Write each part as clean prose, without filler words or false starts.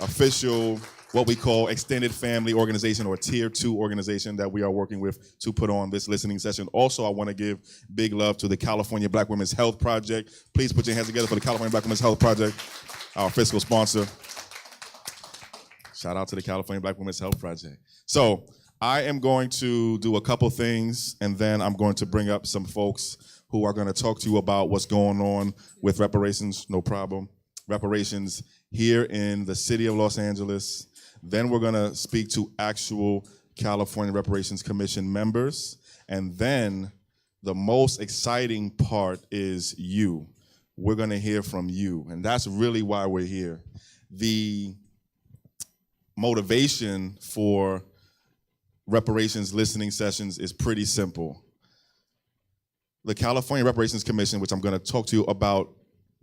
official, what we call extended family organization or tier 2 organization that we are working with to put on this listening session. Also, I want to give big love to the California Black Women's Health Project. Please put your hands together for the California Black Women's Health Project, our fiscal sponsor. Shout out to the California Black Women's Health Project. So I am going to do a couple things, and then I'm going to bring up some folks who are going to talk to you about what's going on with reparations, no problem, reparations here in the city of Los Angeles. Then we're going to speak to actual California Reparations Commission members. And then the most exciting part is you. We're going to hear from you. And that's really why we're here. The motivation for reparations listening sessions is pretty simple. The California Reparations Commission, which I'm going to talk to you about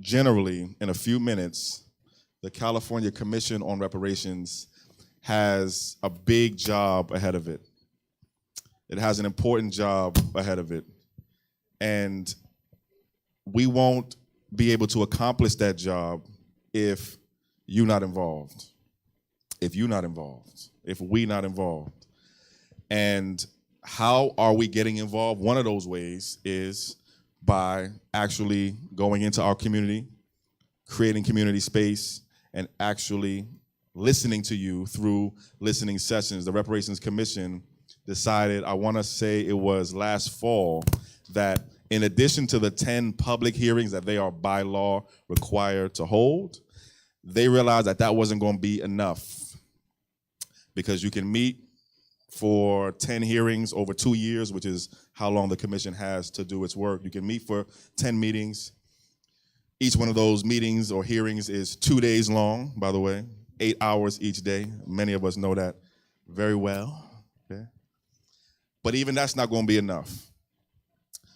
generally in a few minutes, the California Commission on Reparations has a big job ahead of it. It has an important job ahead of it. And we won't be able to accomplish that job if you're not involved. If you're not involved. If we're not involved. And how are we getting involved? One of those ways is by actually going into our community, creating community space, and actually listening to you through listening sessions. The Reparations Commission decided, I want to say it was last fall, that in addition to the 10 public hearings that they are by law required to hold, they realized that that wasn't going to be enough, because you can meet for 10 hearings over 2 years, which is how long the commission has to do its work. You can meet for 10 meetings. Each one of those meetings or hearings is 2 days long, by the way, 8 hours each day. Many of us know that very well. Okay? But even that's not going to be enough.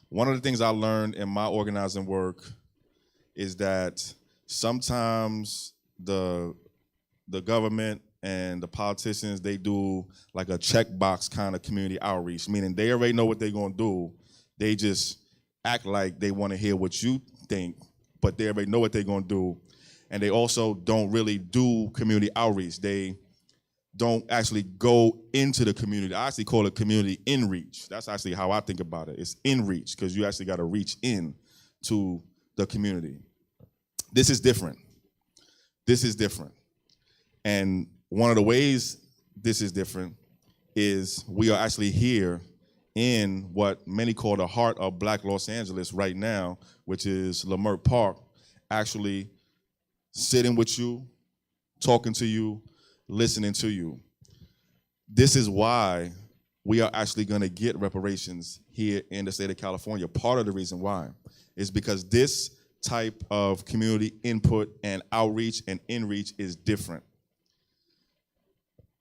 One of the things I learned in my organizing work is that sometimes the government and the politicians, they do like a checkbox kind of community outreach, meaning they already know what they're going to do. They just act like they want to hear what you think, but they already know what they're going to do. And they also don't really do community outreach. They don't actually go into the community. I actually call it community in-reach. That's actually how I think about it. It's in-reach, because you actually got to reach in to the community. This is different. This is different. And one of the ways this is different is we are actually here in what many call the heart of Black Los Angeles right now, which is Leimert Park, actually sitting with you, talking to you, listening to you. This is why we are actually going to get reparations here in the state of California. Part of the reason why is because this type of community input and outreach and in-reach is different.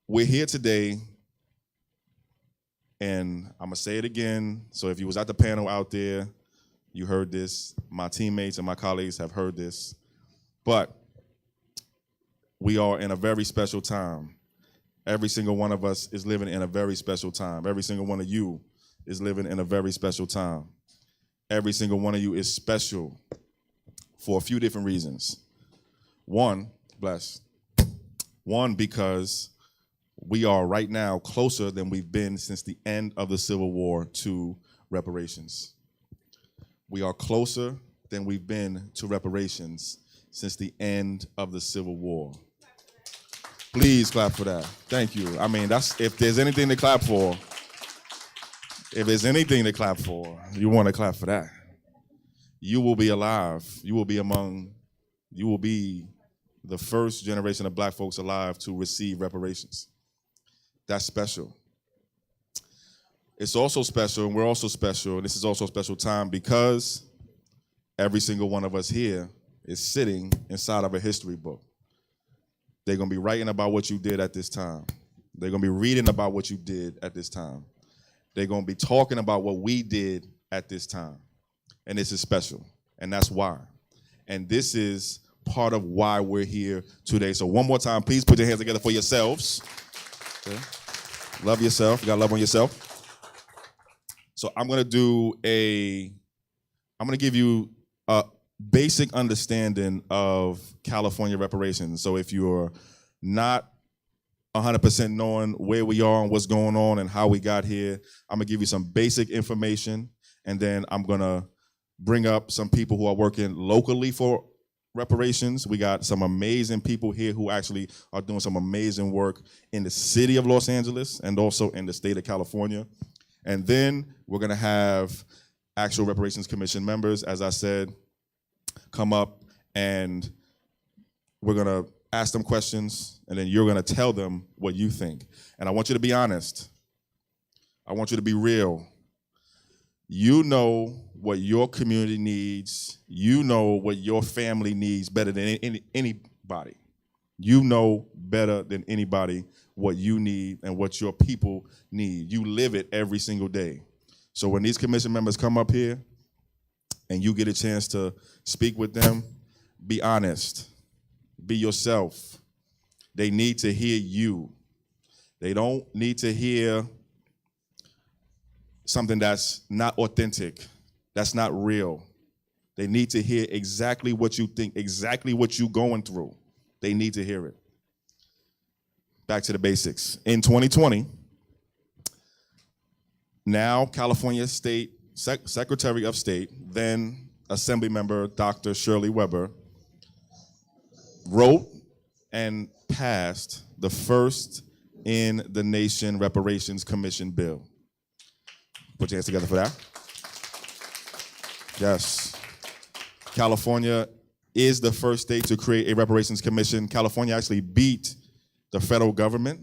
We're here today, and I'm gonna say it again, so if you was at the panel out there, you heard this, my teammates and my colleagues have heard this, but we are in a very special time. Every single one of us is living in a very special time. Every single one of you is living in a very special time. Every single one of you is special for a few different reasons. One, because we are right now closer than we've been since the end of the Civil War to reparations. We are closer than we've been to reparations since the end of the Civil War. Please clap for that. Thank you. I mean, that's, if there's anything to clap for, you want to clap for that. You will be alive. You will be the first generation of Black folks alive to receive reparations. That's special. It's also special, and we're also special, and this is also a special time because every single one of us here is sitting inside of a history book. They're going to be writing about what you did at this time. They're going to be reading about what you did at this time. They're going to be talking about what we did at this time. And this is special, and that's why. And this is part of why we're here today. So one more time, please put your hands together for yourselves. Okay. Love yourself. You got to love on yourself. So I'm going to give you basic understanding of California reparations. So if you're not 100% knowing where we are and what's going on and how we got here, I'm gonna give you some basic information, and then I'm gonna bring up some people who are working locally for reparations. We got some amazing people here who actually are doing some amazing work in the city of Los Angeles and also in the state of California. And then we're gonna have actual Reparations Commission members, as I said, come up, and we're gonna ask them questions, and then you're gonna tell them what you think. And I want you to be honest. I want you to be real. You know what your community needs. You know what your family needs better than anybody. You know better than anybody what you need and what your people need. You live it every single day. So when these commission members come up here and you get a chance to speak with them, be honest. Be yourself. They need to hear you. They don't need to hear something that's not authentic, that's not real. They need to hear exactly what you think, exactly what you're going through. They need to hear it. Back to the basics. In 2020, now California State Secretary of State, then Assembly Member Dr. Shirley Weber, wrote and passed the first in the nation Reparations Commission bill. Put your hands together for that. Yes. California is the first state to create a reparations commission. California actually beat the federal government.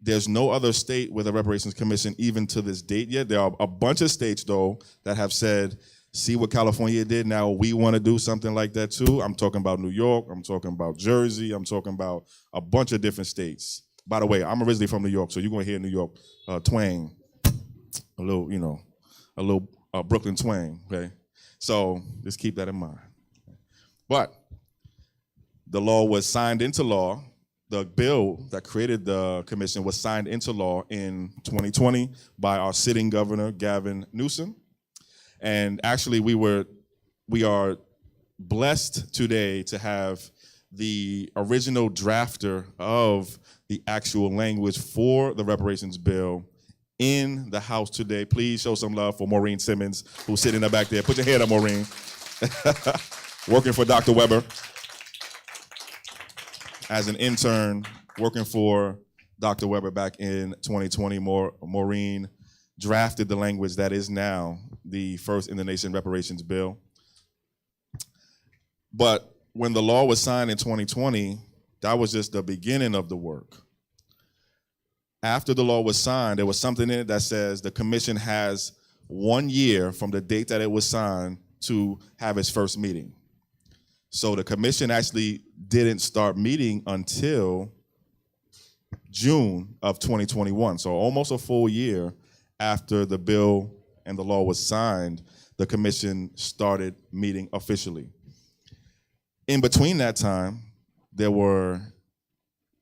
There's no other state with a reparations commission even to this date yet. There are a bunch of states, though, that have said, see what California did, now we want to do something like that too. I'm talking about New York, I'm talking about Jersey, I'm talking about a bunch of different states. By the way, I'm originally from New York, so you're going to hear New York twang, a little Brooklyn twang, okay? So just keep that in mind. But the law was signed into law. The bill that created the commission was signed into law in 2020 by our sitting governor, Gavin Newsom. And actually, we are blessed today to have the original drafter of the actual language for the reparations bill in the House today. Please show some love for Maureen Simmons, who's sitting in the back there. Put your hand up, Maureen. Working for Dr. Weber as an intern, working for Dr. Weber back in 2020. Maureen drafted the language that is now the first in the nation reparations bill. But when the law was signed in 2020, that was just the beginning of the work. After the law was signed, there was something in it that says the commission has 1 year from the date that it was signed to have its first meeting. So the commission actually didn't start meeting until June of 2021. So almost a full year after the bill and the law was signed, the commission started meeting officially. In between that time, there were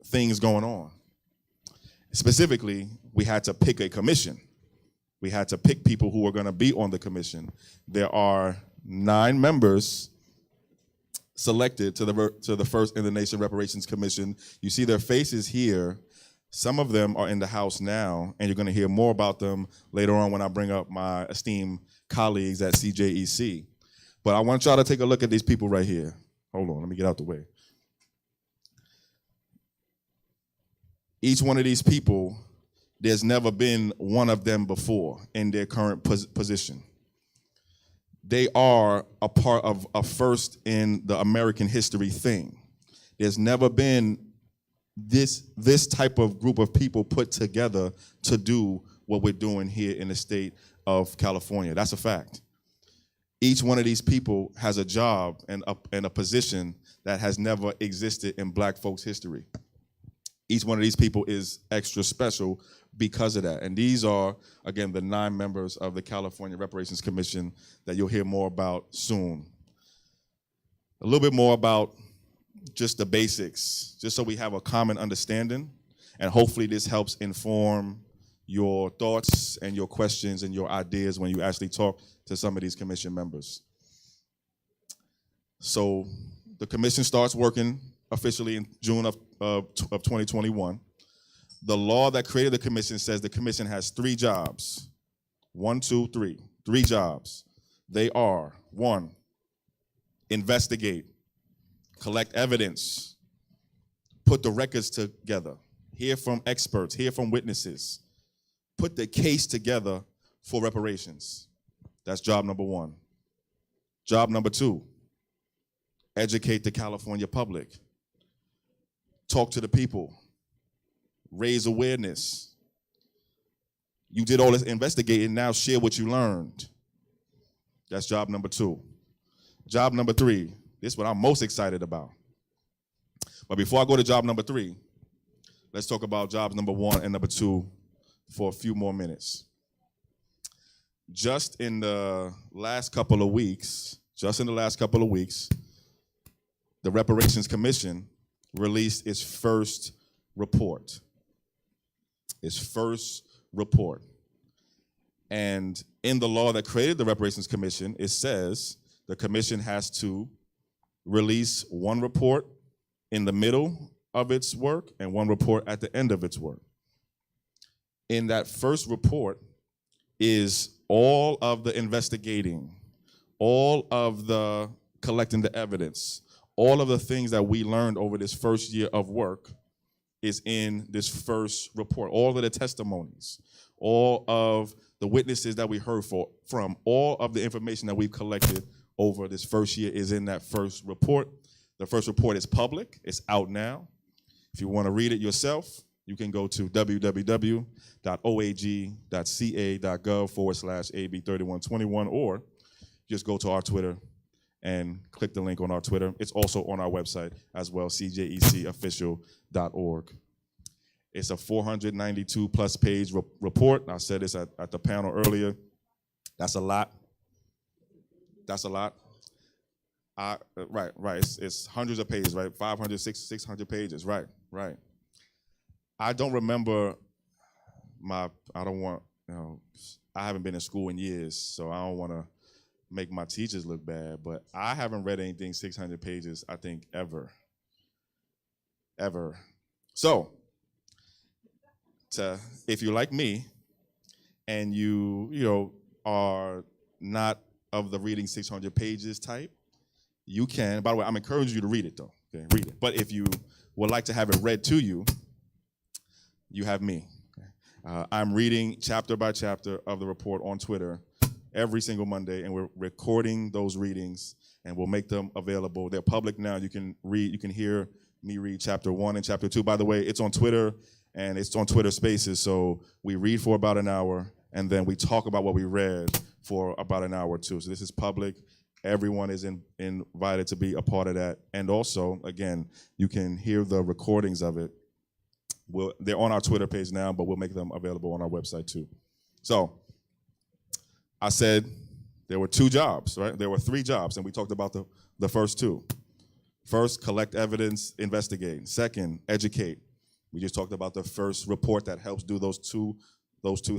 things going on. Specifically, we had to pick a commission. We had to pick people who were going to be on the commission. There are 9 members selected to the first in the nation Reparations Commission. You see their faces here. Some of them are in the House now, and you're going to hear more about them later on when I bring up my esteemed colleagues at CJEC. But I want y'all to take a look at these people right here. Hold on, let me get out the way. Each one of these people, there's never been one of them before in their current position. They are a part of a first in the American history thing. There's never been this type of group of people put together to do what we're doing here in the state of California. That's a fact. Each one of these people has a job and a position that has never existed in Black folks' history. Each one of these people is extra special because of that. And these are, again, the 9 members of the California Reparations Commission that you'll hear more about soon. A little bit more about just the basics, just so we have a common understanding, and hopefully this helps inform your thoughts and your questions and your ideas when you actually talk to some of these commission members. So the commission starts working officially in June of 2021. The law that created the commission says the commission has 3 jobs. 1, 2, 3. 3 jobs. They are: 1, investigate, collect evidence, put the records together, hear from experts, hear from witnesses, put the case together for reparations. That's job number 1. Job number 2, educate the California public. Talk to the people. Raise awareness. You did all this investigating, now share what you learned. That's job number 2. Job number 3, this is what I'm most excited about. But before I go to job number 3, let's talk about jobs number 1 and number 2 for a few more minutes. Just in the last couple of weeks, the Reparations Commission released its first report. And in the law that created the Reparations Commission, it says the commission has to release 1 report in the middle of its work and 1 report at the end of its work. In that first report is all of the investigating, all of the collecting the evidence, all of the things that we learned over this first year of work is in this first report. All of the testimonies, all of the witnesses that we heard from, all of the information that we've collected over this first year is in that first report. The first report is public. It's out now. If you want to read it yourself, you can go to www.oag.ca.gov/AB3121, or just go to our Twitter and click the link on our Twitter. It's also on our website as well, cjecofficial.org. It's a 492-plus page report. I said this at the panel earlier. That's a lot. Right. It's hundreds of pages, right? 500, 600 pages, right. I don't remember I haven't been in school in years, so I don't want to make my teachers look bad, but I haven't read anything 600 pages, I think, ever. So, if you're like me and you are not of the reading 600 pages type, you can. By the way, I'm encouraging you to read it, though. Okay, read it. But if you would like to have it read to you, you have me. Okay? I'm reading chapter by chapter of the report on Twitter every single Monday, and we're recording those readings, and we'll make them available. They're public now. You can hear me read chapter 1 and chapter 2. By the way, it's on Twitter, and it's on Twitter Spaces, so we read for about an hour, and then we talk about what we read for about an hour or 2. So this is public. Everyone is invited to be a part of that. And also, again, you can hear the recordings of it. They're on our Twitter page now, but we'll make them available on our website too. So I said there were 2 jobs, right? There were 3 jobs, and we talked about the first 2. First, collect evidence, investigate. Second, educate. We just talked about the first report that helps do those two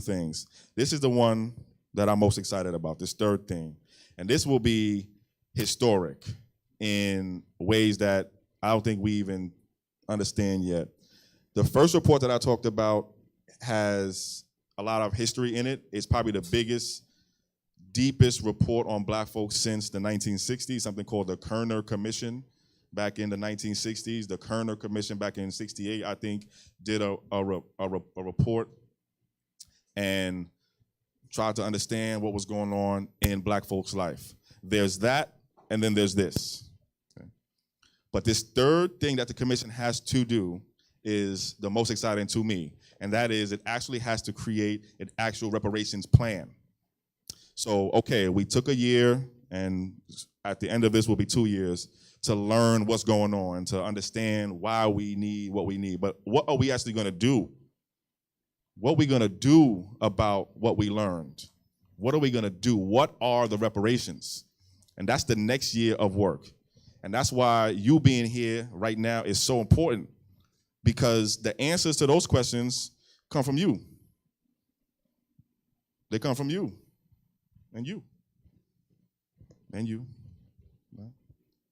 things. This is the one that I'm most excited about, this third thing. And this will be historic in ways that I don't think we even understand yet. The first report that I talked about has a lot of history in it. It's probably the biggest, deepest report on Black folks since the 1960s, something called the Kerner Commission back in the 1960s. The Kerner Commission back in 68, I think, did a report and tried to understand what was going on in Black folks' life. There's that, and then there's this. Okay? But this third thing that the commission has to do is the most exciting to me, and that is it actually has to create an actual reparations plan. So, okay, we took a year, and at the end of this will be 2 years to learn what's going on, to understand why we need what we need. But what are we actually going to do? What are we going to do about what we learned? What are we going to do? What are the reparations? And that's the next year of work. And that's why you being here right now is so important, because the answers to those questions come from you. They come from you and you and you.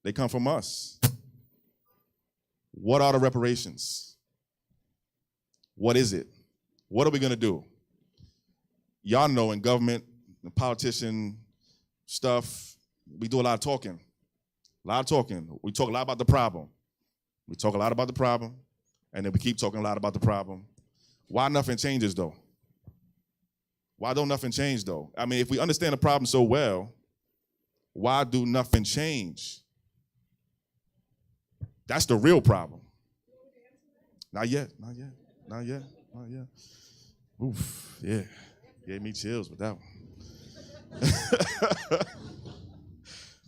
They come from us. What are the reparations? What is it? What are we gonna do? Y'all know in government, the politician stuff, we do a lot of talking. A lot of talking. We talk a lot about the problem. We talk a lot about the problem, and then we keep talking a lot about the problem. Why nothing changes though? Why don't nothing change though? I mean, if we understand the problem so well, why do nothing change? That's the real problem. Not yet, not yet, not yet, not yet. Oof, yeah. Gave me chills with that one.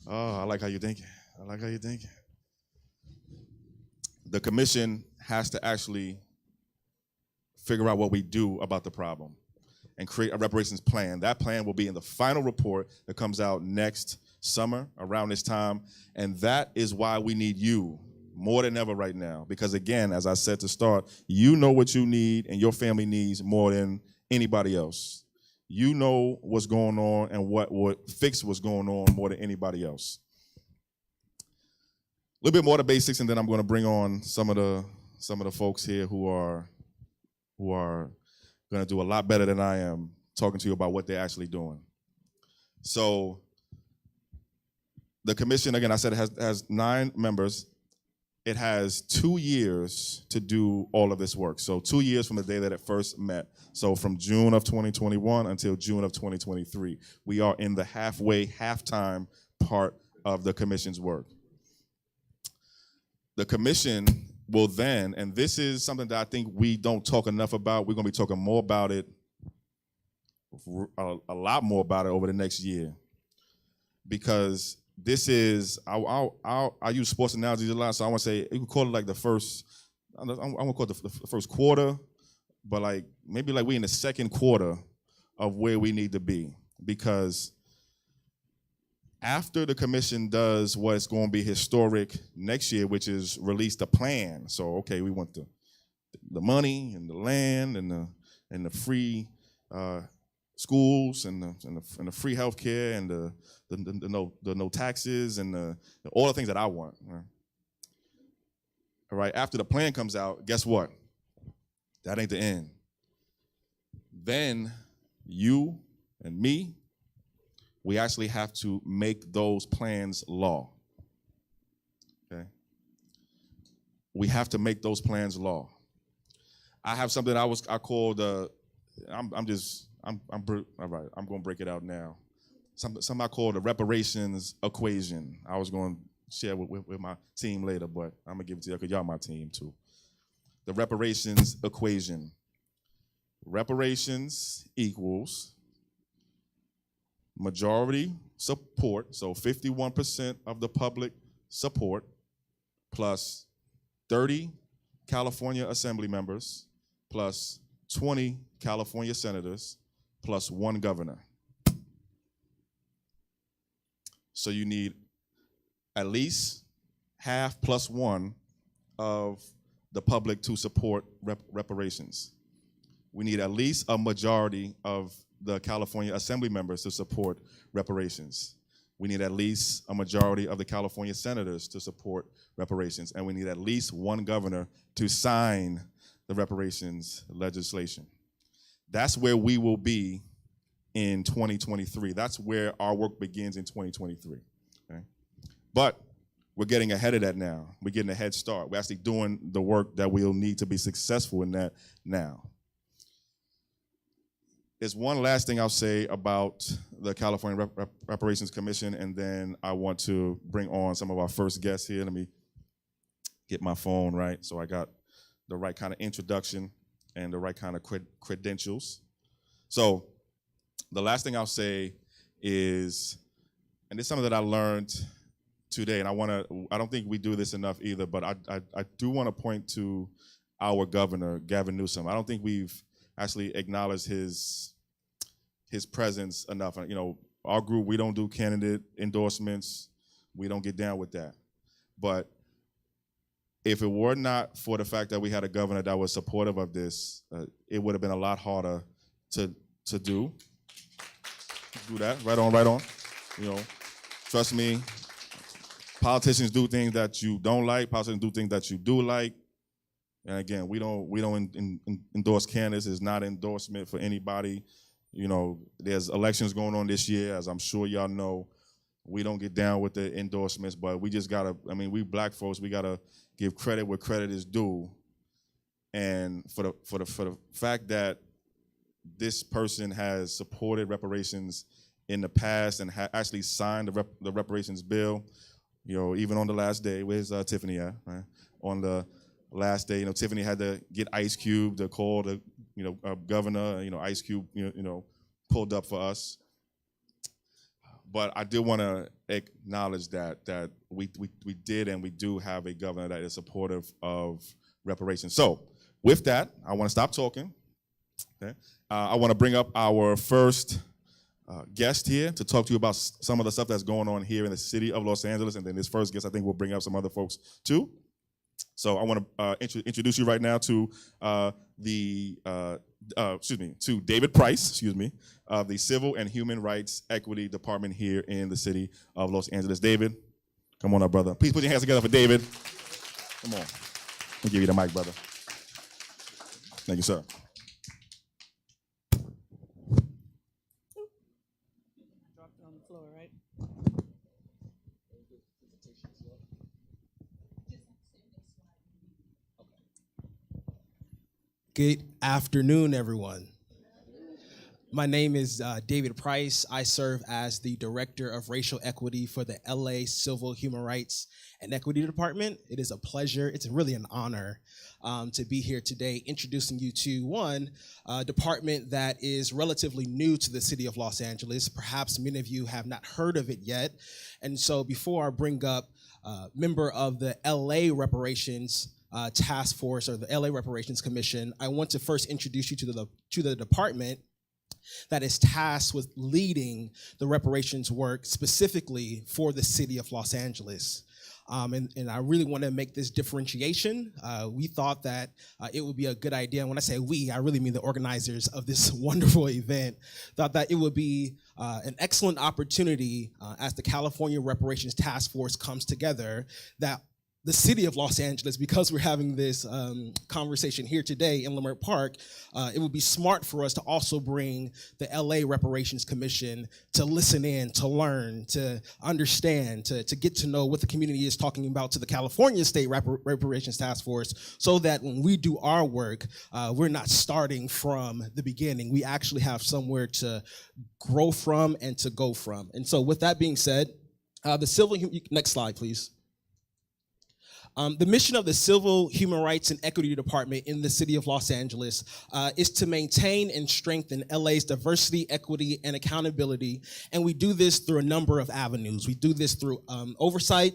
Oh, I like how you're thinking. I like how you're thinking. The commission has to actually figure out what we do about the problem and create a reparations plan. That plan will be in the final report that comes out next summer around this time. And that is why we need you more than ever right now. Because again, as I said to start, you know what you need and your family needs more than anybody else. You know what's going on and what would fix what's going on more than anybody else. A little bit more of the basics, and then I'm going to bring on some of the folks here who are going to do a lot better than I am talking to you about what they're actually doing. So the commission, again, I said it has 9 members. It has 2 years to do all of this work. So 2 years from the day that it first met. So from June of 2021 until June of 2023. We are in the halftime part of the commission's work. The commission will then, and this is something that I think we don't talk enough about. We're going to be talking more about it, a lot more about it over the next year. Because this is, I use sports analogies a lot, so I want to say, you could call it like the first, I want to call it the first quarter, but like maybe like we in the second quarter of where we need to be. Because after the commission does what's going to be historic next year, which is release the plan. So, okay, we want the money and the land and the free schools and the free health care and the no taxes and all the things that I want. Right? All right, after the plan comes out, guess what? That ain't the end. Then you and me, we actually have to make those plans law. Okay? We have to make those plans law. I have something I call the, all right, I'm going to break it out now. Something I call the reparations equation. I was going to share with my team later, but I'm going to give it to you because y'all my team too. The reparations equation. Reparations equals majority support, so 51% of the public support, plus 30 California assembly members, plus 20 California senators, plus 1 governor. So you need at least half plus 1 of the public to support reparations. We need at least a majority of the California assembly members to support reparations. We need at least a majority of the California senators to support reparations, and we need at least 1 governor to sign the reparations legislation. That's where we will be in 2023. That's where our work begins in 2023. Okay? But we're getting ahead of that now. We're getting a head start. We're actually doing the work that we'll need to be successful in that now. There's one last thing I'll say about the California Reparations Commission, and then I want to bring on some of our first guests here. Let me get my phone right so I got the right kind of introduction and the right kind of credentials. So the last thing I'll say is, and this is something that I learned today, and I don't think we do this enough either, but I do want to point to our governor, Gavin Newsom. I don't think we've actually acknowledged his presence enough. You know, our group, we don't do candidate endorsements. We don't get down with that. But if it were not for the fact that we had a governor that was supportive of this, it would have been a lot harder to do. Do that, right on. You know, trust me, Politicians do things that you don't like. Politicians do things that you do like. And again, we don't endorse candidates. It's not endorsement for anybody. You know, there's elections going on this year, as I'm sure y'all know. We don't get down with the endorsements, but we just gotta, I mean, we black folks, we gotta give credit where credit is due. And for the fact that this person has supported reparations in the past and actually signed the reparations bill, you know, even on the last day, where's Tiffany at? Right? On the last day, you know, Tiffany had to get Ice Cube to call the, you know, governor. You know, Ice Cube, you know, pulled up for us. But I did want to acknowledge that we did and we do have a governor that is supportive of reparations. So with that, I want to stop talking. Okay, I want to bring up our first guest here to talk to you about some of the stuff that's going on here in the city of Los Angeles, and then this first guest I think will bring up some other folks too. So I want to introduce you right now to to David Price, of the Civil and Human Rights Equity Department here in the city of Los Angeles. David, come on up, brother. Please put your hands together for David. Come on. I'll give you the mic, brother. Thank you, sir. Dropped it on the floor, right? Good afternoon, everyone. My name is David Price. I serve as the Director of Racial Equity for the LA Civil Human Rights and Equity Department. It is a pleasure, it's really an honor to be here today introducing you to one department that is relatively new to the city of Los Angeles. Perhaps many of you have not heard of it yet. And so before I bring up member of the LA Reparations Task Force or the LA Reparations Commission, I want to first introduce you to the department that is tasked with leading the reparations work specifically for the city of Los Angeles. And I really want to make this differentiation. We thought that it would be a good idea. And when I say we, I really mean the organizers of this wonderful event, thought that it would be an excellent opportunity as the California Reparations Task Force comes together, that the city of Los Angeles, because we're having this conversation here today in Leimert Park, it would be smart for us to also bring the LA Reparations Commission to listen in, to learn, to understand, to get to know what the community is talking about to the California State Reparations Task Force, so that when we do our work, we're not starting from the beginning. We actually have somewhere to grow from and to go from. And so with that being said, next slide, please. The mission of the Civil, Human Rights, and Equity Department in the city of Los Angeles is to maintain and strengthen LA's diversity, equity, and accountability. And we do this through a number of avenues. We do this through oversight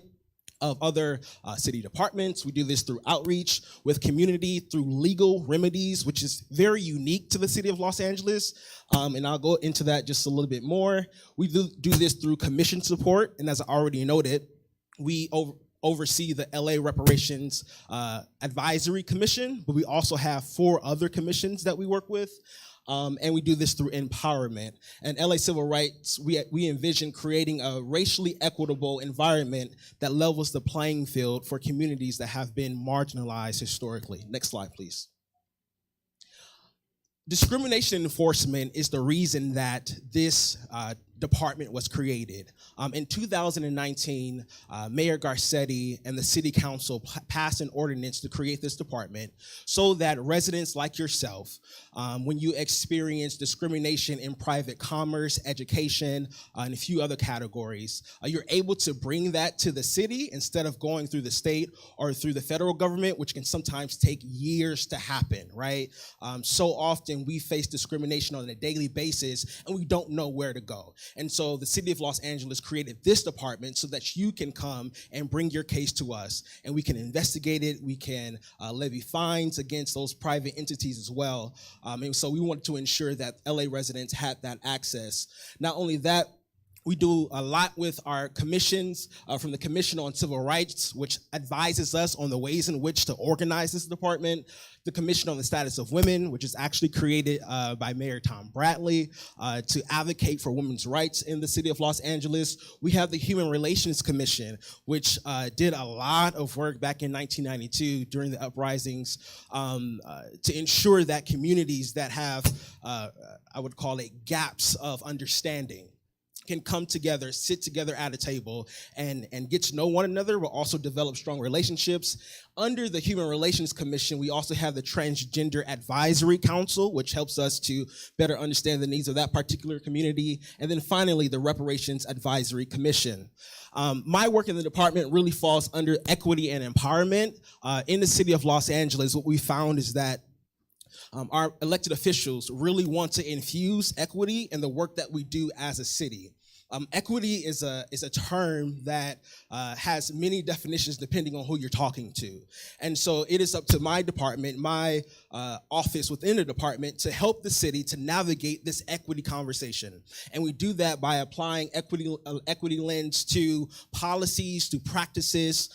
of other city departments. We do this through outreach with community, through legal remedies, which is very unique to the city of Los Angeles. And I'll go into that just a little bit more. We do this through commission support. And as I already noted, we oversee the LA Reparations Advisory Commission, but we also have 4 other commissions that we work with. And we do this through empowerment. And LA Civil Rights, we envision creating a racially equitable environment that levels the playing field for communities that have been marginalized historically. Next slide, please. Discrimination enforcement is the reason that this department was created. In 2019, Mayor Garcetti and the City Council passed an ordinance to create this department so that residents like yourself, when you experience discrimination in private commerce, education, and a few other categories, you're able to bring that to the city instead of going through the state or through the federal government, which can sometimes take years to happen, right? So often we face discrimination on a daily basis and we don't know where to go. And so the city of Los Angeles created this department so that you can come and bring your case to us and we can investigate it. We can levy fines against those private entities as well. And so we wanted to ensure that LA residents had that access. Not only that, We do a lot with our commissions, from the Commission on Civil Rights, which advises us on the ways in which to organize this department. The Commission on the Status of Women, which is actually created by Mayor Tom Bradley to advocate for women's rights in the city of Los Angeles. We have the Human Relations Commission, which did a lot of work back in 1992 during the uprisings to ensure that communities that have, I would call it, gaps of understanding can come together, sit together at a table, and get to know one another, but also develop strong relationships. Under the Human Relations Commission, we also have the Transgender Advisory Council, which helps us to better understand the needs of that particular community. And then finally, the Reparations Advisory Commission. My work in the department really falls under equity and empowerment. In the city of Los Angeles, what we found is that our elected officials really want to infuse equity in the work that we do as a city. Equity is a term that has many definitions depending on who you're talking to. And so it is up to my department, my office within the department, to help the city to navigate this equity conversation. And we do that by applying equity lens to policies, to practices,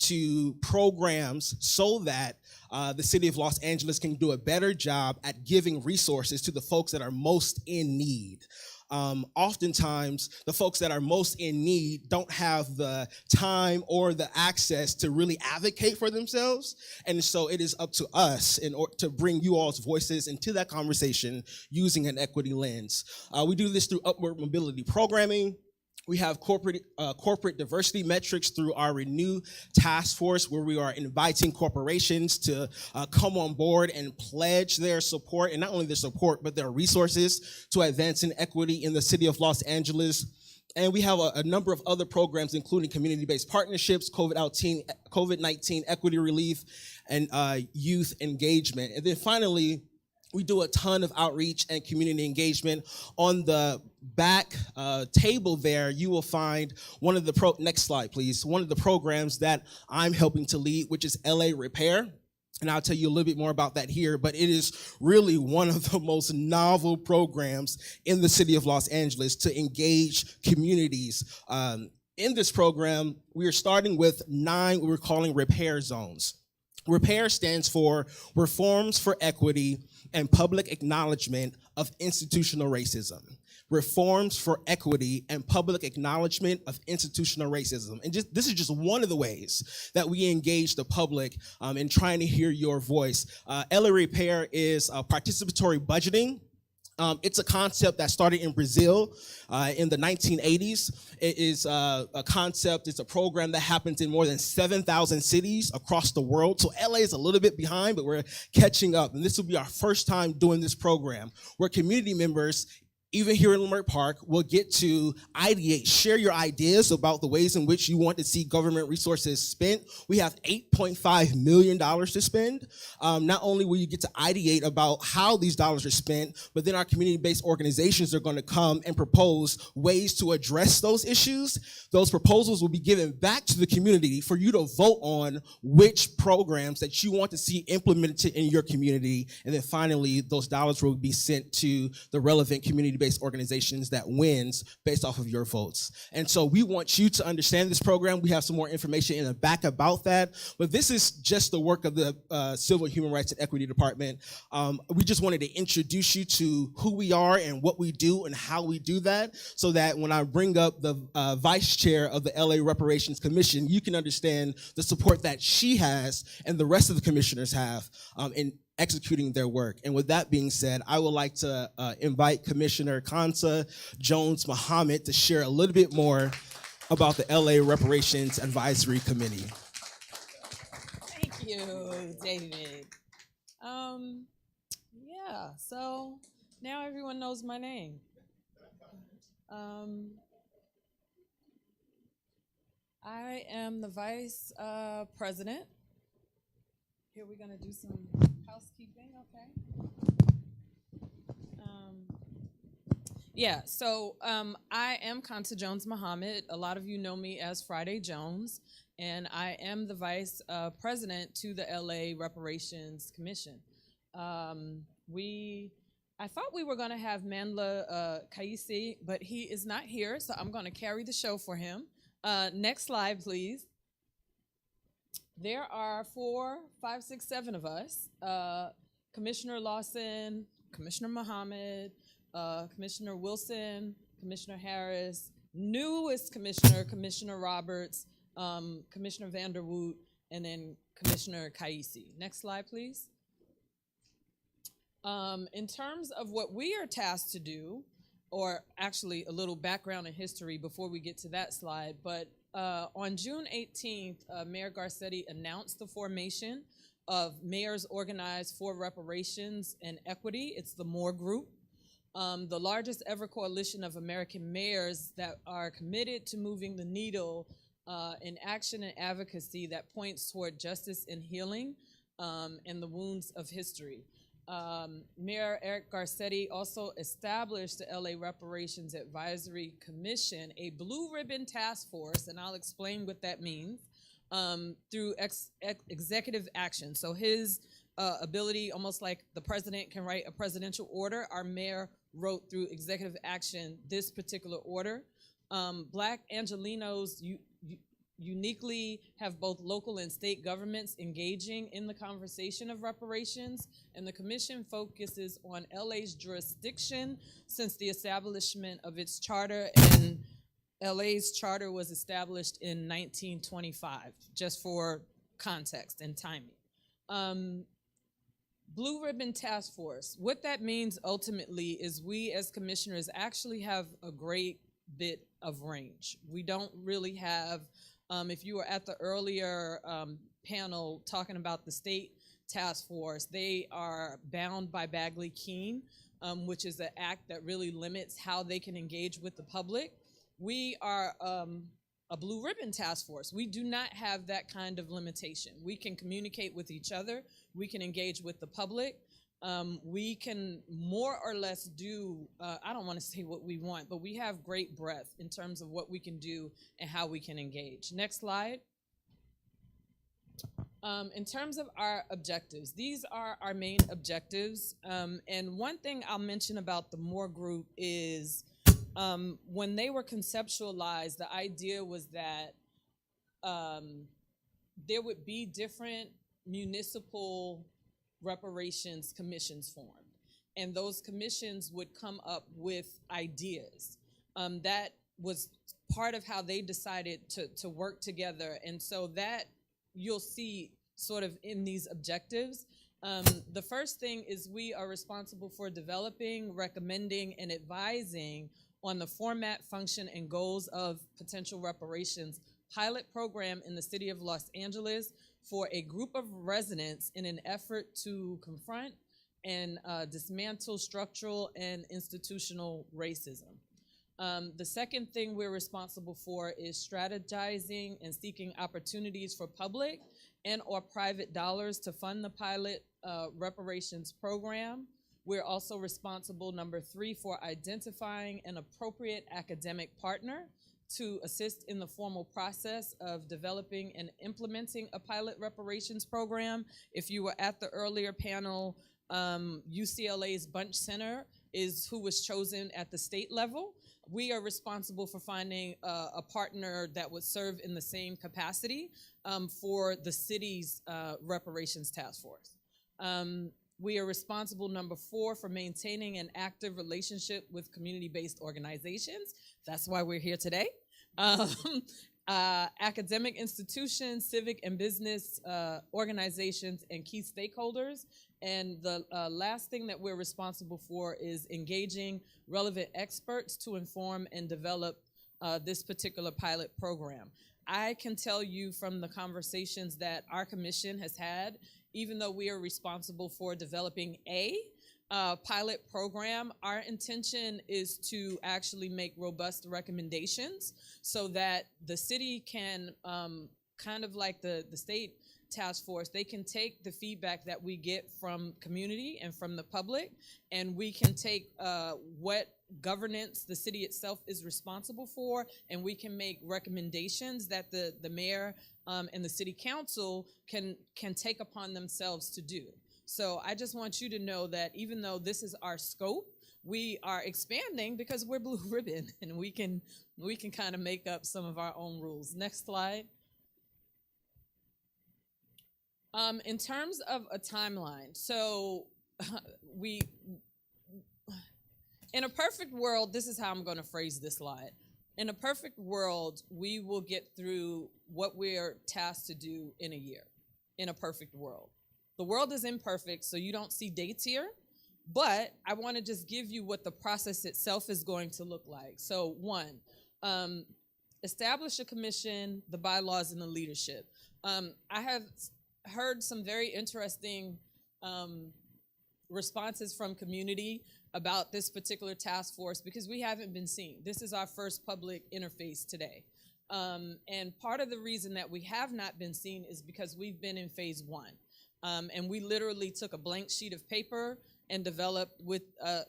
to programs, so that the city of Los Angeles can do a better job at giving resources to the folks that are most in need. Oftentimes, the folks that are most in need don't have the time or the access to really advocate for themselves. And so it is up to us to bring you all's voices into that conversation using an equity lens. We do this through upward mobility programming. We have corporate diversity metrics through our Renew task force, where we are inviting corporations to come on board and pledge their support, and not only their support, but their resources to advancing equity in the city of Los Angeles. And we have a number of other programs, including community-based partnerships, COVID-19 equity relief, and youth engagement. And then finally, we do a ton of outreach and community engagement. On the back table there, you will find one of the next slide, please. One of the programs that I'm helping to lead, which is LA Repair. And I'll tell you a little bit more about that here, but it is really one of the most novel programs in the city of Los Angeles to engage communities. In this program, we are starting with 9 what we're calling repair zones. Repair stands for Reforms for Equity and Public Acknowledgement of Institutional Racism. Reforms for Equity and Public Acknowledgement of Institutional Racism. And this is just one of the ways that we engage the public in trying to hear your voice. LA Repair is participatory budgeting. It's a concept that started in Brazil in the 1980s. It is a concept, it's a program that happens in more than 7,000 cities across the world. So LA is a little bit behind, but we're catching up. And this will be our first time doing this program, where community members, even here in Leimert Park, will get to ideate, share your ideas about the ways in which you want to see government resources spent. We have $8.5 million to spend. Not only will you get to ideate about how these dollars are spent, but then our community-based organizations are going to come and propose ways to address those issues. Those proposals will be given back to the community for you to vote on which programs that you want to see implemented in your community. And then finally, those dollars will be sent to the relevant community-based organizations that wins based off of your votes. And so we want you to understand this program. We have some more information in the back about that, but this is just the work of the Civil, Human Rights, and Equity Department. We just wanted to introduce you to who we are and what we do and how we do that, so that when I bring up the vice chair of the LA Reparations Commission, you can understand the support that she has and the rest of the commissioners have in executing their work. And with that being said, I would like to invite Commissioner Kansa Jones-Muhammad to share a little bit more about the LA Reparations Advisory Committee. Thank you, David. Yeah, so now everyone knows my name. I am the vice president. Here we're gonna do some housekeeping, okay? Yeah, so I am Kansa Jones-Muhammad. A lot of you know me as Friday Jones, and I am the vice president to the LA Reparations Commission. We I thought we were going to have Manla Kaisi, but he is not here, so I'm going to carry the show for him. Next slide, please. There are 4, 5, 6, 7 of us. Commissioner Lawson, Commissioner Muhammad, Commissioner Wilson, Commissioner Harris, newest commissioner, Commissioner Roberts, Commissioner Vanderwoot, and then Commissioner Kaisi. Next slide, please. In terms of what we are tasked to do, or actually a little background and history before we get to that slide, but on June 18th, Mayor Garcetti announced the formation of Mayors Organized for Reparations and Equity. It's the MORE Group, the largest ever coalition of American mayors that are committed to moving the needle in action and advocacy that points toward justice and healing and the wounds of history. Mayor Eric Garcetti also established the LA Reparations Advisory Commission, a blue ribbon task force, and I'll explain what that means, through executive action. So his ability, almost like the president can write a presidential order, our mayor wrote through executive action this particular order. Black Angelenos uniquely have both local and state governments engaging in the conversation of reparations, and the commission focuses on LA's jurisdiction since the establishment of its charter, and LA's charter was established in 1925, just for context and timing. Blue Ribbon Task Force, what that means ultimately is we as commissioners actually have a great bit of range. We don't really have, if you were at the earlier panel talking about the state task force, they are bound by Bagley-Keene, which is an act that really limits how they can engage with the public. We are a blue ribbon task force. We do not have that kind of limitation. We can communicate with each other. We can engage with the public. We can more or less do, I don't want to say what we want, but we have great breadth in terms of what we can do and how we can engage. Next slide. In terms of our objectives, these are our main objectives. And one thing I'll mention about the MORE Group is when they were conceptualized, the idea was that there would be different municipal reparations commissions formed, and those commissions would come up with ideas. That was part of how they decided to work together, and so that you'll see sort of in these objectives. The first thing is we are responsible for developing, recommending, and advising on the format, function, and goals of potential reparations pilot program in the city of Los Angeles for a group of residents in an effort to confront and dismantle structural and institutional racism. The second thing we're responsible for is strategizing and seeking opportunities for public and or private dollars to fund the pilot reparations program. We're also responsible, number 3, for identifying an appropriate academic partner to assist in the formal process of developing and implementing a pilot reparations program. If you were at the earlier panel, UCLA's Bunch Center is who was chosen at the state level. We are responsible for finding a partner that would serve in the same capacity for the city's reparations task force. We are responsible, number 4, for maintaining an active relationship with community-based organizations. That's why we're here today. Academic institutions, civic and business organizations, and key stakeholders. And the last thing that we're responsible for is engaging relevant experts to inform and develop this particular pilot program. I can tell you from the conversations that our commission has had, even though we are responsible for developing a pilot program, our intention is to actually make robust recommendations so that the city can, kind of like the state task force, they can take the feedback that we get from community and from the public, and we can take what governance the city itself is responsible for, and we can make recommendations that the mayor and the city council can take upon themselves to do. So I just want you to know that even though this is our scope, we are expanding because we're Blue Ribbon, and we can kind of make up some of our own rules. Next slide. In terms of a timeline, so in a perfect world, this is how I'm going to phrase this slide. In a perfect world, we will get through what we're tasked to do in a year. In a perfect world. The world is imperfect, so you don't see dates here, but I want to just give you what the process itself is going to look like. So 1, establish a commission, the bylaws, and the leadership. I have heard some very interesting responses from community about this particular task force because we haven't been seen. This is our first public interface today. And part of the reason that we have not been seen is because we've been in phase 1. And we literally took a blank sheet of paper and developed with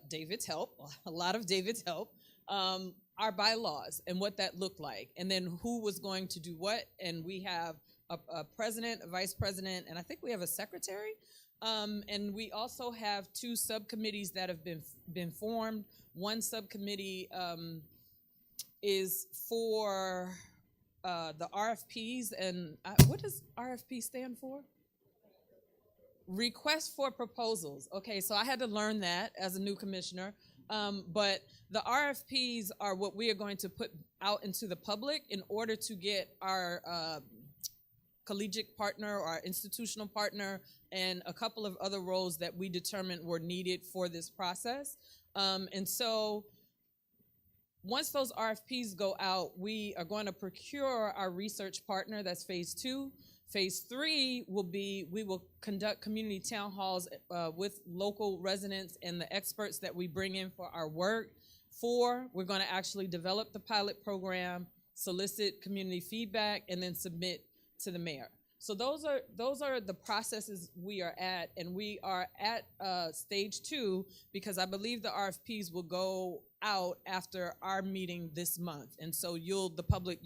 David's help, a lot of David's help, our bylaws and what that looked like, and then who was going to do what. And we have a president, a vice president, and I think we have a secretary. And we also have 2 subcommittees that have been formed. One subcommittee is for the RFPs, and what does RFP stand for? Request for proposals. Okay, so I had to learn that as a new commissioner. But the RFPs are what we are going to put out into the public in order to get our collegiate partner or our institutional partner and a couple of other roles that we determined were needed for this process. And so once those RFPs go out, we are going to procure our research partner. That's phase 2. Phase 3 will be, we will conduct community town halls with local residents and the experts that we bring in for our work. 4, we're going to actually develop the pilot program, solicit community feedback, and then submit to the mayor. So those are the processes we are at, and we are at stage 2 because I believe the RFPs will go out after our meeting this month, and so you'll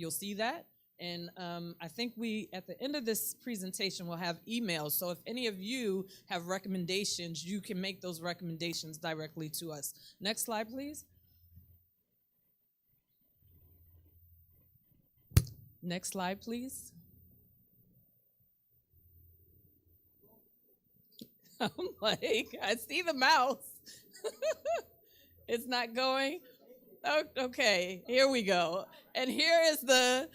see that. And I think at the end of this presentation, we'll have emails. So if any of you have recommendations, you can make those recommendations directly to us. Next slide, please. Next slide, please. I'm like, I see the mouse. It's not going. Oh, okay, here we go. And here is the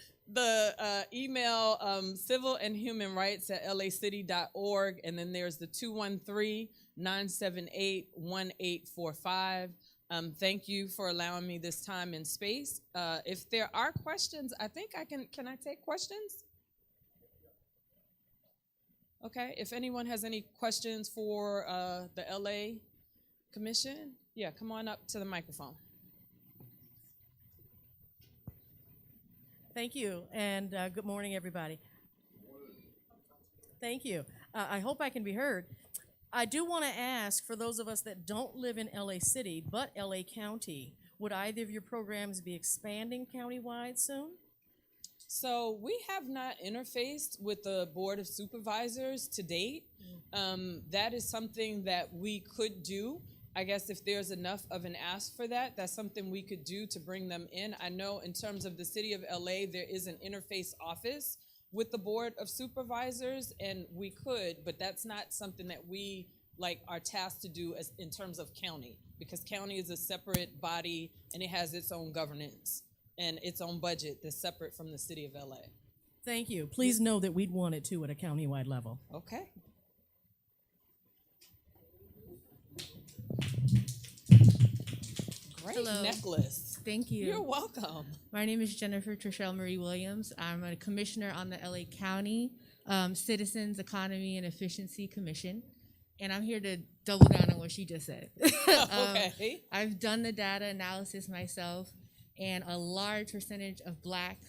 email, civil and human rights at lacity.org, and then there's the 213-978-1845. Thank you for allowing me this time and space. If there are questions, I think can I take questions? Okay, if anyone has any questions for the LA Commission, yeah, come on up to the microphone. Thank you, and good morning, everybody. Thank you. I hope I can be heard. I do want to ask, for those of us that don't live in LA City, but LA County, would either of your programs be expanding countywide soon? So we have not interfaced with the Board of Supervisors to date. That is something that we could do. I guess if there's enough of an ask for that, that's something we could do to bring them in. I know in terms of the city of LA, there is an interface office with the Board of Supervisors, and we could, but that's not something that we are tasked to do in terms of county, because county is a separate body and it has its own governance and its own budget that's separate from the city of LA. Thank you. Please know that we'd want it too at a countywide level. Okay. Great Hello. necklace. Thank you. You're welcome. My name is Jennifer Trishelle Marie Williams. I'm a commissioner on the LA County Citizens Economy and Efficiency Commission, and I'm here to double down on what she just said. Okay. I've done the data analysis myself, and a large percentage of Black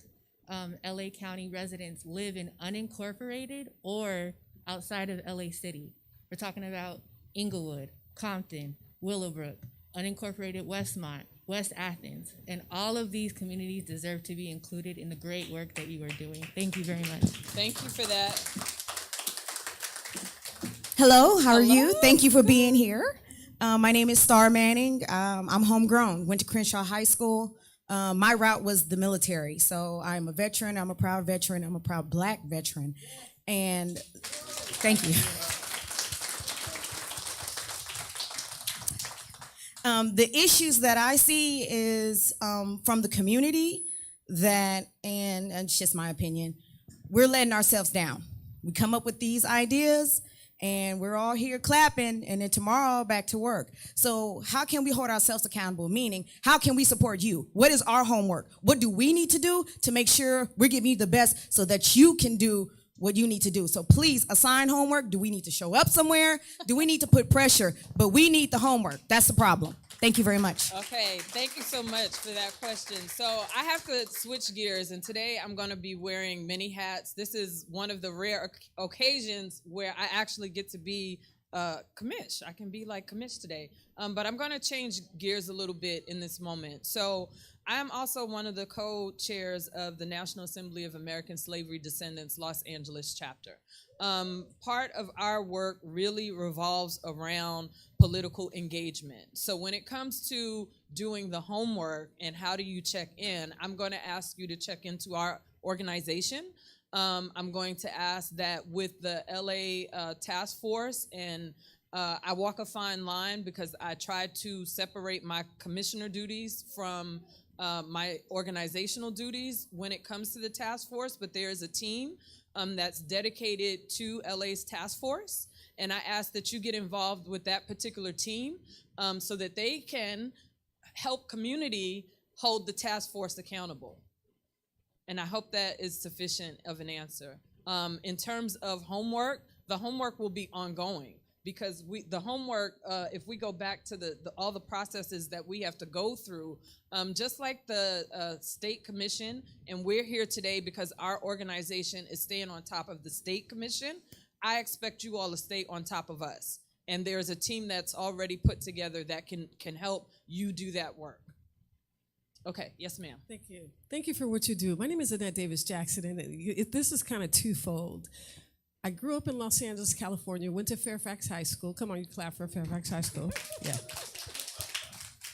LA County residents live in unincorporated or outside of LA City. We're talking about Inglewood, Compton, Willowbrook, unincorporated Westmont, West Athens, and all of these communities deserve to be included in the great work that you are doing. Thank you very much. Thank you for that. Hello, how are you? Hello. Thank you for being here. My name is Star Manning. I'm homegrown, went to Crenshaw High School. My route was the military, so I'm a veteran, I'm a proud veteran, I'm a proud Black veteran, and thank you. The issues that I see is from the community that, and it's just my opinion, we're letting ourselves down. We come up with these ideas, and we're all here clapping, and then tomorrow back to work. So how can we hold ourselves accountable? Meaning, how can we support you? What is our homework? What do we need to do to make sure we're giving you the best so that you can do what you need to do? So please assign homework. Do we need to show up somewhere? Do we need to put pressure? But we need the homework. That's the problem. Thank you very much. Okay, thank you so much for that question. So I have to switch gears, and today I'm going to be wearing many hats. This is one of the rare occasions where I actually get to be commish. I can be like commish today, but I'm going to change gears a little bit in this moment. So I'm also one of the co-chairs of the National Assembly of American Slavery Descendants Los Angeles chapter. Part of our work really revolves around political engagement. So when it comes to doing the homework and how do you check in, I'm going to ask you to check into our organization. I'm going to ask that with the LA task force, and I walk a fine line because I try to separate my commissioner duties from my organizational duties when it comes to the task force, but there is a team that's dedicated to LA's task force, and I ask that you get involved with that particular team so that they can help community hold the task force accountable. And I hope that is sufficient of an answer. In terms of homework, the homework will be ongoing, because the homework, if we go back to all the processes that we have to go through, just like the state commission, and we're here today because our organization is staying on top of the state commission, I expect you all to stay on top of us. And there's a team that's already put together that can help you do that work. Okay, yes, ma'am. Thank you. Thank you for what you do. My name is Annette Davis Jackson, and this is kind of twofold. I grew up in Los Angeles, California, went to Fairfax High School. Come on, you clap for Fairfax High School. Yeah.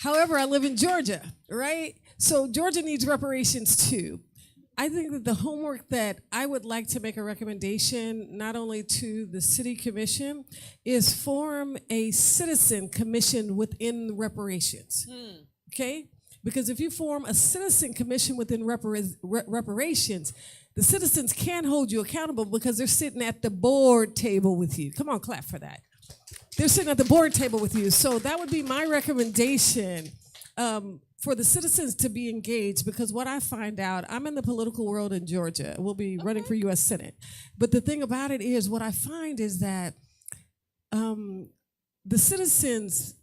However, I live in Georgia, right? So Georgia needs reparations too. I think that the homework that I would like to make a recommendation, not only to the city commission, is form a citizen commission within reparations, okay? Because if you form a citizen commission within reparations, the citizens can hold you accountable because they're sitting at the board table with you. Come on, clap for that. They're sitting at the board table with you. So that would be my recommendation for the citizens to be engaged, because what I find out, I'm in the political world in Georgia. We'll be running for U.S. Senate. But the thing about it is, what I find is that the citizens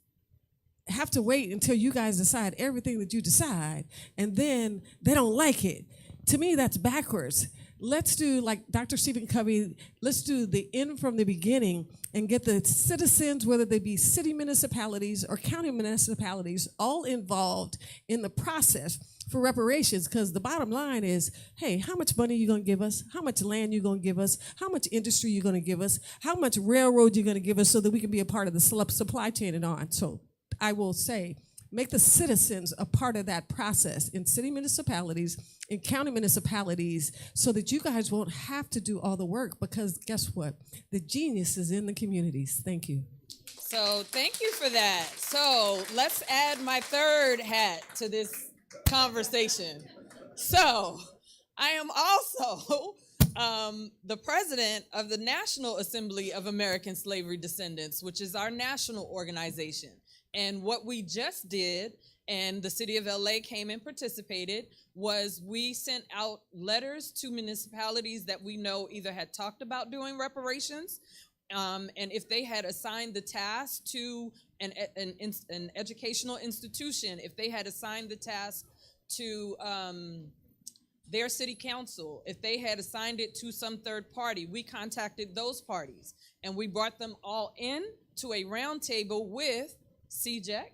have to wait until you guys decide everything that you decide, and then they don't like it. To me, that's backwards. Let's do, like Dr. Stephen Covey, let's do the end from the beginning and get the citizens, whether they be city municipalities or county municipalities, all involved in the process for reparations. Because the bottom line is, hey, how much money are you going to give us? How much land you going to give us? How much industry you going to give us? How much railroad you going to give us so that we can be a part of the supply chain and on? So I will say, make the citizens a part of that process in city municipalities, in county municipalities, so that you guys won't have to do all the work, because guess what? The genius is in the communities. Thank you. So thank you for that. So let's add my third hat to this conversation. So I am also the president of the National Assembly of American Slavery Descendants, which is our national organization. And what we just did, and the city of LA came and participated, was we sent out letters to municipalities that we know either had talked about doing reparations, and if they had assigned the task to an educational institution, if they had assigned the task to their city council, if they had assigned it to some third party, we contacted those parties, and we brought them all in to a round table with CJEC,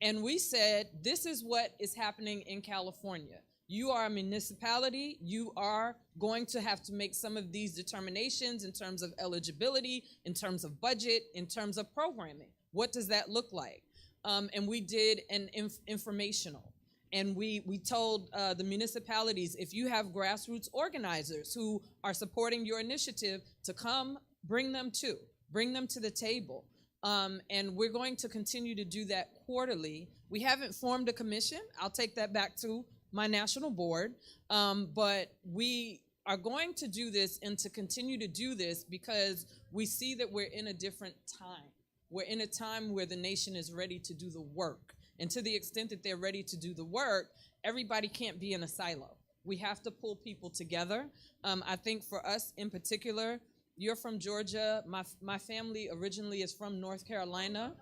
and we said, this is what is happening in California. You are a municipality. You are going to have to make some of these determinations in terms of eligibility, in terms of budget, in terms of programming. What does that look like? And we did an informational. And we told the municipalities, if you have grassroots organizers who are supporting your initiative, to come, bring them to the table. And we're going to continue to do that quarterly. We haven't formed a commission. I'll take that back to my national board. But we are going to do this and to continue to do this because we see that we're in a different time. We're in a time where the nation is ready to do the work. And to the extent that they're ready to do the work, everybody can't be in a silo. We have to pull people together. I think for us in particular, you're from Georgia. My family originally is from North Carolina.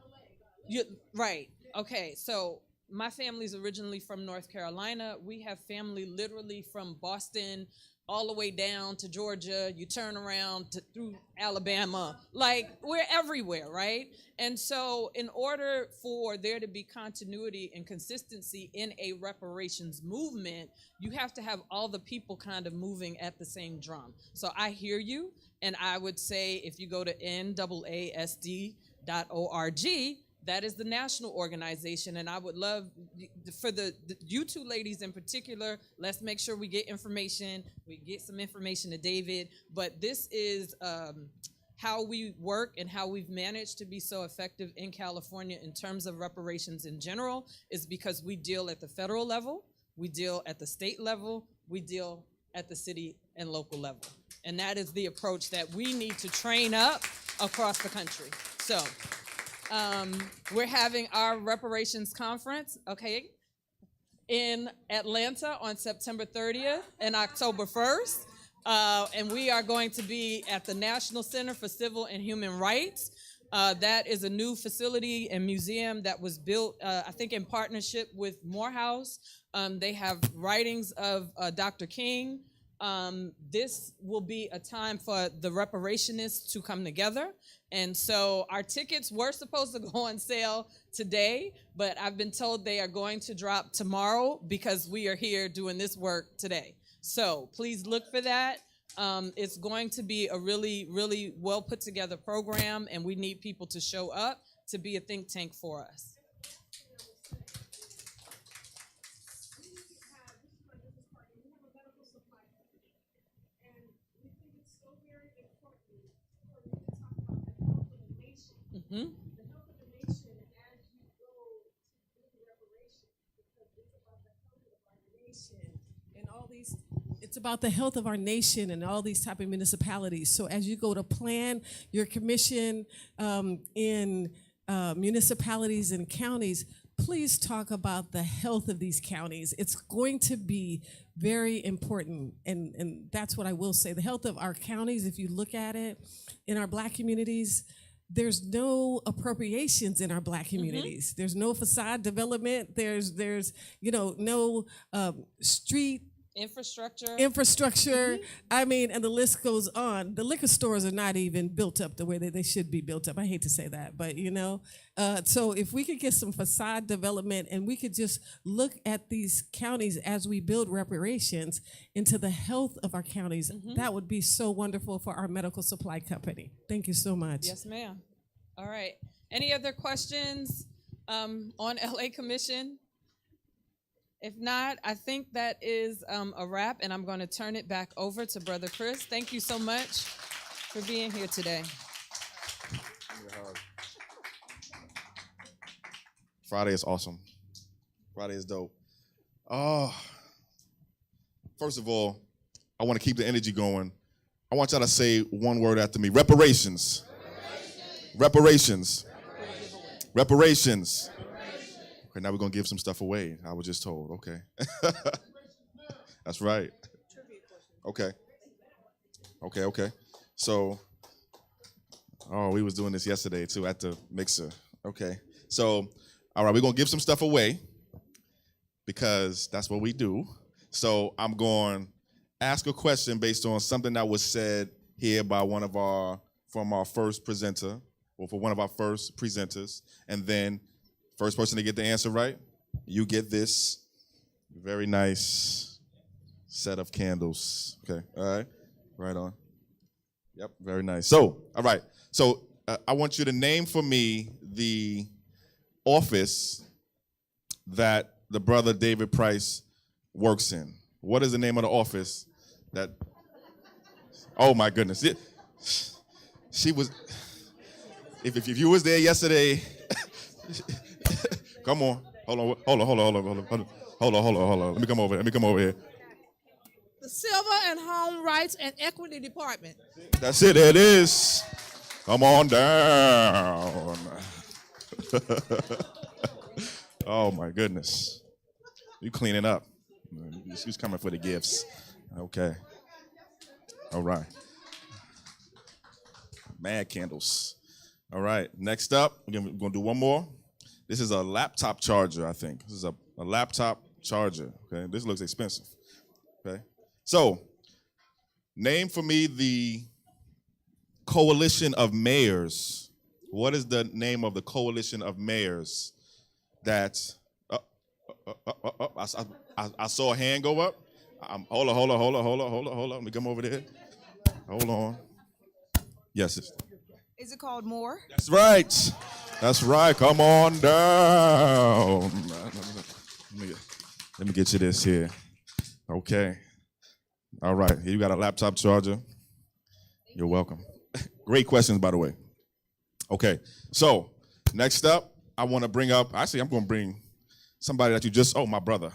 Right. Okay. So my family's originally from North Carolina. We have family literally from Boston all the way down to Georgia. You turn around through Alabama. Like, we're everywhere, right? And so in order for there to be continuity and consistency in a reparations movement, you have to have all the people kind of moving at the same drum. So I hear you, and I would say if you go to NAASD.org, that is the national organization, and I would love for you two ladies in particular, let's make sure we get information. We get some information to David, but this is how we work and how we've managed to be so effective in California in terms of reparations in general is because we deal at the federal level, we deal at the state level, we deal at the city and local level. And that is the approach that we need to train up across the country. So we're having our reparations conference, okay, in Atlanta on September 30th and October 1st. And we are going to be at the National Center for Civil and Human Rights. That is a new facility and museum that was built, I think, in partnership with Morehouse. They have writings of Dr. King. This will be a time for the reparationists to come together. And so our tickets were supposed to go on sale today, but I've been told they are going to drop tomorrow because we are here doing this work today. So please look for that. It's going to be a really, really well put together program, and we need people to show up to be a think tank for us. Mm-hmm. The health of the nation as you go to do the reparations, because it's about the health of our nation and all these. It's about the health of our nation and all these type of municipalities. So as you go to plan your commission in municipalities and counties, please talk about the health of these counties. It's going to be very important, and that's what I will say. The health of our counties, if you look at it, in our Black communities, there's no appropriations in our Black communities. There's no facade development. There's no street infrastructure. I mean, and the list goes on. The liquor stores are not even built up the way that they should be built up. I hate to say that, but so if we could get some facade development and we could just look at these counties as we build reparations into the health of our counties, that would be so wonderful for our medical supply company. Thank you so much. Yes, ma'am. All right. Any other questions on LA Commission? If not, I think that is a wrap, and I'm going to turn it back over to Brother Chris. Thank you so much for being here today. Friday is awesome. Friday is dope. Oh, first of all, I want to keep the energy going. I want y'all to say one word after me. Reparations. Reparations. Reparations. Okay, now we're going to give some stuff away. I was just told. Okay. That's right. Okay. So, we was doing this yesterday, too, at the mixer. Okay. So, all right, we're going to give some stuff away because that's what we do. So I'm going to ask a question based on something that was said here by from our first presenter, or for one of our first presenters, and then first person to get the answer right, you get this very nice set of candles. Okay, all right, right on. Yep, very nice. So, all right. So I want you to name for me the office that the brother David Price works in. What is the name of the office that? Oh my goodness, she was. If you was there yesterday, come on. Hold on. Let me come over here. The Civil and Home Rights and Equity Department. That's it. There it is. Come on down. Oh my goodness. You cleaning up. She's coming for the gifts. Okay. All right. Mad candles. All right. Next up, we're going to do one more. This is a laptop charger, I think. This is a laptop charger. Okay. This looks expensive. Okay. So, name for me the coalition of mayors. What is the name of the coalition of mayors that I saw a hand go up? Hold on. Let me come over there. Hold on. Yes. Is it called more? That's right. That's right. Come on down. Let me get you this here. Okay. All right. Here you got a laptop charger. You're welcome. Great questions, by the way. Okay. So, next up, I want to bring up, actually, I'm going to bring somebody that you just, my brother.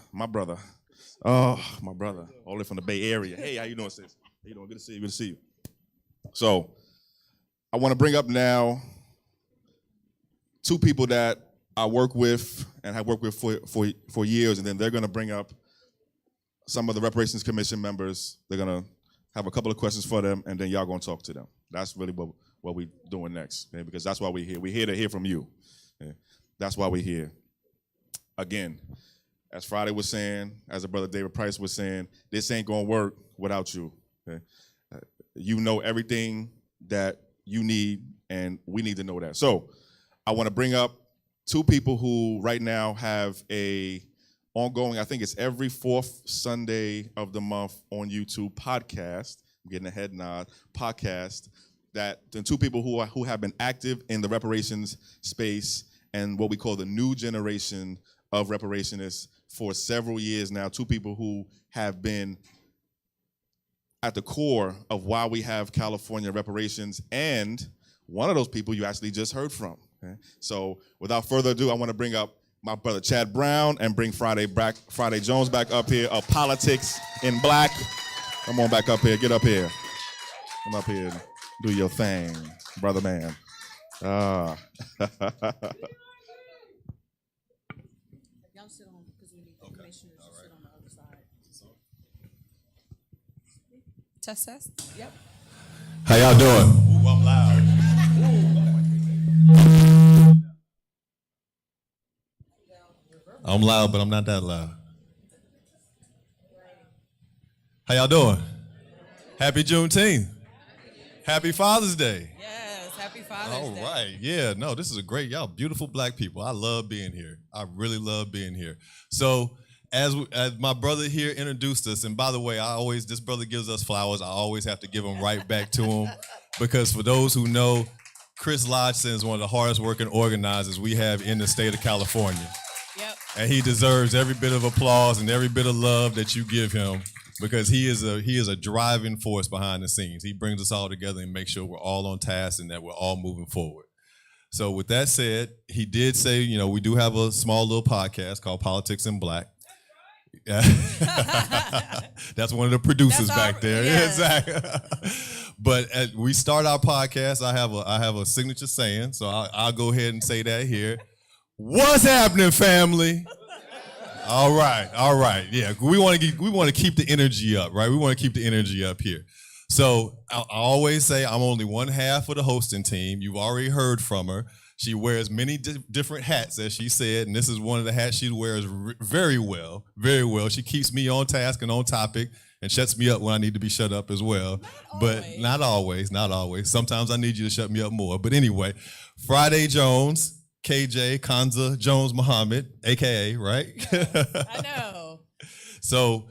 Oh, my brother, all the way from the Bay Area. Hey, how you doing, sis? How you doing? Good to see you. So, I want to bring up now two people that I work with and have worked with for years, and then they're going to bring up some of the Reparations Commission members. They're going to have a couple of questions for them, and then y'all going to talk to them. That's really what we're doing next, okay? Because that's why we're here. We're here to hear from you. Okay? That's why we're here. Again, as Friday was saying, as the brother David Price was saying, this ain't going to work without you. Okay? You know everything that you need, and we need to know that. So I want to bring up two people who right now have a ongoing, I think it's every fourth Sunday of the month on YouTube podcast, I'm getting a head nod, podcast, that the two people who have been active in the reparations space and what we call the new generation of reparationists for several years now, two people who have been at the core of why we have California reparations, and one of those people you actually just heard from. Okay? So without further ado, I want to bring up my brother Chad Brown and bring Friday Jones back up here of Politics in Black. Come on back up here, get up here. Come up here, do your thing, brother man. Y'all sit on, because we need the commissioners to sit on the other side. Test. Yep. How y'all doing? Ooh, I'm loud. I'm loud, but I'm not that loud. How y'all doing? Happy Juneteenth. Happy Father's Day. Yes, happy Father's All Day. right. Yeah, no, this is a great, y'all beautiful black people. I love being here. I really love being here. So as my brother here introduced us, and by the way, this brother gives us flowers. I always have to give them right back to him, because for those who know, Chris Lodgson is one of the hardest working organizers we have in the state of California. Yep. And he deserves every bit of applause and every bit of love that you give him, because he is a driving force behind the scenes. He brings us all together and makes sure we're all on task and that we're all moving forward. So with that said, he did say, we do have a small little podcast called Politics in Black. That's one of the producers back there. Yeah. Exactly. But as we start our podcast, I have a signature saying, so I'll go ahead and say that here. What's happening, family? All right. Yeah, we want to keep the energy up, right? We want to keep the energy up here. So I always say I'm only one half of the hosting team. You've already heard from her. She wears many different hats, as she said, and this is one of the hats she wears very well, very well. She keeps me on task and on topic and shuts me up when I need to be shut up as well. Not always. Sometimes I need you to shut me up more. But anyway, Friday Jones, KJ, Kanza, Jones, Muhammad, AKA, right? I know. So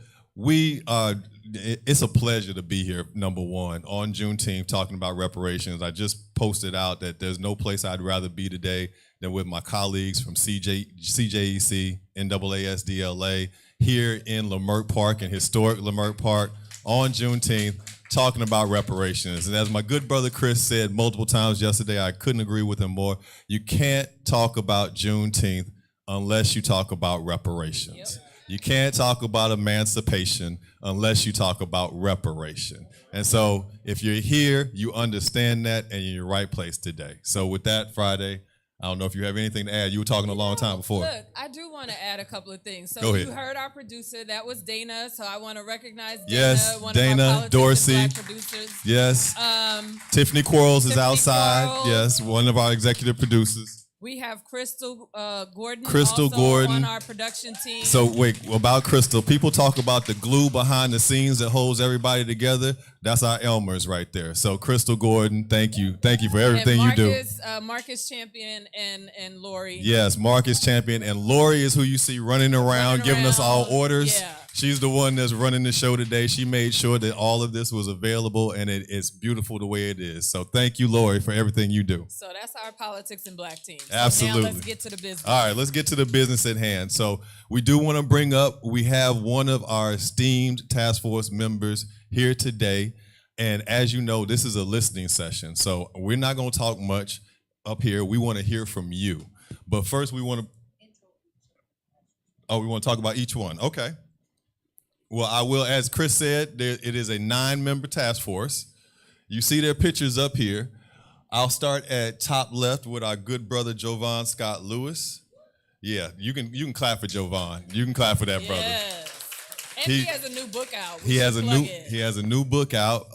It's a pleasure to be here, number one, on Juneteenth talking about reparations. I just posted out that there's no place I'd rather be today than with my colleagues from CJEC, NAASD-LA, here in Leimert Park, in historic Leimert Park, on Juneteenth, talking about reparations. And as my good brother Chris said multiple times yesterday, I couldn't agree with him more. You can't talk about Juneteenth unless you talk about reparations. Yep. You can't talk about emancipation unless you talk about reparation. And so if you're here, you understand that, and you're in your right place today. So with that, Friday, I don't know if you have anything to add. You were talking a long time before. Look, I do want to add a couple of things. So Go ahead. You heard our producer. That was Dana. So I want to recognize Dana, yes, one Dana, of our politics Dorsey, and Black producers. Yes. Tiffany Quarles is outside. Quarles. Yes, one of our executive producers. We have Crystal Gordon Crystal also Gordon on our production team. So wait, about Crystal, people talk about the glue behind the scenes that holds everybody together. That's our Elmers right there. So Crystal Gordon, thank you for everything and you do. Marcus Champion and Lori. Yes, Marcus Champion, and Lori is who you see running around giving us all orders. Yeah. She's the one that's running the show today. She made sure that all of this was available, and it's beautiful the way it is. So thank you, Lori, for everything you do. So that's our politics and Black team. So Absolutely. Now let's get to the business. All right, let's get to the business at hand. So we do want to bring up, we have one of our esteemed task force members here today. And as you know, this is a listening session. So we're not going to talk much up here. We want to hear from you. But first we want to talk about each one. Okay. Well, I will, as Chris said, it is a 9-member task force. You see their pictures up here. I'll start at top left with our good brother, Jovan Scott Lewis. Yeah, you can clap for Jovan. You can clap for that brother. And he has a new book out. He has a new book out.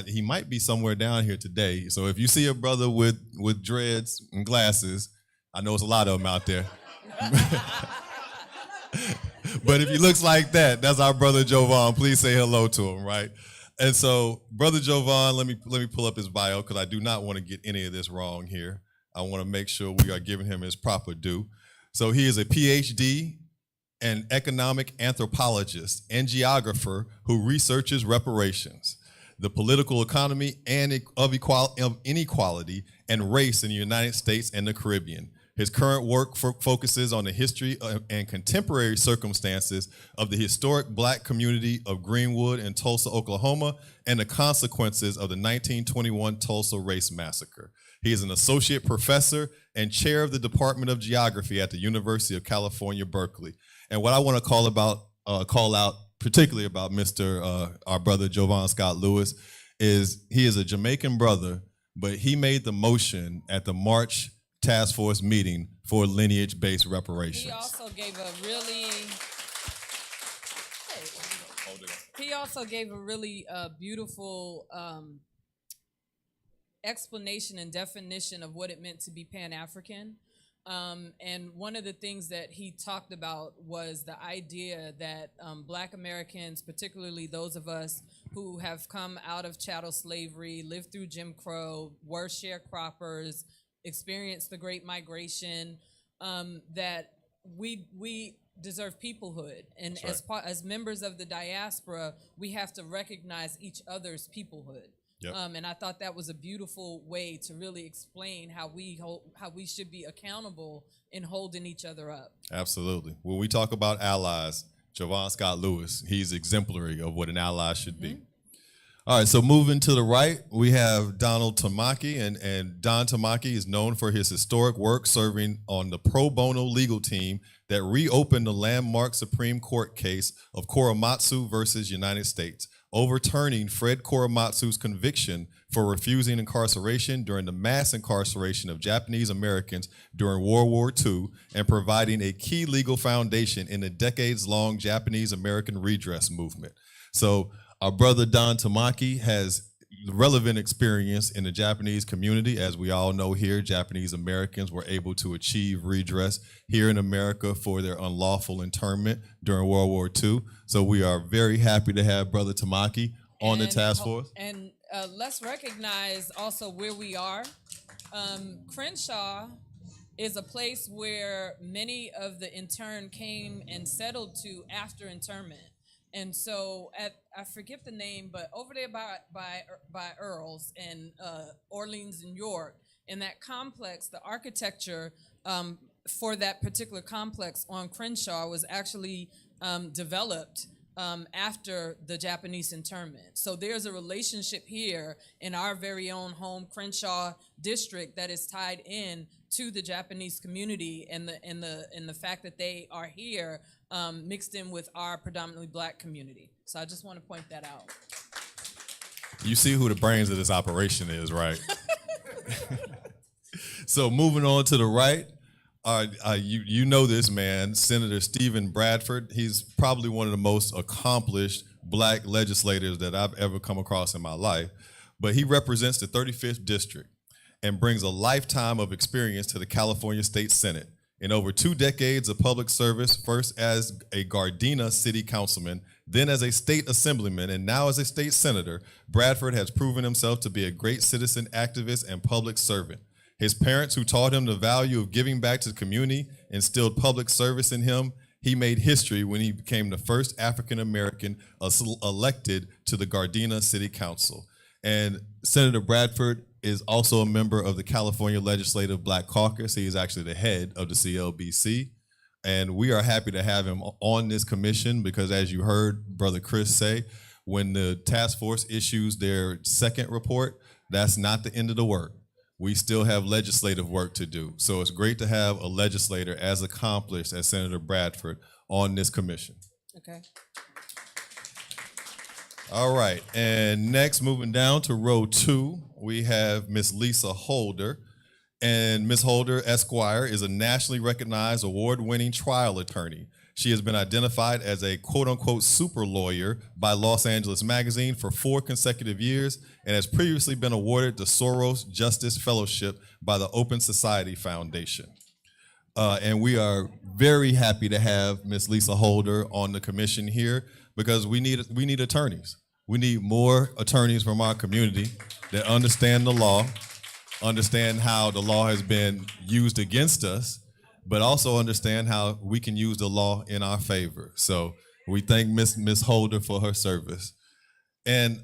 He might be somewhere down here today. So if you see a brother with dreads and glasses, I know it's a lot of them out there. But if he looks like that, that's our brother Jovan. Please say hello to him, right? And so, brother Jovan, let me pull up his bio because I do not want to get any of this wrong here. I want to make sure we are giving him his proper due. So he is a PhD and economic anthropologist and geographer who researches reparations, the political economy and of inequality and race in the United States and the Caribbean. His current work focuses on the history and contemporary circumstances of the historic Black community of Greenwood in Tulsa, Oklahoma, and the consequences of the 1921 Tulsa Race Massacre. He is an associate professor and chair of the Department of Geography at the University of California, Berkeley. And what I want to call out particularly about our brother Jovan Scott Lewis is he is a Jamaican brother, but he made the motion at the March task force meeting for lineage-based reparations. He also gave a really beautiful explanation and definition of what it meant to be Pan-African. And one of the things that he talked about was the idea that Black Americans, particularly those of us who have come out of chattel slavery, lived through Jim Crow, were sharecroppers, experienced the Great Migration, that we deserve peoplehood, and as members of the diaspora, we have to recognize each other's peoplehood. Yep. And I thought that was a beautiful way to really explain how we should be accountable in holding each other up. Absolutely. When we talk about allies, Jovan Scott Lewis, he's exemplary of what an ally should be. All right, so moving to the right, we have Donald Tamaki, and Don Tamaki is known for his historic work serving on the pro bono legal team that reopened the landmark Supreme Court case of Korematsu versus United States, overturning Fred Korematsu's conviction for refusing incarceration during the mass incarceration of Japanese Americans during World War II and providing a key legal foundation in the decades-long Japanese American redress movement. So our brother Don Tamaki has relevant experience in the Japanese community. As we all know here, Japanese Americans were able to achieve redress here in America for their unlawful internment during World War II. So we are very happy to have brother Tamaki on the task force. And let's recognize also where we are. Crenshaw is a place where many of the interned came and settled to after internment. And so I forget the name, but over there by Earl's and Orleans, New York, in that complex, the architecture for that particular complex on Crenshaw was actually developed after the Japanese internment. So there's a relationship here in our very own home Crenshaw district that is tied in to the Japanese community and the fact that they are here mixed in with our predominantly Black community. So I just want to point that out. You see who the brains of this operation is, right? So moving on to the right, you know this man, Senator Stephen Bradford. He's probably one of the most accomplished Black legislators that I've ever come across in my life. But he represents the 35th District and brings a lifetime of experience to the California State Senate. In over 2 decades of public service, first as a Gardena city councilman, then as a state assemblyman, and now as a state senator, Bradford has proven himself to be a great citizen activist and public servant. His parents, who taught him the value of giving back to the community, instilled public service in him. He made history when he became the first African-American elected to the Gardena City Council. And Senator Bradford is also a member of the California Legislative Black Caucus. He is actually the head of the CLBC. And we are happy to have him on this commission because, as you heard Brother Chris say, when the task force issues their second report, that's not the end of the work. We still have legislative work to do. So it's great to have a legislator as accomplished as Senator Bradford on this commission. Okay. All right, and next, moving down to row 2, we have Miss Lisa Holder. And Ms. Holder, Esquire, is a nationally recognized award-winning trial attorney. She has been identified as a quote-unquote super lawyer by Los Angeles Magazine for 4 consecutive years and has previously been awarded the Soros Justice Fellowship by the Open Society Foundation. And we are very happy to have Ms. Lisa Holder on the commission here because we need attorneys. We need more attorneys from our community that understand the law, understand how the law has been used against us, but also understand how we can use the law in our favor. So we thank Ms. Holder for her service. And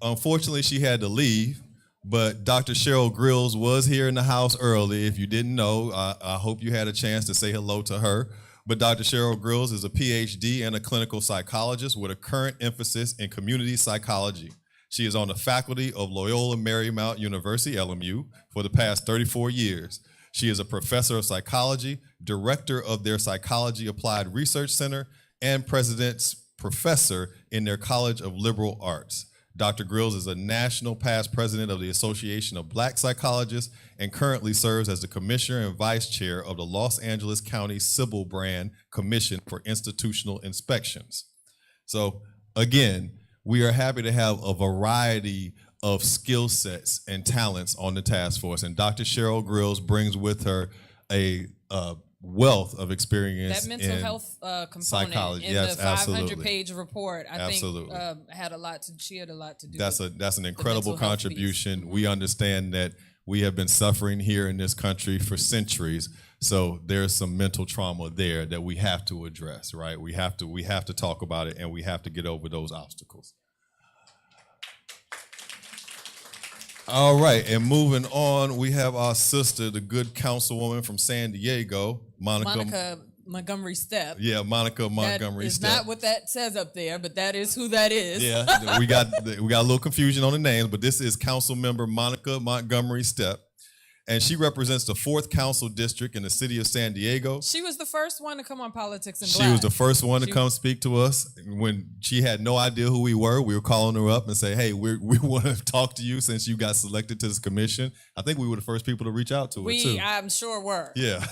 unfortunately, she had to leave, but Dr. Cheryl Grills was here in the house early. If you didn't know, I hope you had a chance to say hello to her. But Dr. Cheryl Grills is a PhD and a clinical psychologist with a current emphasis in community psychology. She is on the faculty of Loyola Marymount University, LMU, for the past 34 years. She is a professor of psychology, director of their Psychology Applied Research Center, and president's professor in their College of Liberal Arts. Dr. Grills is a national past president of the Association of Black Psychologists and currently serves as the commissioner and vice chair of the Los Angeles County Civil Brand Commission for Institutional Inspections. So again, we are happy to have a variety of skill sets and talents on the task force. And Dr. Cheryl Grills brings with her a wealth of experience that mental in health component psychology. in Yes, the absolutely. 500-page report, I Absolutely. think had a lot to. She had a lot to do. That's an incredible mental health contribution. piece. We understand that we have been suffering here in this country for centuries. So there's some mental trauma there that we have to address, right? We have to talk about it, and we have to get over those obstacles. All right, and moving on, we have our sister, the good councilwoman from San Diego, Monica Montgomery Stepp. Yeah, Monica Montgomery That is Stepp. not what that says up there, but that is who that is. Yeah, we got a little confusion on the names, but this is Council Member Monica Montgomery Stepp, and she represents the 4th Council District in the city of San Diego. She was the first one to come on Politics in She Black. was the first one to come speak to us when she had no idea who we were. We were calling her up and say, "Hey, we want to talk to you since you got selected to this commission." I think we were the first people to reach out to her too. I'm sure were. Yeah.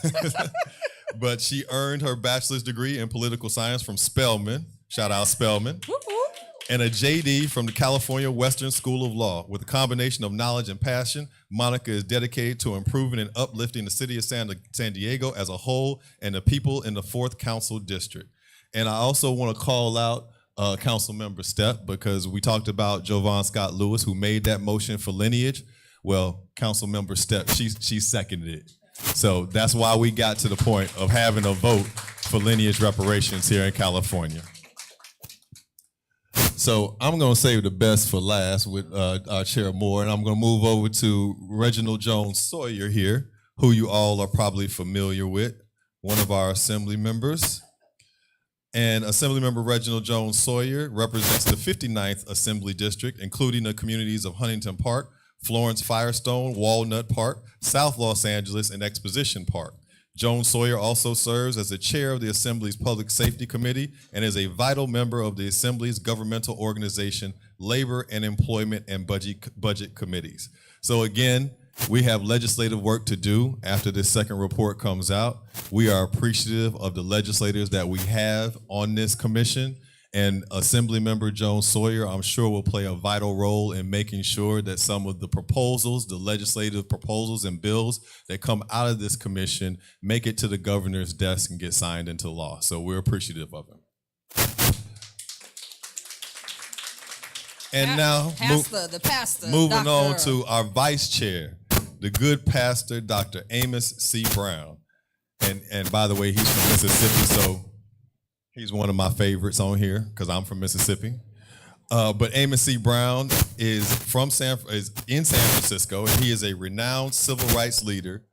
But she earned her bachelor's degree in political science from Spelman. Shout out Spelman. Whoop, whoop. And a JD from the California Western School of Law. With a combination of knowledge and passion, Monica is dedicated to improving and uplifting the city of San Diego as a whole and the people in the 4th Council District. And I also want to call out Council Member Stepp because we talked about Jovan Scott Lewis, who made that motion for Lineage. Well, Council Member Stepp, she seconded it. So that's why we got to the point of having a vote for Lineage reparations here in California. So I'm going to save the best for last with our Chair Moore, and I'm going to move over to Reginald Jones Sawyer here, who you all are probably familiar with, one of our Assembly members. And Assemblymember Reginald Jones Sawyer represents the 59th Assembly District, including the communities of Huntington Park, Florence Firestone, Walnut Park, South Los Angeles, and Exposition Park. Jones Sawyer also serves as the chair of the Assembly's Public Safety Committee and is a vital member of the Assembly's governmental organization, Labor and Employment and Budget Committees. So again, we have legislative work to do after this second report comes out. We are appreciative of the legislators that we have on this commission, and Assemblymember Jones Sawyer, I'm sure, will play a vital role in making sure that some of the proposals, the legislative proposals and bills that come out of this commission make it to the governor's desk and get signed into law. So we're appreciative of him. And now, the pastor, moving Dr. on to our vice chair, the good pastor, Dr. Amos C. Brown. And by the way, he's from Mississippi, so he's one of my favorites on here because I'm from Mississippi. But Amos C. Brown is in San Francisco, and he is a renowned civil rights leader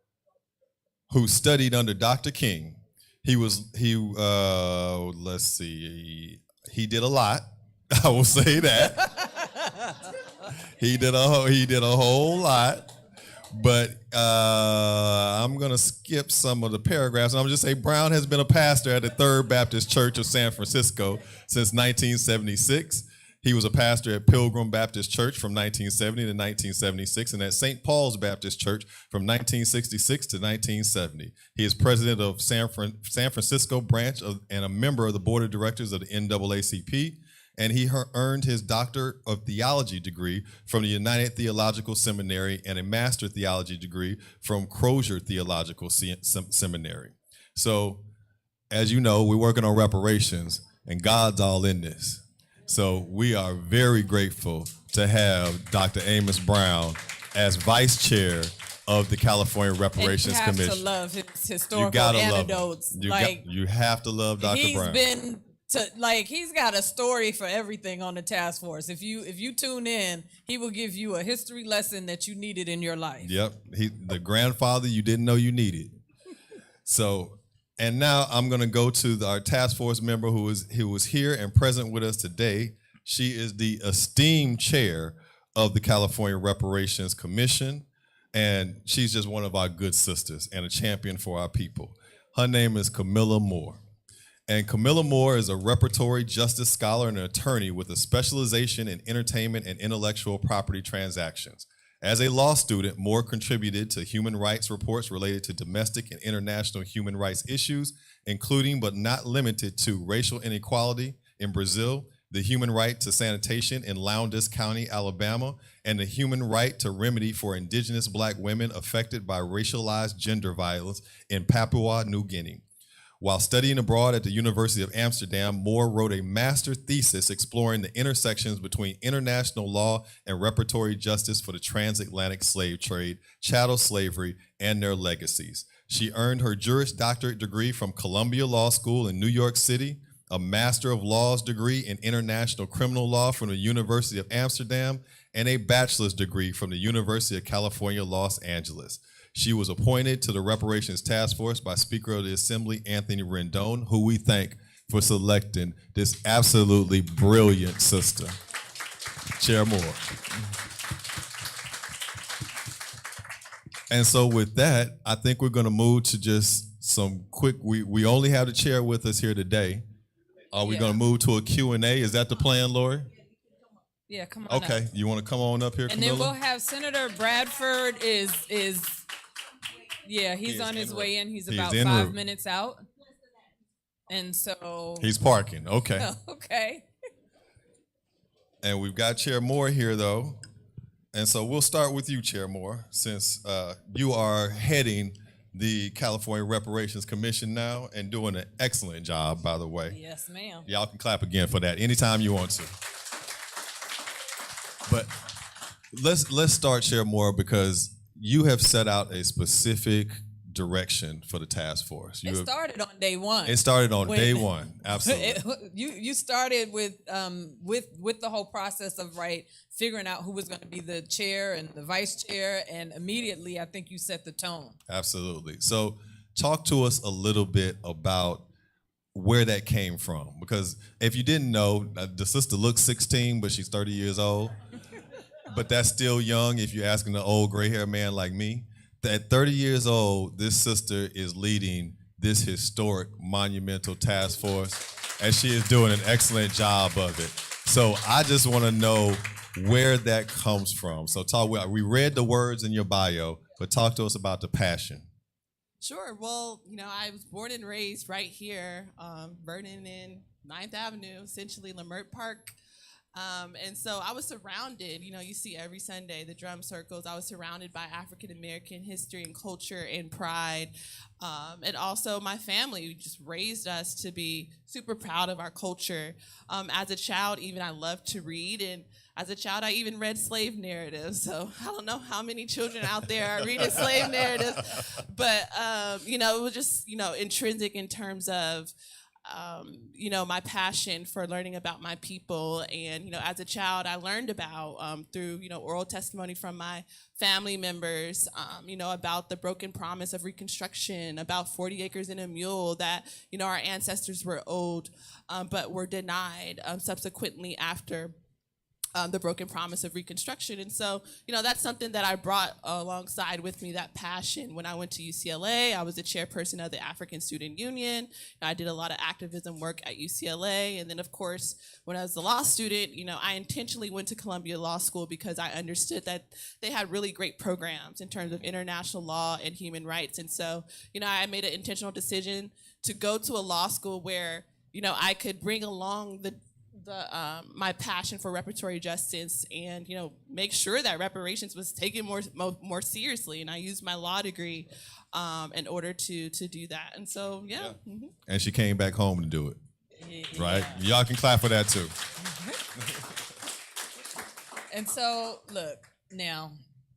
who studied under Dr. King. He did a lot. I will say that. He did a whole lot. But I'm going to skip some of the paragraphs. And I'm just say Brown has been a pastor at the Third Baptist Church of San Francisco since 1976. He was a pastor at Pilgrim Baptist Church from 1970 to 1976 and at St. Paul's Baptist Church from 1966 to 1970. He is president of San Francisco branch and a member of the board of directors of the NAACP. And he earned his Doctor of Theology degree from the United Theological Seminary and a Master Theology degree from Crozier Theological Seminary. So, as you know, we're working on reparations, and God's all in this. So we are very grateful to have Dr. Amos Brown as vice chair of the California Reparations Commission. You have to love his historical anecdotes. You have to love Dr. Brown. He's got a story for everything on the task force. If you tune in, he will give you a history lesson that you needed in your life. Yep, the grandfather you didn't know you needed. So, and now I'm going to go to our task force member who was here and present with us today. She is the esteemed chair of the California Reparations Commission, and she's just one of our good sisters and a champion for our people. Her name is Camilla Moore. And Camilla Moore is a reparatory justice scholar and an attorney with a specialization in entertainment and intellectual property transactions. As a law student, Moore contributed to human rights reports related to domestic and international human rights issues, including but not limited to racial inequality in Brazil, the human right to sanitation in Lowndes County, Alabama, and the human right to remedy for indigenous Black women affected by racialized gender violence in Papua New Guinea. While studying abroad at the University of Amsterdam, Moore wrote a master thesis exploring the intersections between international law and reparatory justice for the transatlantic slave trade, chattel slavery, and their legacies. She earned her Juris Doctorate degree from Columbia Law School in New York City, a Master of Laws degree in International Criminal Law from the University of Amsterdam, and a bachelor's degree from the University of California, Los Angeles. She was appointed to the Reparations Task Force by Speaker of the Assembly, Anthony Rendon, who we thank for selecting this absolutely brilliant sister. Chair Moore. And so with that, I think we're going to move to just some quick, we only have the chair with us here today. Are we going to move to a Q&A? Is that the plan, Lori? Yeah, come on Okay, up. you want to come on up here, And Camilla? then we'll have Senator Bradford he's on his way in. He's about 5 minutes out. And so. He's parking, okay. Okay. And we've got Chair Moore here, though. And so we'll start with you, Chair Moore, since you are heading the California Reparations Commission now and doing an excellent job, by the way. Yes, ma'am. Y'all can clap again for that anytime you want to. But let's start, Chair Moore, because you have set out a specific direction for the task force? It started on day one. It started on When- day one. Absolutely. You started with the whole process of figuring out who was going to be the chair and the vice chair, and immediately I think you set the tone. Absolutely. So talk to us a little bit about where that came from, because if you didn't know, the sister looks 16, but she's 30 years old. But that's still young if you're asking an old gray-haired man like me. At 30 years old, this sister is leading this historic monumental task force, and she is doing an excellent job of it. So I just want to know where that comes from. So we read the words in your bio, but talk to us about the passion. Sure. Well, I was born and raised right here, Vernon and 9th Avenue, essentially Lamert Park. And so I was surrounded, you see every Sunday, the drum circles, I was surrounded by African-American history and culture and pride. And also my family just raised us to be super proud of our culture. As a child, even I loved to read, and as a child, I even read slave narratives. So I don't know how many children out there are reading slave narratives, but, it was just, intrinsic in terms of, my passion for learning about my people. And, as a child, I learned about, through, oral testimony from my family members, about the broken promise of Reconstruction, about 40 acres and a mule that, our ancestors were owed, but were denied subsequently after the broken promise of Reconstruction. And so, that's something that I brought alongside with me, that passion. When I went to UCLA, I was the chairperson of the African Student Union. I did a lot of activism work at UCLA. And then, of course, when I was a law student, I intentionally went to Columbia Law School because I understood that they had really great programs in terms of international law and human rights. And so, I made an intentional decision to go to a law school where, I could bring along my passion for reparatory justice and, make sure that reparations was taken more seriously. And I used my law degree in order to do that. And so, yeah. Mm-hmm. And she came back home to do it, right? Y'all can clap for that too. And so, look, now,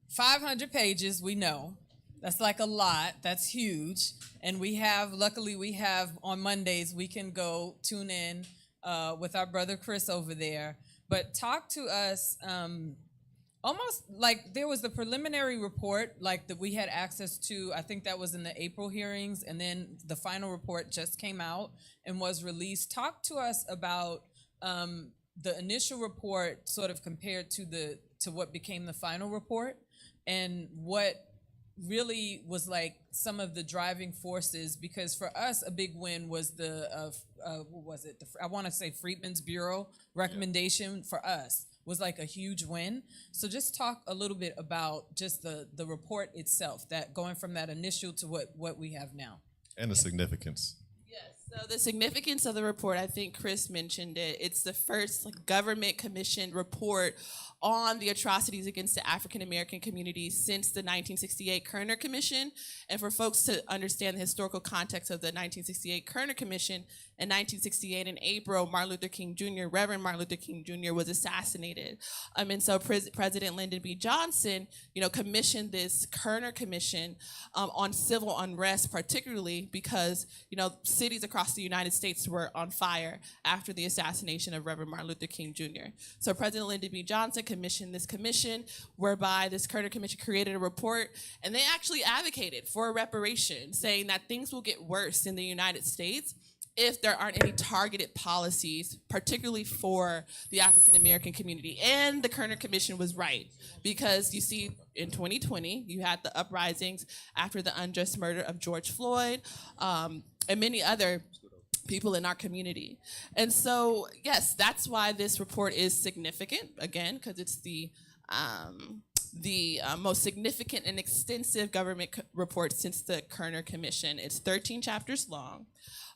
500 pages, we know. That's like a lot. That's huge. And luckily we have on Mondays, we can go tune in with our brother Chris over there. But talk to us, almost like there was the preliminary report that we had access to. I think that was in the April hearings, and then the final report just came out and was released. Talk to us about the initial report sort of compared to what became the final report, and what really was some of the driving forces, because for us a big win was what was it? I want to say Freedmen's Bureau recommendation for us was a huge win. So just talk a little bit about just the report itself, that going from that initial to what we have now. And the significance. Yes, so the significance of the report, I think Chris mentioned it. It's the first government commissioned report on the atrocities against the African American community since the 1968 Kerner Commission. And for folks to understand the historical context of the 1968 Kerner Commission, in 1968 in April, Martin Luther King Jr., Reverend Martin Luther King Jr. was assassinated. And so President Lyndon B. Johnson, commissioned this Kerner Commission on civil unrest, particularly because, cities across the United States were on fire after the assassination of Reverend Martin Luther King Jr. So President Lyndon B. Johnson commissioned this commission, whereby this Kerner Commission created a report, and they actually advocated for a reparation, saying that things will get worse in the United States if there aren't any targeted policies, particularly for the African American community. And the Kerner Commission was right, because you see, in 2020, you had the uprisings after the unjust murder of George Floyd, and many other people in our community. And so, yes, that's why this report is significant, again, because it's the most significant and extensive government report since the Kerner Commission. It's 13 chapters long.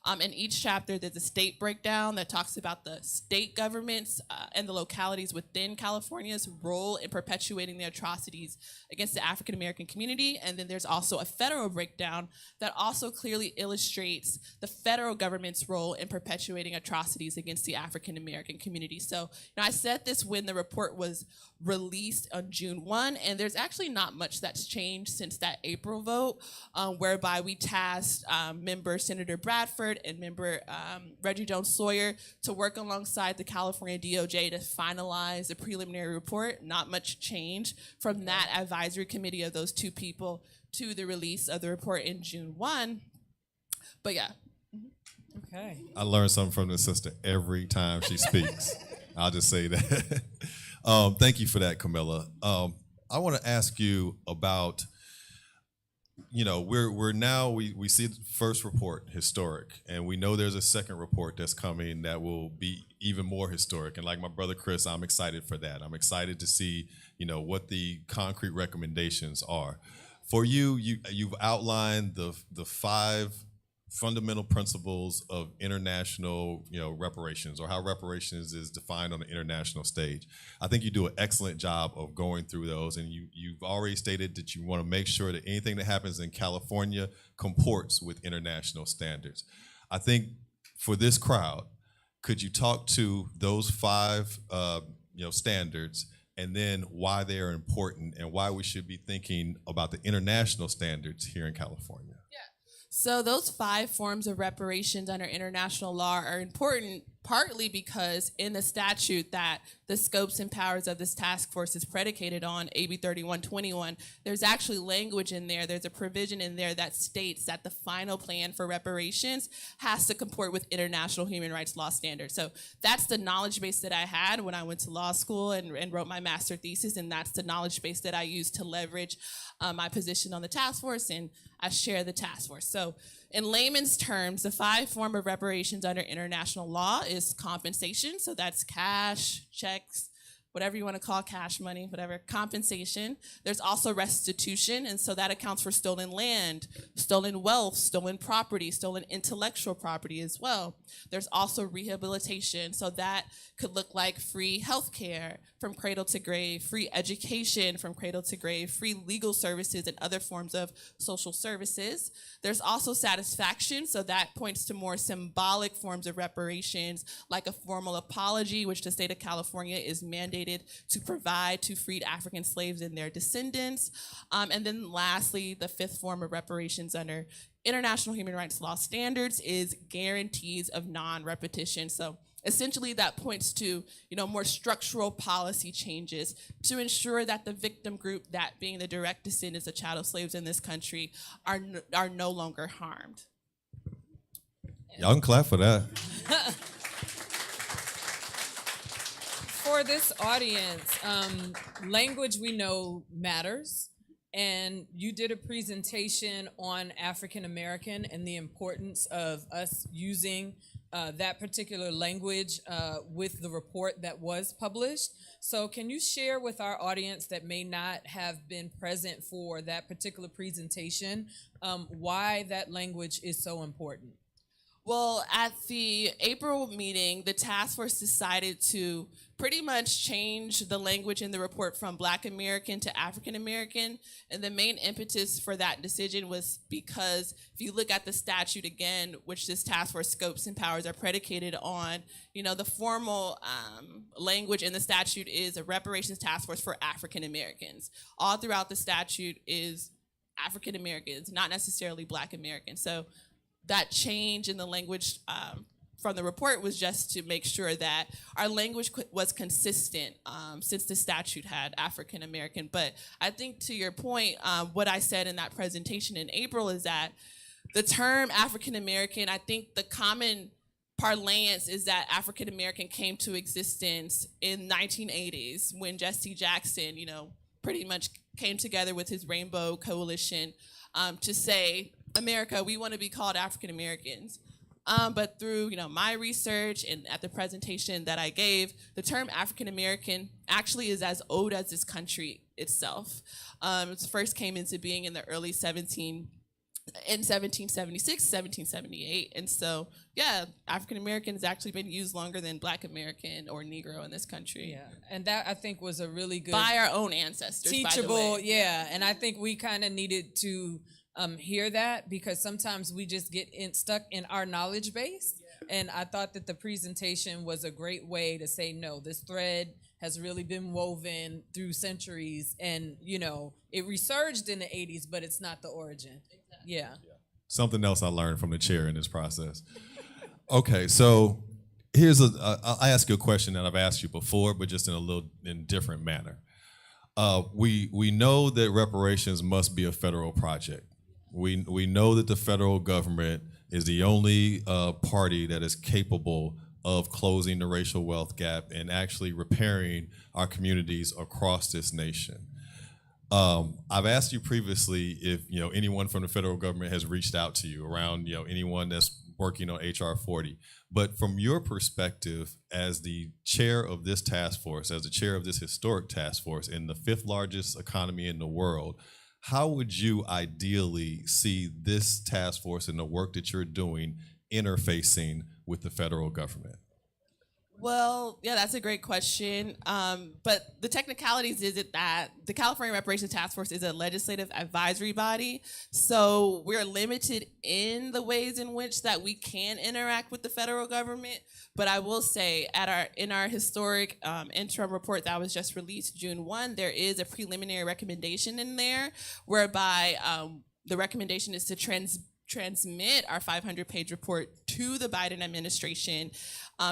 In each chapter, there's a state breakdown that talks about the state governments and the localities within California's role in perpetuating the atrocities against the African American community. And then there's also a federal breakdown that also clearly illustrates the federal government's role in perpetuating atrocities against the African American community. So, I said this when the report was released on June 1, and there's actually not much that's changed since that April vote, whereby we tasked member Senator Bradford and member Reggie Jones-Sawyer to work alongside the California DOJ to finalize the preliminary report. Not much change from that advisory committee of those two people to the release of the report in June 1. But yeah. Okay. I learn something from this sister every time she speaks. I'll just say that. Thank you for that, Camilla. I want to ask you about, we see the first report, historic, and we know there's a second report that's coming that will be even more historic. And like my brother Chris, I'm excited for that. I'm excited to see, what the concrete recommendations are. For you've outlined the 5 fundamental principles of international, reparations, or how reparations is defined on the international stage. I think you do an excellent job of going through those, and you've already stated that you want to make sure that anything that happens in California comports with international standards. I think for this crowd, could you talk to those 5, standards, and then why they are important and why we should be thinking about the international standards here in California? So those 5 forms of reparations under international law are important partly because in the statute that the scopes and powers of this task force is predicated on, AB 3121, there's actually language in there, there's a provision in there that states that the final plan for reparations has to comport with international human rights law standards. So that's the knowledge base that I had when I went to law school and wrote my master thesis, and that's the knowledge base that I used to leverage my position on the task force, and I share the task force. So in layman's terms, the 5 forms of reparations under international law is compensation. So that's cash, checks, whatever you want to call cash money, whatever, compensation. There's also restitution, and so that accounts for stolen land, stolen wealth, stolen property, stolen intellectual property as well. There's also rehabilitation, so that could look like free health care from cradle to grave, free education from cradle to grave, free legal services and other forms of social services. There's also satisfaction, so that points to more symbolic forms of reparations, like a formal apology, which the state of California is mandated to provide to freed African slaves and their descendants. And then lastly, the 5th form of reparations under international human rights law standards is guarantees of non-repetition. So essentially that points to, more structural policy changes to ensure that the victim group, that being the direct descendants of chattel slaves in this country, are no longer harmed. Y'all can clap for that. For this audience, language we know matters, and you did a presentation on African American and the importance of us using that particular language with the report that was published. So can you share with our audience that may not have been present for that particular presentation why that language is so important? Well, at the April meeting, the task force decided to pretty much change the language in the report from Black American to African American. And the main impetus for that decision was because if you look at the statute again, which this task force scopes and powers are predicated on, the formal language in the statute is a reparations task force for African Americans. All throughout the statute is African Americans, not necessarily Black Americans. So that change in the language from the report was just to make sure that our language was consistent since the statute had African American. But I think to your point, what I said in that presentation in April is that the term African American, I think the common parlance is that African American came to existence in 1980s when Jesse Jackson, pretty much came together with his Rainbow Coalition to say, America, we want to be called African Americans. But through my research and at the presentation that I gave, the term African American actually is as old as this country itself. It first came into being in the early 1700s. in 1776, 1778. And so, yeah, African American has actually been used longer than Black American or Negro in this country. Yeah, and that I think was a really good By our own ancestors, teachable. by the way. Yeah, and I think we kind of needed to hear that, because sometimes we just get stuck in our knowledge base. And I thought that the presentation was a great way to say, no, this thread has really been woven through centuries, and it resurged in the 80s, but it's not the origin. Yeah. Something else I learned from the chair in this process. Okay, so I'll ask you a question that I've asked you before, but just in different manner. We know that reparations must be a federal project. We know that the federal government is the only party that is capable of closing the racial wealth gap and actually repairing our communities across this nation. I've asked you previously if anyone from the federal government has reached out to you around anyone that's working on HR 40. But from your perspective as the chair of this task force, as the chair of this historic task force in the 5th largest economy in the world, how would you ideally see this task force and the work that you're doing interfacing with the federal government? Well, yeah, that's a great question. But the technicalities is that the California Reparations Task Force is a legislative advisory body. So we're limited in the ways in which that we can interact with the federal government. But I will say in our historic interim report that was just released June 1, there is a preliminary recommendation in there whereby the recommendation is to transmit our 500-page report to the Biden administration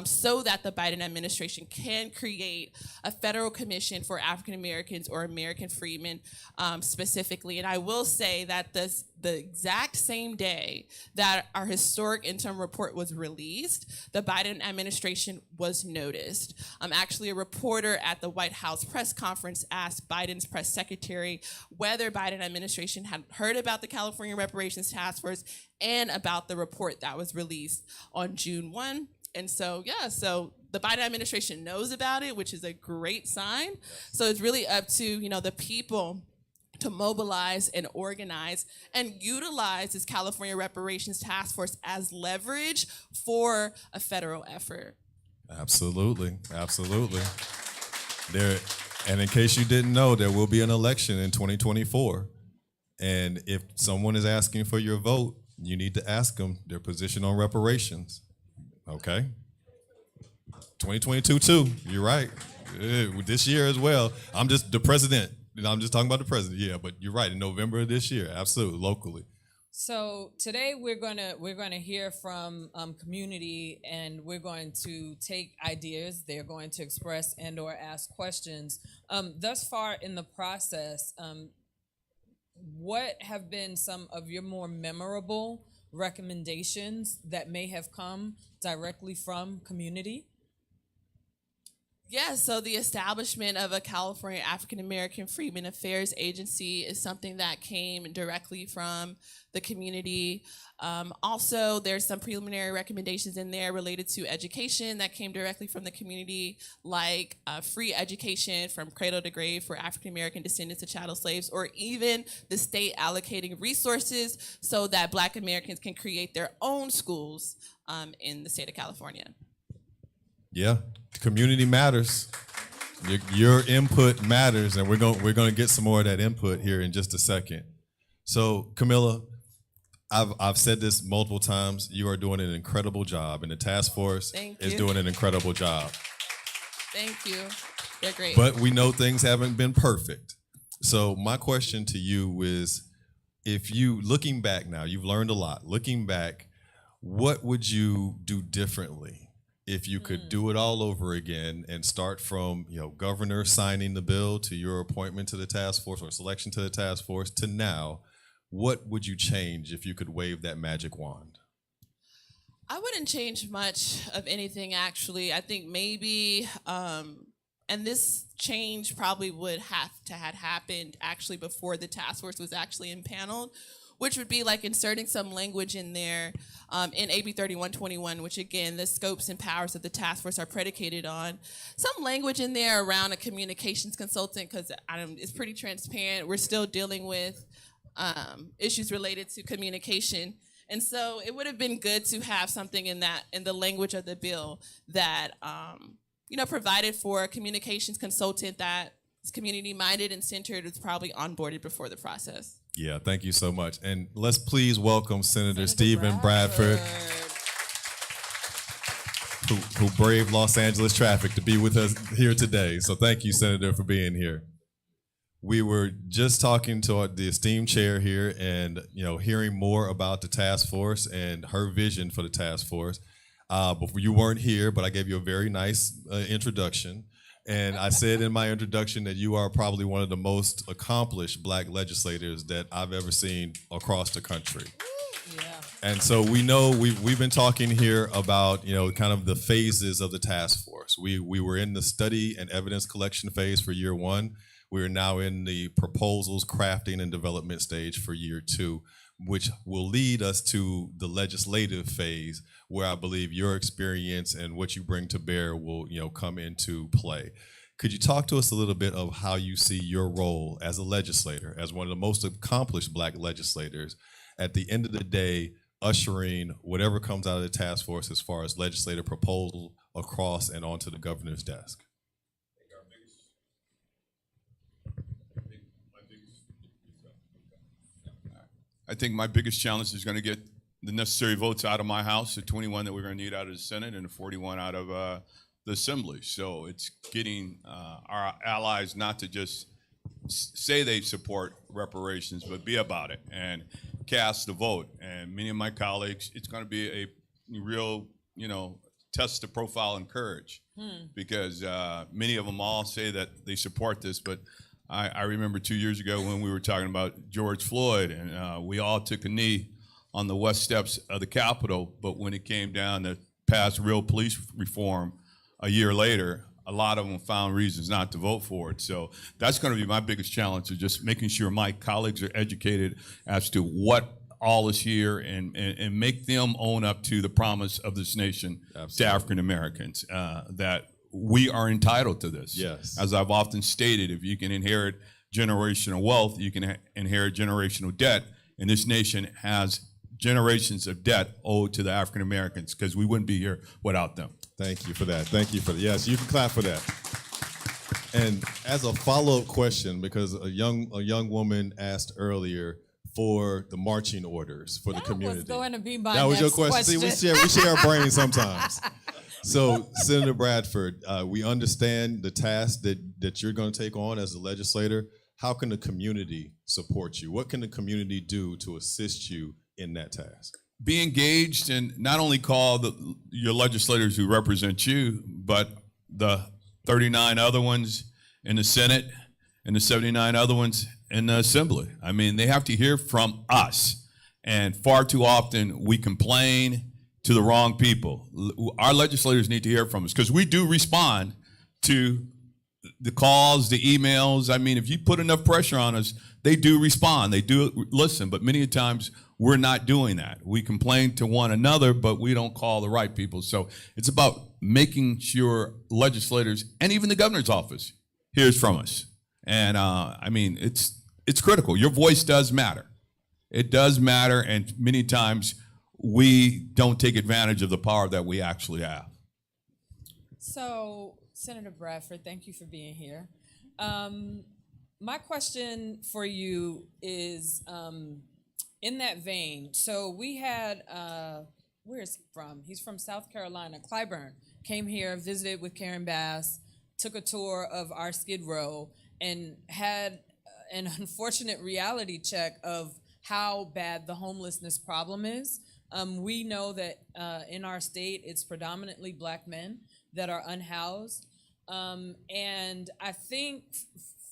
so that the Biden administration can create a federal commission for African Americans or American freedmen specifically. And I will say that the exact same day that our historic interim report was released, the Biden administration was noticed. Actually, a reporter at the White House press conference asked Biden's press secretary whether Biden administration had heard about the California Reparations Task Force and about the report that was released on June 1. And so, so the Biden administration knows about it, which is a great sign. So it's really up to, the people to mobilize and organize and utilize this California Reparations Task Force as leverage for a federal effort. Absolutely. And in case you didn't know, there will be an election in 2024. And if someone is asking for your vote, you need to ask them their position on reparations. Okay. 2022 too. You're right. This year as well. I'm just the president. I'm just talking about the president. Yeah, but you're right. In November of this year, absolutely, locally. So today we're gonna hear from community, and we're going to take ideas. They're going to express and/or ask questions. Thus far in the process, what have been some of your more memorable recommendations that may have come directly from community? Yeah, so the establishment of a California African American Freedmen Affairs Agency is something that came directly from the community. Also, there's some preliminary recommendations in there related to education that came directly from the community, like free education from cradle to grave for African American descendants of chattel slaves, or even the state allocating resources so that Black Americans can create their own schools in the state of California. Yeah, community matters. Your input matters, and we're going to get some more of that input here in just a second. So, Camilla, I've said this multiple times. You are doing an incredible job, and the task force is doing an incredible job. Thank you. They're great. But we know things haven't been perfect. So my question to you is, if you, looking back now, you've learned a lot. Looking back, what would you do differently if you could do it all over again and start from, governor signing the bill to your appointment to the task force or selection to the task force to now? What would you change if you could wave that magic wand? I wouldn't change much of anything, actually. I think maybe, and this change probably would have to have happened actually before the task force was actually impaneled, which would be like inserting some language in there in AB 3121, which again, the scopes and powers of the task force are predicated on. Some language in there around a communications consultant, because it's pretty transparent. We're still dealing with issues related to communication. And so it would have been good to have something in the language of the bill that provided for a communications consultant that is community-minded and centered, is probably onboarded before the process. Yeah, thank you so much. And let's please welcome Senator Stephen Bradford, who braved Los Angeles traffic to be with us here today. So thank you, Senator, for being here. We were just talking to the esteemed chair here and, hearing more about the task force and her vision for the task force. Before you weren't here, but I gave you a very nice introduction. And I said in my introduction that you are probably one of the most accomplished Black legislators that I've ever seen across the country. Yeah. And so we know we've been talking here about, kind of the phases of the task force. We were in the study and evidence collection phase for year one. We are now in the proposals, crafting, and development stage for year two, which will lead us to the legislative phase, where I believe your experience and what you bring to bear will, come into play. Could you talk to us a little bit of how you see your role as a legislator, as one of the most accomplished Black legislators, at the end of the day, ushering whatever comes out of the task force as far as legislative proposal across and onto the governor's desk? I think my biggest challenge is going to get the necessary votes out of my House, the 21 that we're going to need out of the Senate and the 41 out of the Assembly. So it's getting our allies not to just say they support reparations, but be about it and cast the vote. And many of my colleagues, it's going to be a real, test the profile and courage, because many of them all say that they support this, but I remember 2 years ago when we were talking about George Floyd, and we all took a knee on the west steps of the Capitol, but when it came down to pass real police reform a year later, a lot of them found reasons not to vote for it. So that's going to be my biggest challenge, is just making sure my colleagues are educated as to what all is here, and make them own up to the promise of this nation to African Americans, that we are entitled to this. Yes. As I've often stated, if you can inherit generational wealth, you can inherit generational debt. And this nation has generations of debt owed to the African Americans, because we wouldn't be here without them. Thank you for that. Thank you for that. Yes, you can clap for that. And as a follow-up question, because a young woman asked earlier for the marching orders for the community. That was going to be my That was your next question. See, we share our brains sometimes. So, Senator Bradford, we understand the task that you're going to take on as a legislator. How can the community support you? What can the community do to assist you in that task? Be engaged, and not only call your legislators who represent you, but the 39 other ones in the Senate and the 79 other ones in the Assembly. I mean, they have to hear from us. And far too often we complain to the wrong people. Our legislators need to hear from us, because we do respond to the calls, the emails. I mean, if you put enough pressure on us, they do respond. They do listen, but many times we're not doing that. We complain to one another, but we don't call the right people. So it's about making sure legislators and even the governor's office hears from us. And I mean, it's critical. Your voice does matter. It does matter, and many times we don't take advantage of the power that we actually have. So, Senator Bradford, thank you for being here. My question for you is in that vein. So we had, where is he from? He's from South Carolina. Clyburn came here, visited with Karen Bass, took a tour of our Skid Row, and had an unfortunate reality check of how bad the homelessness problem is. We know that in our state, it's predominantly Black men that are unhoused. And I think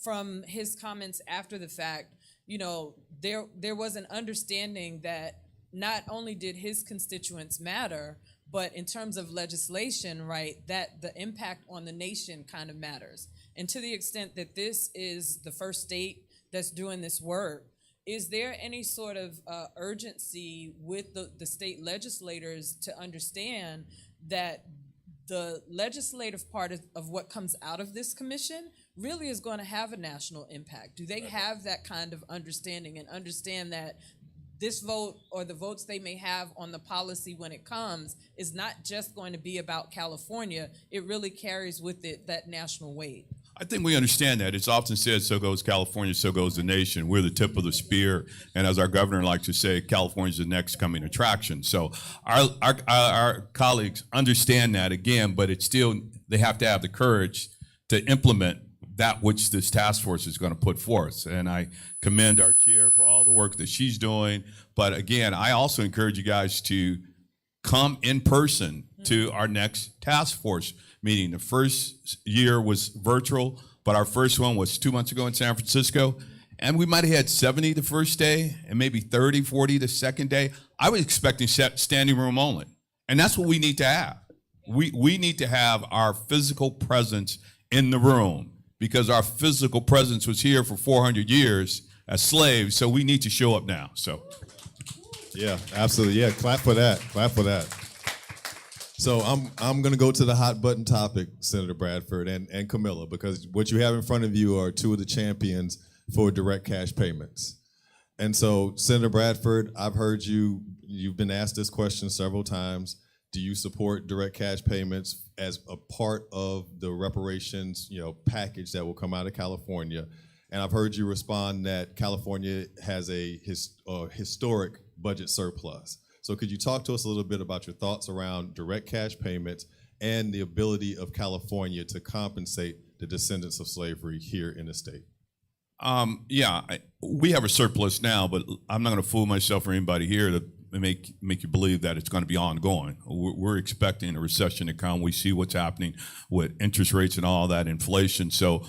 from his comments after the fact, there was an understanding that not only did his constituents matter, but in terms of legislation, right, that the impact on the nation kind of matters. And to the extent that this is the first state that's doing this work, is there any sort of urgency with the state legislators to understand that the legislative part of what comes out of this commission really is going to have a national impact? Do they have that kind of understanding and understand that this vote or the votes they may have on the policy when it comes is not just going to be about California, it really carries with it that national weight? I think we understand that. It's often said, so goes California, so goes the nation. We're the tip of the spear. And as our governor likes to say, California's the next coming attraction. So our colleagues understand that again, but it's still, they have to have the courage to implement that which this task force is going to put forth. And I commend our chair for all the work that she's doing. But again, I also encourage you guys to come in person to our next task force meeting. The first year was virtual, but our first one was 2 months ago in San Francisco. And we might have had 70 the first day and maybe 30, 40 the second day. I was expecting standing room only. And that's what we need to have. We need to have our physical presence in the room, because our physical presence was here for 400 years as slaves, so we need to show up now. So, yeah, absolutely. Yeah, clap for that. Clap for that. So I'm going to go to the hot button topic, Senator Bradford and Camilla, because what you have in front of you are two of the champions for direct cash payments. And so, Senator Bradford, I've heard you've been asked this question several times. Do you support direct cash payments as a part of the reparations, package that will come out of California? And I've heard you respond that California has a historic budget surplus. So could you talk to us a little bit about your thoughts around direct cash payments and the ability of California to compensate the descendants of slavery here in the state? We have a surplus now, but I'm not going to fool myself or anybody here to make you believe that it's going to be ongoing. We're expecting a recession to come. We see what's happening with interest rates and all that, inflation. So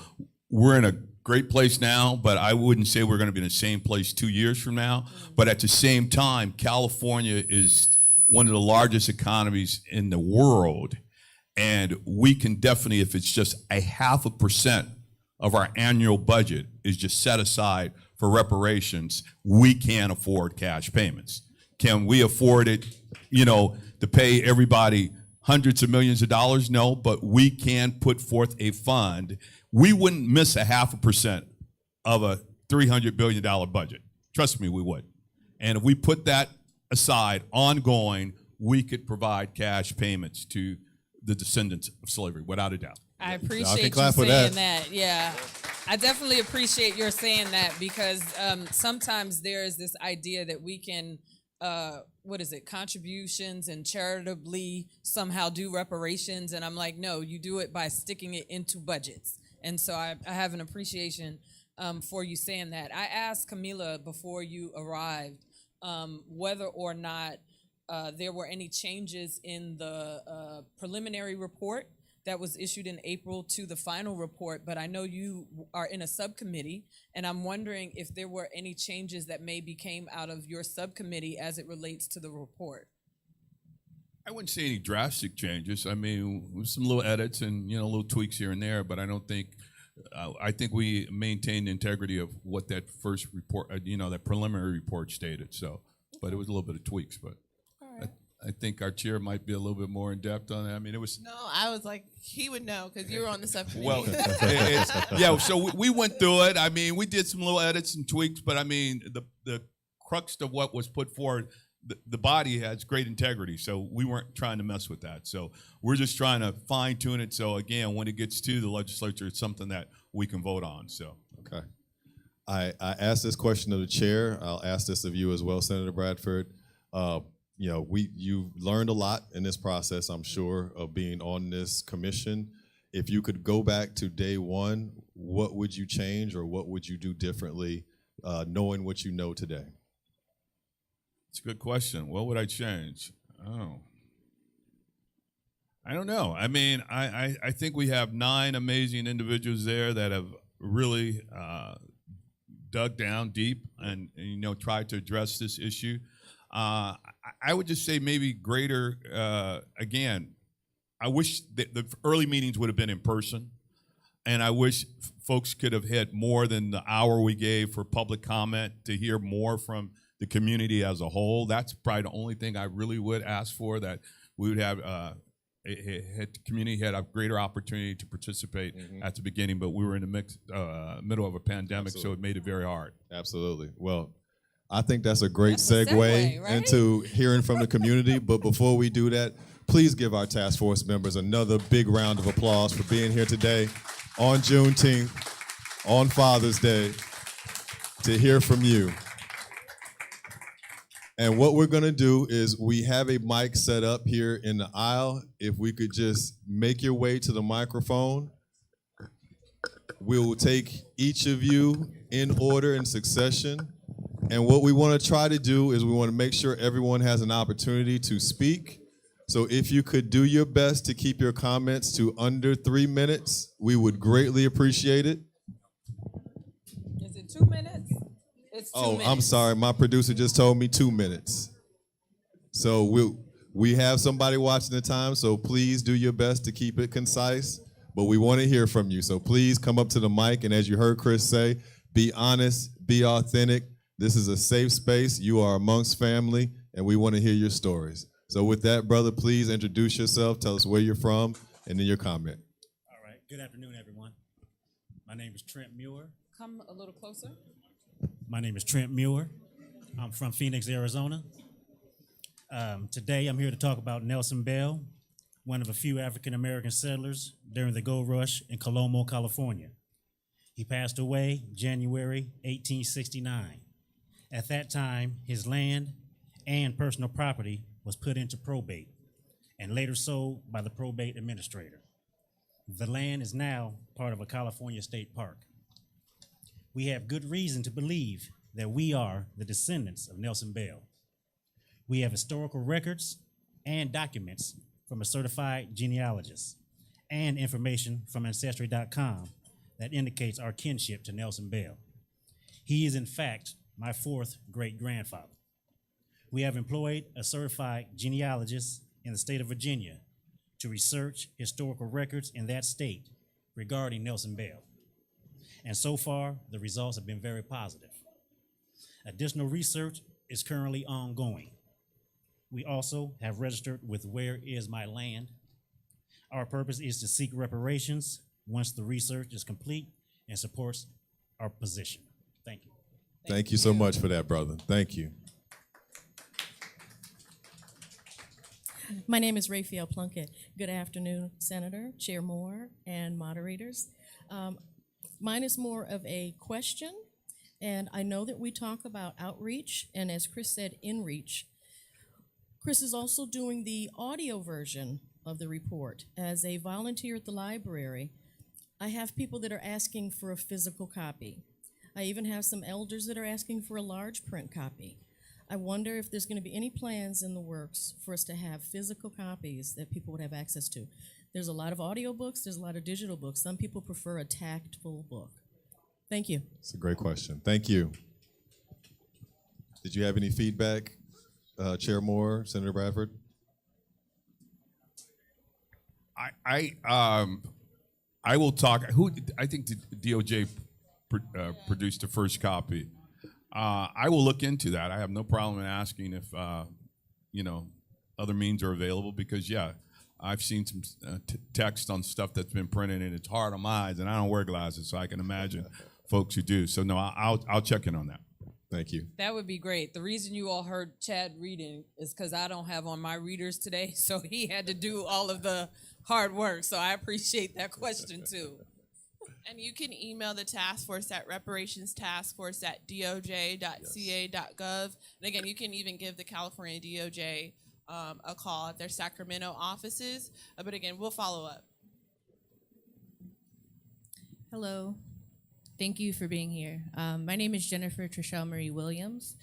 we're in a great place now, but I wouldn't say we're going to be in the same place 2 years from now. But at the same time, California is one of the largest economies in the world. And we can definitely, if it's just 0.5% of our annual budget is just set aside for reparations, we can afford cash payments. Can we afford it, to pay everybody hundreds of millions of dollars? No, but we can put forth a fund. We wouldn't miss 0.5% of a $300 billion budget. Trust me, we would. And if we put that aside ongoing, we could provide cash payments to the descendants of slavery, without a doubt. I appreciate you saying that. Yeah, I definitely appreciate your saying that, because sometimes there is this idea that we can contributions and charitably somehow do reparations. And I'm like, no, you do it by sticking it into budgets. And so I have an appreciation for you saying that. I asked Camilla before you arrived whether or not there were any changes in the preliminary report that was issued in April to the final report, but I know you are in a subcommittee, and I'm wondering if there were any changes that maybe came out of your subcommittee as it relates to the report. I wouldn't say any drastic changes. I mean, some little edits and little tweaks here and there, but I don't think. I think we maintained the integrity of what that first report, that preliminary report stated. So, but it was a little bit of tweaks, but. I think our chair might be a little bit more in depth on that. I mean, it was. No, I was like, he would know because you were on the subcommittee. Well, so we went through it. I mean, we did some little edits and tweaks, but I mean, the crux of what was put forward, the body has great integrity, so we weren't trying to mess with that. So we're just trying to fine tune it. So again, when it gets to the legislature, it's something that we can vote on. So okay, I asked this question of the chair. I'll ask this of you as well, Senator Bradford. You've learned a lot in this process, I'm sure, of being on this commission. If you could go back to day one, what would you change or what would you do differently, knowing what you know today? It's a good question. What would I change? I don't know. I mean, I think we have 9 amazing individuals there that have really dug down deep and tried to address this issue. I would just say maybe greater, again, I wish that the early meetings would have been in person, and I wish folks could have had more than the hour we gave for public comment to hear more from the community as a whole. That's probably the only thing I really would ask for, that we would have the community had a greater opportunity to participate at the beginning, but we were in the middle of a pandemic, so it made it very hard. Absolutely. Well, I think that's a great That's a segue, right? into hearing from the community. But before we do that, please give our task force members another big round of applause for being here today on Juneteenth, on Father's Day, to hear from you. And what we're going to do is we have a mic set up here in the aisle. If we could just make your way to the microphone, we will take each of you in order in succession. And what we want to try to do is we want to make sure everyone has an opportunity to speak. So if you could do your best to keep your comments to under 3 minutes, we would greatly appreciate it. Is it 2 minutes? It's 2 minutes. I'm sorry. My producer just told me 2 minutes. So we have somebody watching the time, so please do your best to keep it concise. But we want to hear from you. So please come up to the mic, and as you heard Chris say, be honest, be authentic. This is a safe space. You are amongst family, and we want to hear your stories. So with that, brother, please introduce yourself, tell us where you're from, and then your comment. All right. Good afternoon, everyone. My name is Trent Muir. Come a little closer. My name is Trent Muir. I'm from Phoenix, Arizona. Today, I'm here to talk about Nelson Bell, one of a few African-American settlers during the gold rush in Coloma, California. He passed away January 1869. At that time, his land and personal property was put into probate and later sold by the probate administrator. The land is now part of a California state park. We have good reason to believe that we are the descendants of Nelson Bell. We have historical records and documents from a certified genealogist and information from Ancestry.com that indicates our kinship to Nelson Bell. He is, in fact, my fourth great-grandfather. We have employed a certified genealogist in the state of Virginia to research historical records in that state regarding Nelson Bell. And so far, the results have been very positive. Additional research is currently ongoing. We also have registered with Where Is My Land? Our purpose is to seek reparations once the research is complete and supports our position. Thank you. Thank you so much for that, brother. Thank you. My name is Raphael Plunkett. Good afternoon, Senator, Chair Moore, and moderators. Mine is more of a question, and I know that we talk about outreach, and as Chris said, inreach. Chris is also doing the audio version of the report. As a volunteer at the library, I have people that are asking for a physical copy. I even have some elders that are asking for a large print copy. I wonder if there's going to be any plans in the works for us to have physical copies that people would have access to. There's a lot of audio books, there's a lot of digital books. Some people prefer a tactile book. Thank you. It's a great question. Thank you. Did you have any feedback, Chair Moore, Senator Bradford? I will talk. I think the DOJ produced the first copy. I will look into that. I have no problem in asking if other means are available, because I've seen some text on stuff that's been printed and it's hard on my eyes, and I don't wear glasses, so I can imagine folks who do. So no, I'll check in on that. Thank you. That would be great. The reason you all heard Chad reading is because I don't have on my readers today, so he had to do all of the hard work. So I appreciate that question too. And you can email the task force at reparationstaskforce@doj.ca.gov. And again, you can even give the California DOJ a call at their Sacramento offices. But again, we'll follow up. Hello. Thank you for being here. My name is Jennifer Trishelle Marie Williams.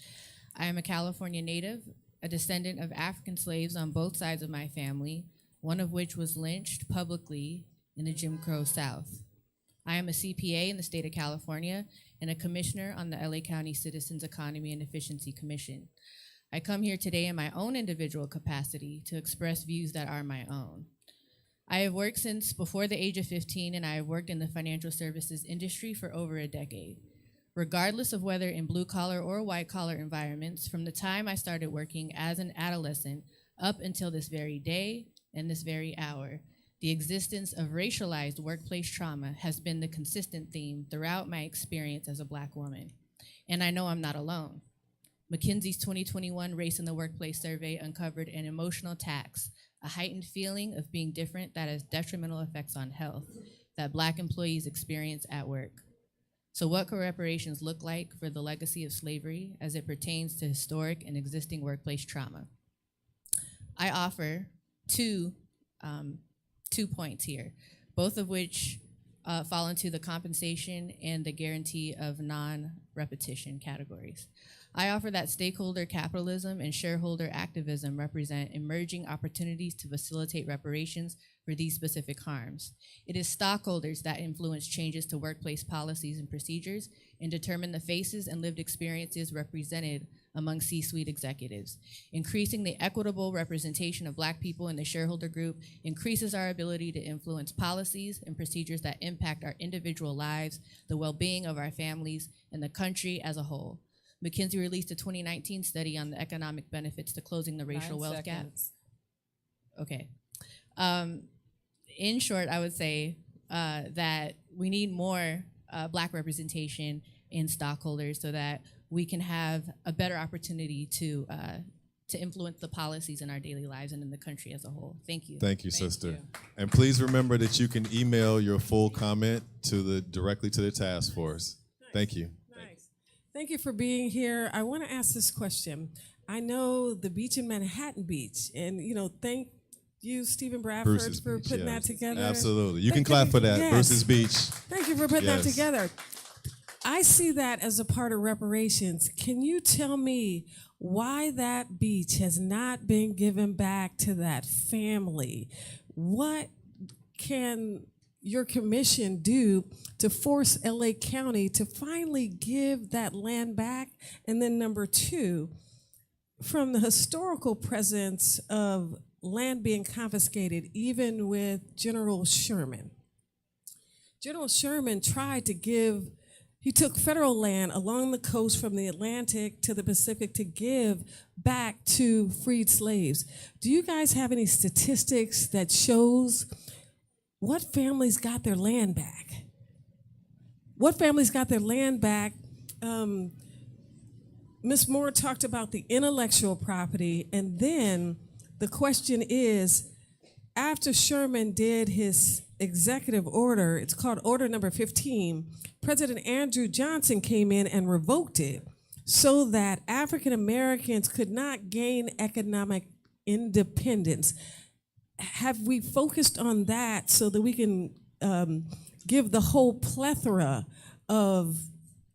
I am a California native, a descendant of African slaves on both sides of my family, one of which was lynched publicly in the Jim Crow South. I am a CPA in the state of California and a commissioner on the LA County Citizens Economy and Efficiency Commission. I come here today in my own individual capacity to express views that are my own. I have worked since before the age of 15, and I have worked in the financial services industry for over a decade. Regardless of whether in blue-collar or white-collar environments, from the time I started working as an adolescent up until this very day, in this very hour. The existence of racialized workplace trauma has been the consistent theme throughout my experience as a Black woman. And I know I'm not alone. McKinsey's 2021 Race in the Workplace survey uncovered an emotional tax, a heightened feeling of being different that has detrimental effects on health that Black employees experience at work. So what could reparations look like for the legacy of slavery as it pertains to historic and existing workplace trauma? I offer two points here, both of which fall into the compensation and the guarantee of non-repetition categories. I offer that stakeholder capitalism and shareholder activism represent emerging opportunities to facilitate reparations for these specific harms. It is stockholders that influence changes to workplace policies and procedures and determine the faces and lived experiences represented among C-suite executives. Increasing the equitable representation of Black people in the shareholder group increases our ability to influence policies and procedures that impact our individual lives, the well-being of our families, and the country as a whole. McKinsey released a 2019 study on the economic benefits to closing the racial wealth gap. Okay. In short, I would say that we need more Black representation in stockholders so that we can have a better opportunity to influence the policies in our daily lives and in the country as a whole. Thank you. Thank you, sister. And please remember that you can email your full comment directly to the task force. Thank you. Nice. Thank you for being here. I want to ask this question. I know the beach in Manhattan Beach, and thank you, Stephen Bradford, Bruce's for Beach, putting yes. that together. Absolutely. You can clap for that. Yes. Bruce's Beach. Thank you for putting that Yes. together. I see that as a part of reparations. Can you tell me why that beach has not been given back to that family? What can your commission do to force LA County to finally give that land back? And then number two, from the historical presence of land being confiscated, even with General Sherman. General Sherman tried to he took federal land along the coast from the Atlantic to the Pacific to give back to freed slaves. Do you guys have any statistics that shows what families got their land back? What families got their land back? Ms. Moore talked about the intellectual property, and then the question is, after Sherman did his executive order, it's called Order Number 15, President Andrew Johnson came in and revoked it so that African Americans could not gain economic independence. Have we focused on that so that we can give the whole plethora of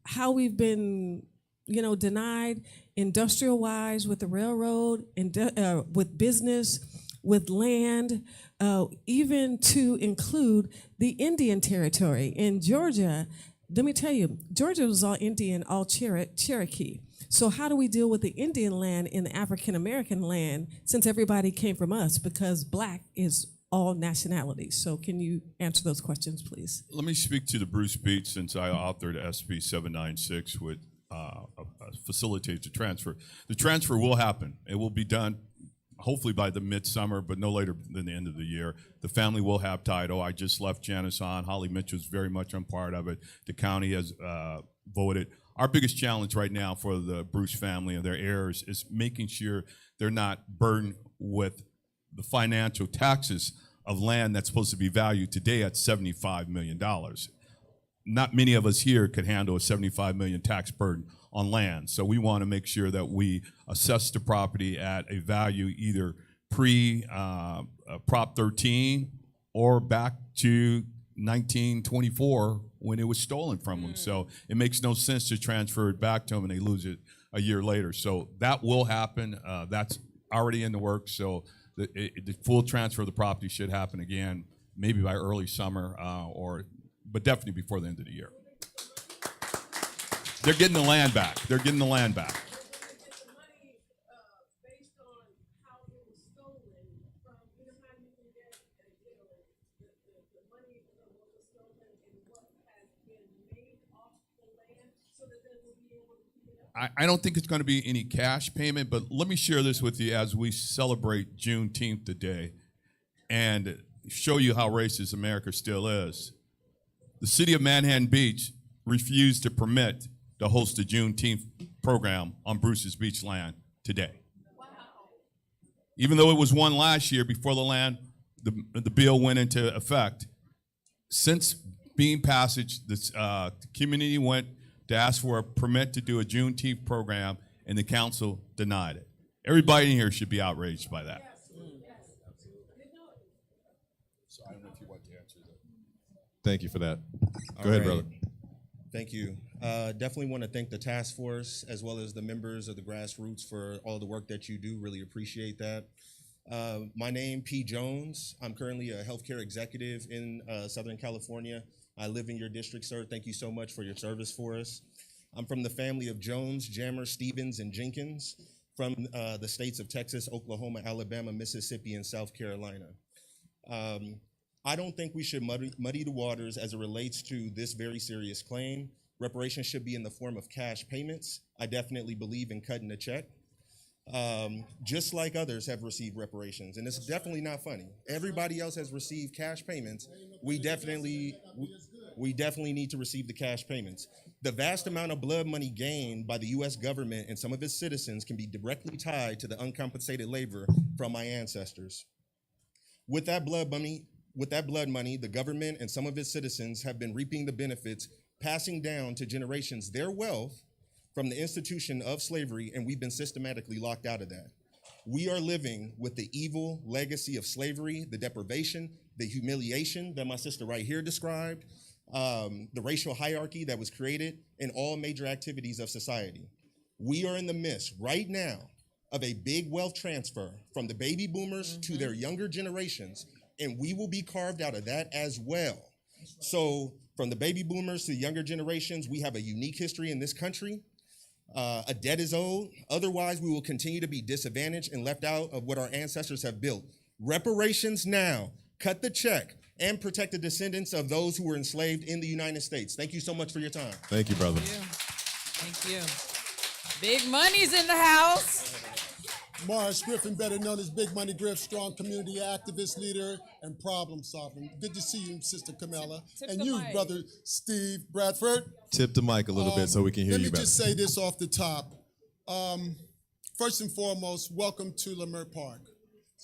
how we've been denied industrial-wise with the railroad, with business, with land, even to include the Indian territory. In Georgia, let me tell you, Georgia was all Indian, all Cherokee. So how do we deal with the Indian land in the African-American land since everybody came from us, because Black is all nationalities? So can you answer those questions, please? Let me speak to the Bruce Beach, since I authored SB 796, which facilitates the transfer. The transfer will happen. It will be done hopefully by the midsummer, but no later than the end of the year. The family will have title. I just left Janice on. Holly Mitchell's very much on part of it. The county has voted. Our biggest challenge right now for the Bruce family and their heirs is making sure they're not burdened with the financial taxes of land that's supposed to be valued today at $75 million. Not many of us here could handle a $75 million tax burden on land. So we want to make sure that we assess the property at a value either pre-Prop 13 or back to 1924 when it was stolen from them. So it makes no sense to transfer it back to them and they lose it a year later. So that will happen. That's already in the works. So the full transfer of the property should happen again, maybe by early summer but definitely before the end of the year. They're getting the land back. They're getting the land back. I don't think it's going to be any cash payment, but let me share this with you as we celebrate Juneteenth today. and show you how racist America still is. The city of Manhattan Beach refused to permit to host a Juneteenth program on Bruce's beach land today. Even though it was won last year before the bill went into effect, since being passage, the community went to ask for a permit to do a Juneteenth program, and the council denied it. Everybody in here should be outraged by that. So I don't know if you want to answer that. Thank you for that. Go ahead, brother. Thank you. Definitely want to thank the task force as well as the members of the grassroots for all the work that you do. Really appreciate that. My name, P. Jones. I'm currently a healthcare executive in Southern California. I live in your district, sir. Thank you so much for your service for us. I'm from the family of Jones, Jammer, Stevens, and Jenkins from the states of Texas, Oklahoma, Alabama, Mississippi, and South Carolina. I don't think we should muddy the waters as it relates to this very serious claim. Reparations should be in the form of cash payments. I definitely believe in cutting a check. Just like others have received reparations, and it's definitely not funny. Everybody else has received cash payments. We definitely need to receive the cash payments. The vast amount of blood money gained by the U.S. government and some of its citizens can be directly tied to the uncompensated labor from my ancestors. With that blood money, the government and some of its citizens have been reaping the benefits, passing down to generations their wealth from the institution of slavery, and we've been systematically locked out of that. We are living with the evil legacy of slavery, the deprivation, the humiliation that my sister right here described, the racial hierarchy that was created in all major activities of society. We are in the midst right now of a big wealth transfer from the baby boomers to their younger generations, and we will be carved out of that as well. So from the baby boomers to the younger generations, we have a unique history in this country. A debt is owed. Otherwise, we will continue to be disadvantaged and left out of what our ancestors have built. Reparations now. Cut the check and protect the descendants of those who were enslaved in the United States. Thank you so much for your time. Thank you, brother. Thank you. Big money's in the house. Morris Griffin, better known as Big Money Griff, strong community activist, leader, and problem solver. Good to see you, Sister Camilla. And you, Brother Steve Bradford. Tip the mic a little bit so we can hear you better. Let me just say this off the top. First and foremost, welcome to Leimert Park,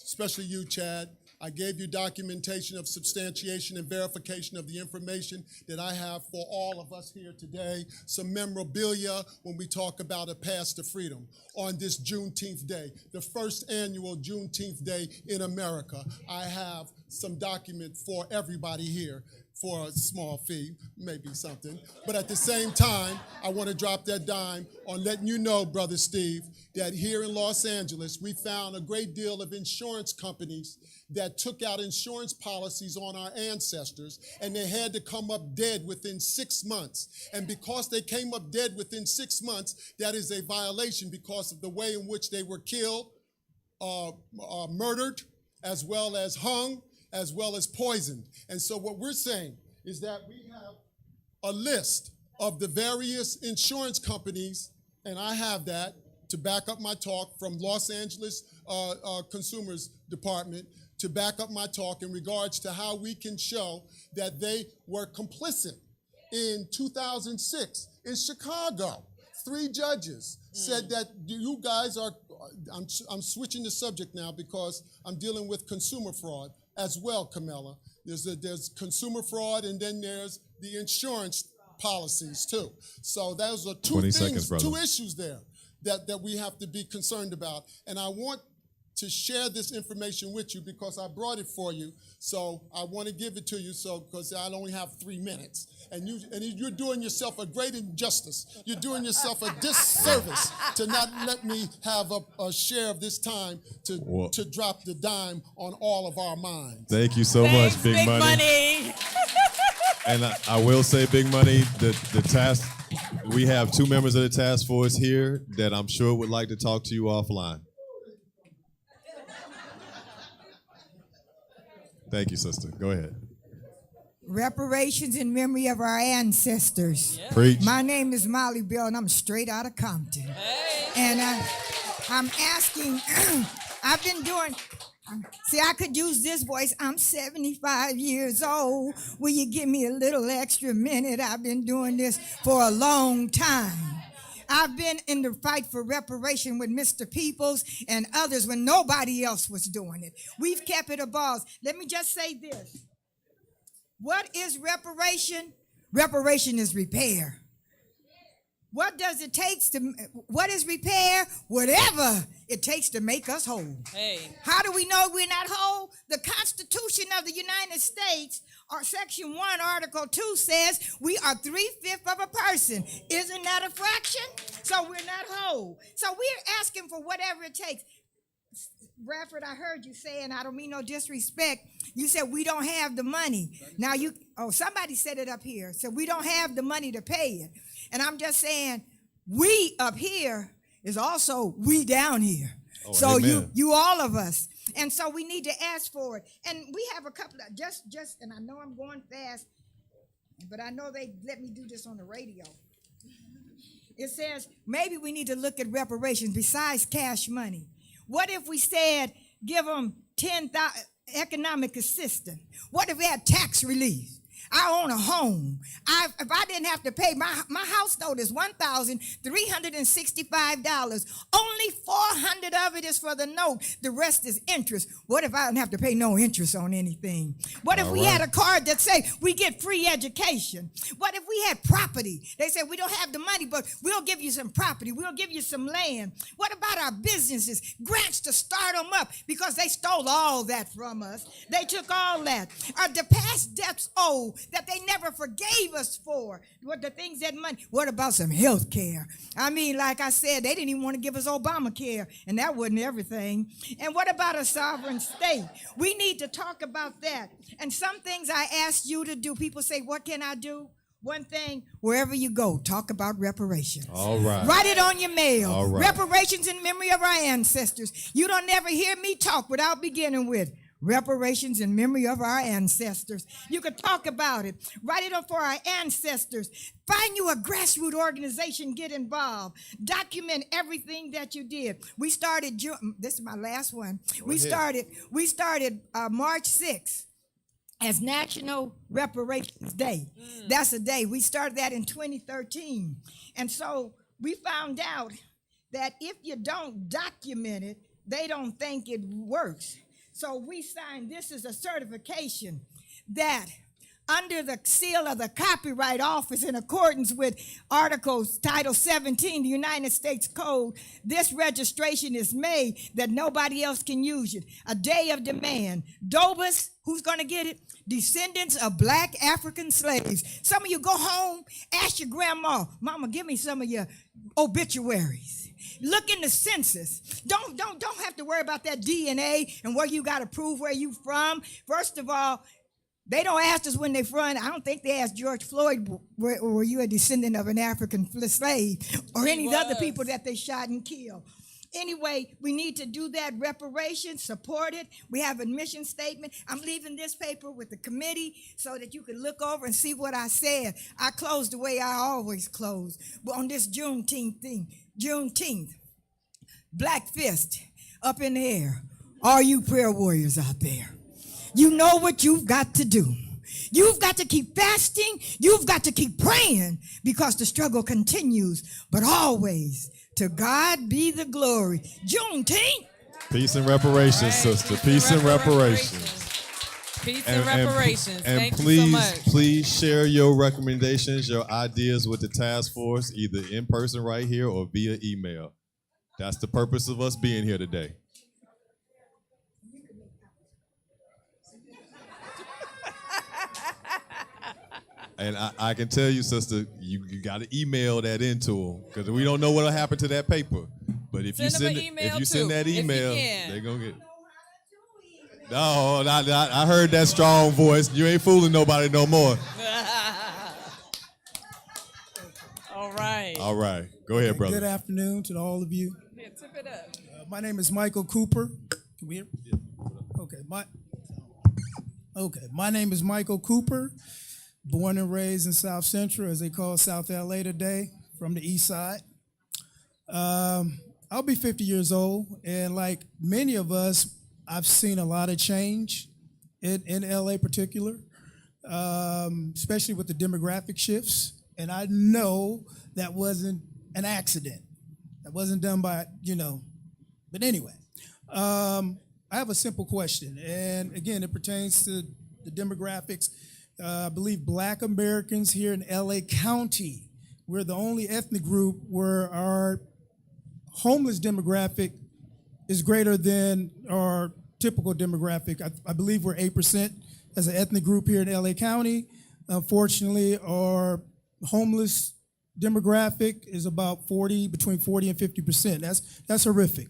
especially you, Chad. I gave you documentation of substantiation and verification of the information that I have for all of us here today. Some memorabilia when we talk about a path to freedom on this Juneteenth day, the first annual Juneteenth day in America. I have some document for everybody here for a small fee, maybe something. But at the same time, I want to drop that dime on letting you know, Brother Steve, that here in Los Angeles, we found a great deal of insurance companies that took out insurance policies on our ancestors, and they had to come up dead within 6 months. And because they came up dead within 6 months, that is a violation because of the way in which they were killed, murdered, as well as hung, as well as poisoned. And so what we're saying is that we have a list of the various insurance companies, and I have that to back up my talk from Los Angeles Consumers Department, to back up my talk in regards to how we can show that they were complicit. In 2006, in Chicago, 3 judges said that you guys are, I'm switching the subject now because I'm dealing with consumer fraud as well, Camilla. There's consumer fraud, and then there's the insurance policies too. So those are two things, two issues there that we have to be concerned about. And I want to share this information with you because I brought it for you. So I want to give it to you because I only have 3 minutes. And you're doing yourself a great injustice. You're doing yourself a disservice to not let me have a share of this time to drop the dime on all of our minds. Thank you so much, Big Money. And I will say, Big Money, the task, we have 2 members of the task force here that I'm sure would like to talk to you offline. Thank you, sister. Go ahead. Reparations in memory of our ancestors. Yeah. Preach. My name is Molly Bell, and I'm straight out of Compton. Hey. And I'm asking, I've been doing See, I could use this voice. I'm 75 years old. Will you give me a little extra minute? I've been doing this for a long time. I've been in the fight for reparation with Mr. Peoples and others when nobody else was doing it. We've kept it above. Let me just say this. What is reparation? Reparation is repair. What does it take what is repair? Whatever it takes to make us whole. Hey. How do we know we're not whole? The Constitution of the United States, Section 1, Article 2 says we are 3/5 of a person. Isn't that a fraction? So we're not whole. So we're asking for whatever it takes. Bradford, I heard you say, and I don't mean no disrespect, you said we don't have the money. Now somebody said it up here. So we don't have the money to pay it. And I'm just saying, we up here is also we down here. Oh, so amen. you all of us. And so we need to ask for it. And we have a couple of, and I know I'm going fast, but I know they let me do this on the radio. It says, maybe we need to look at reparations besides cash money. What if we said, give them 10,000 economic assistance? What if we had tax relief? I own a home. If I didn't have to pay, my house note is $1,365. Only $400 of it is for the note. The rest is interest. What if I don't have to pay no interest on anything? What if we had a card that say we get free education? What if we had property? They say we don't have the money, but we'll give you some property. We'll give you some land. What about our businesses? Grants to start them up because they stole all that from us. They took all that. Are the past debts owed that they never forgave us for? What the things that money? What about some health care? I mean, like I said, they didn't even want to give us Obamacare, and that wasn't everything. And what about a sovereign state? We need to talk about that. And some things I asked you to do, people say, what can I do? One thing, wherever you go, talk about reparations. All right. Write it on your mail. All right. Reparations in memory of our ancestors. You don't never hear me talk without beginning with reparations in memory of our ancestors. You could talk about it. Write it up for our ancestors. Find you a grassroots organization, get involved. Document everything that you did. We started, this is my last one. We started March 6th as National Reparations Day. That's a day. We started that in 2013. And so we found out that if you don't document it, they don't think it works. So we signed, this is a certification that under the seal of the Copyright Office in accordance with Articles Title 17, the United States Code, this registration is made that nobody else can use it. A day of demand. Dobas, who's going to get it? Descendants of black African slaves. Some of you go home, ask your grandma, Mama, give me some of your obituaries. Look in the census. Don't have to worry about that DNA and where you got to prove where you from. First of all, they don't ask us when they from. I don't think they asked George Floyd, were you a descendant of an African slave or any of the other people that they shot and killed. Anyway, we need to do that. Reparations, support it. We have a mission statement. I'm leaving this paper with the committee so that you can look over and see what I said. I closed the way I always close. But on this Juneteenth, Black Fist up in the air. All you prayer warriors out there, you know what you've got to do. You've got to keep fasting. You've got to keep praying because the struggle continues. But always, to God be the glory. Juneteenth. Peace and reparations, sister. Peace and reparations. Peace and reparations. And Thank you so much. Please share your recommendations, your ideas with the task force, either in person right here or via email. That's the purpose of us being here today. And I can tell you, sister, you got to email that into them because we don't know what will happen to that paper. But if you send that email, they're going to get it. No, I heard that strong voice. You ain't fooling nobody no more. All right. All right. Go ahead, brother. Good afternoon to all of you. Yeah, tip it up. My name is Michael Cooper. Can we hear? Okay. My name is Michael Cooper. Born and raised in South Central, as they call South LA today, from the east side. I'll be 50 years old, and like many of us, I've seen a lot of change in LA particular, especially with the demographic shifts. And I know that wasn't an accident. That wasn't done by, but anyway, I have a simple question. And again, it pertains to the demographics. I believe Black Americans here in LA County, we're the only ethnic group where our homeless demographic is greater than our typical demographic. I believe we're 8% as an ethnic group here in LA County. Unfortunately, our homeless demographic is about between 40 and 50%. That's horrific.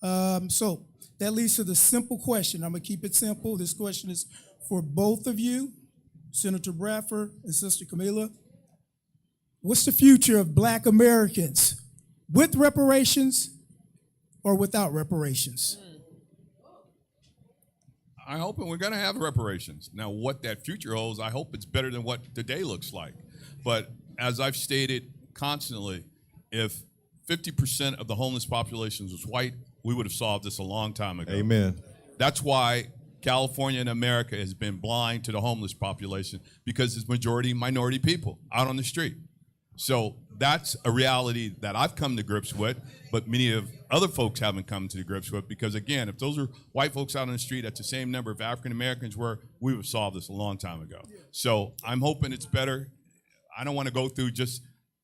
So that leads to the simple question. I'm gonna keep it simple. This question is for both of you, Senator Bradford and Sister Camila. What's the future of Black Americans, with reparations or without reparations? I hope we're going to have reparations. Now, what that future holds, I hope it's better than what today looks like. But as I've stated constantly, if 50% of the homeless population was white, we would have solved this a long time ago. Amen. That's why California and America has been blind to the homeless population, because it's majority minority people out on the street. So that's a reality that I've come to grips with, but many of other folks haven't come to grips with, because again, if those are white folks out on the street at the same number of African Americans were, we would have solved this a long time ago. So I'm hoping it's better. I don't want to go through just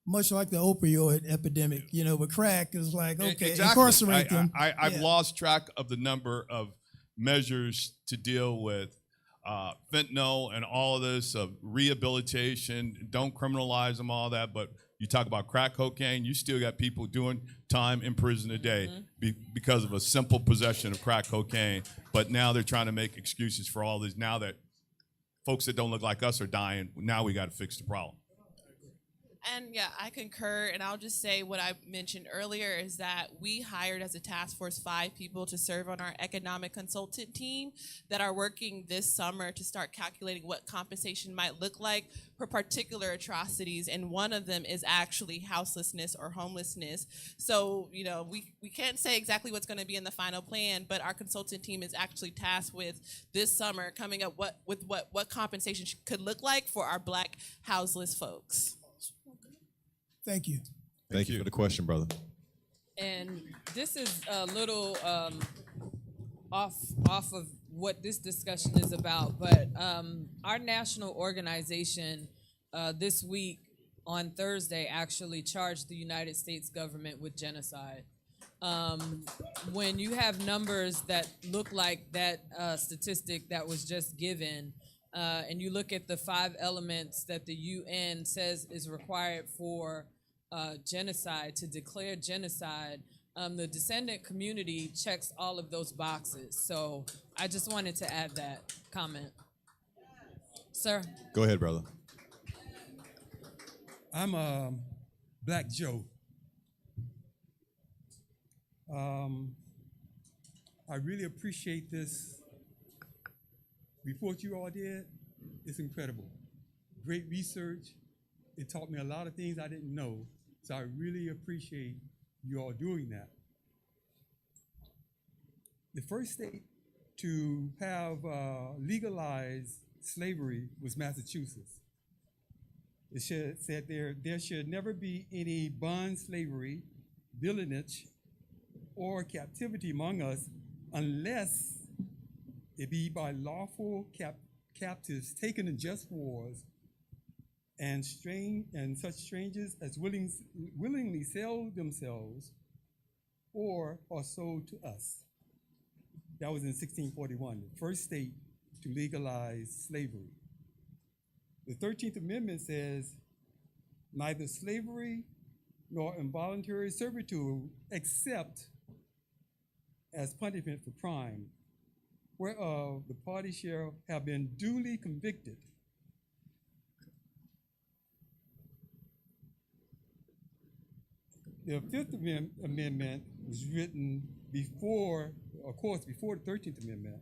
Much like the opioid epidemic, with crack is like, okay, exactly. incarcerate them. I've lost track of the number of measures to deal with fentanyl and all of this, of rehabilitation. Don't criminalize them, all that. But you talk about crack cocaine, you still got people doing time in prison today because of a simple possession of crack cocaine. But now they're trying to make excuses for all this. Now that folks that don't look like us are dying, now we got to fix the problem. And yeah, I concur, and I'll just say what I mentioned earlier is that we hired as a task force 5 people to serve on our economic consultant team that are working this summer to start calculating what compensation might look like for particular atrocities, and one of them is actually houselessness or homelessness. So, we can't say exactly what's going to be in the final plan, but our consultant team is actually tasked with this summer coming up with what compensation could look like for our Black houseless folks. Thank you. Thank you for the question, brother. And this is a little off of what this discussion is about, but our national organization this week on Thursday actually charged the United States government with genocide. When you have numbers that look like that statistic that was just given, and you look at the 5 elements that the UN says is required for genocide, to declare genocide, the descendant community checks all of those boxes. So I just wanted to add that comment. Sir? Go ahead, brother. I'm Black Joe. I really appreciate this report you all did. It's incredible. Great research. It taught me a lot of things I didn't know. So I really appreciate you all doing that. The first state to have legalized slavery was Massachusetts. It said there should never be any bond slavery, village, or captivity among us unless it be by lawful captives taken in just wars, and such strangers as willingly sell themselves or are sold to us. That was in 1641, the first state to legalize slavery. The 13th Amendment says, neither slavery nor involuntary servitude except as punishment for crime, whereof the party shall have been duly convicted. The 5th Amendment was written before the 13th Amendment,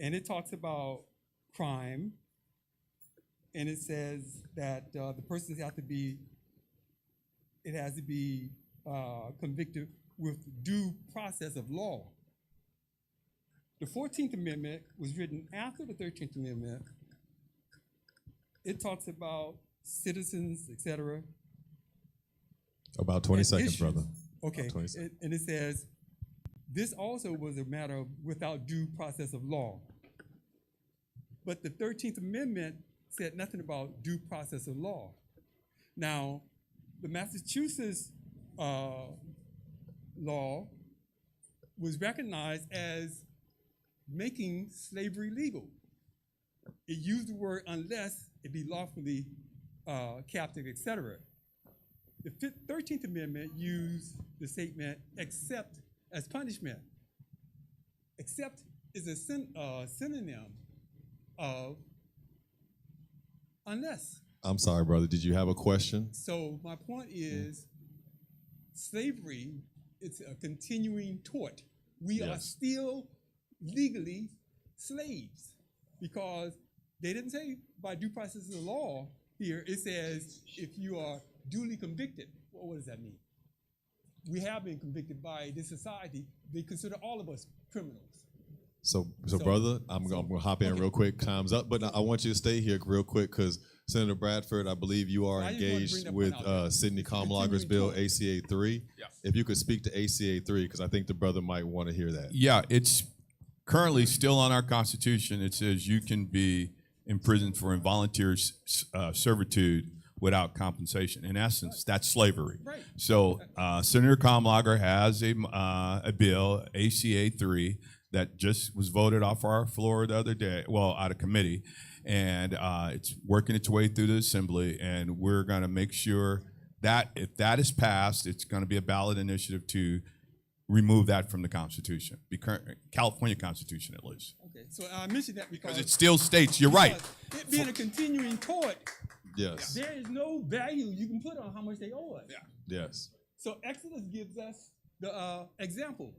and it talks about crime, and it says that the person has to be convicted with due process of law. The 14th Amendment was written after the 13th Amendment. It talks about citizens, etc. About 20 and seconds, issues. brother. Okay, About 20 seconds. and it says, this also was a matter of without due process of law. But the 13th Amendment said nothing about due process of law. Now, the Massachusetts law was recognized as making slavery legal. It used the word unless it be lawfully captive, etc. The 13th Amendment used the statement except as punishment. Except is a synonym of unless. I'm sorry, brother. Did you have a question? So my point is, slavery, it's a continuing tort. We are still legally slaves because they didn't say by due process of the law here. It says if you are duly convicted. Well, what does that mean? We have been convicted by this society. They consider all of us criminals. So brother, I'm gonna hop in real quick. Time's up, but I want you to stay here real quick because Senator Bradford, I believe you are I just wanted to bring engaged that with point out there. Sidney It's Kamlager's continuing bill, ACA 3. Yeah. If you could speak to ACA 3, because I think the brother might want to hear that. Yeah, it's currently still on our Constitution. It says you can be imprisoned for involuntary servitude without compensation. In essence, that's slavery. Right. So Senator Kamlager has a bill, ACA 3, that just was voted off our floor the other day, well, out of committee, and it's working its way through the assembly, and we're going to make sure that if that is passed, it's going to be a ballot initiative to remove that from the Constitution, California Constitution at least. Okay, so I mentioned that because It still states, you're right. It being a continuing tort, Yes. there is no value you can put on how much they owe us. Yes. So Exodus gives us the example.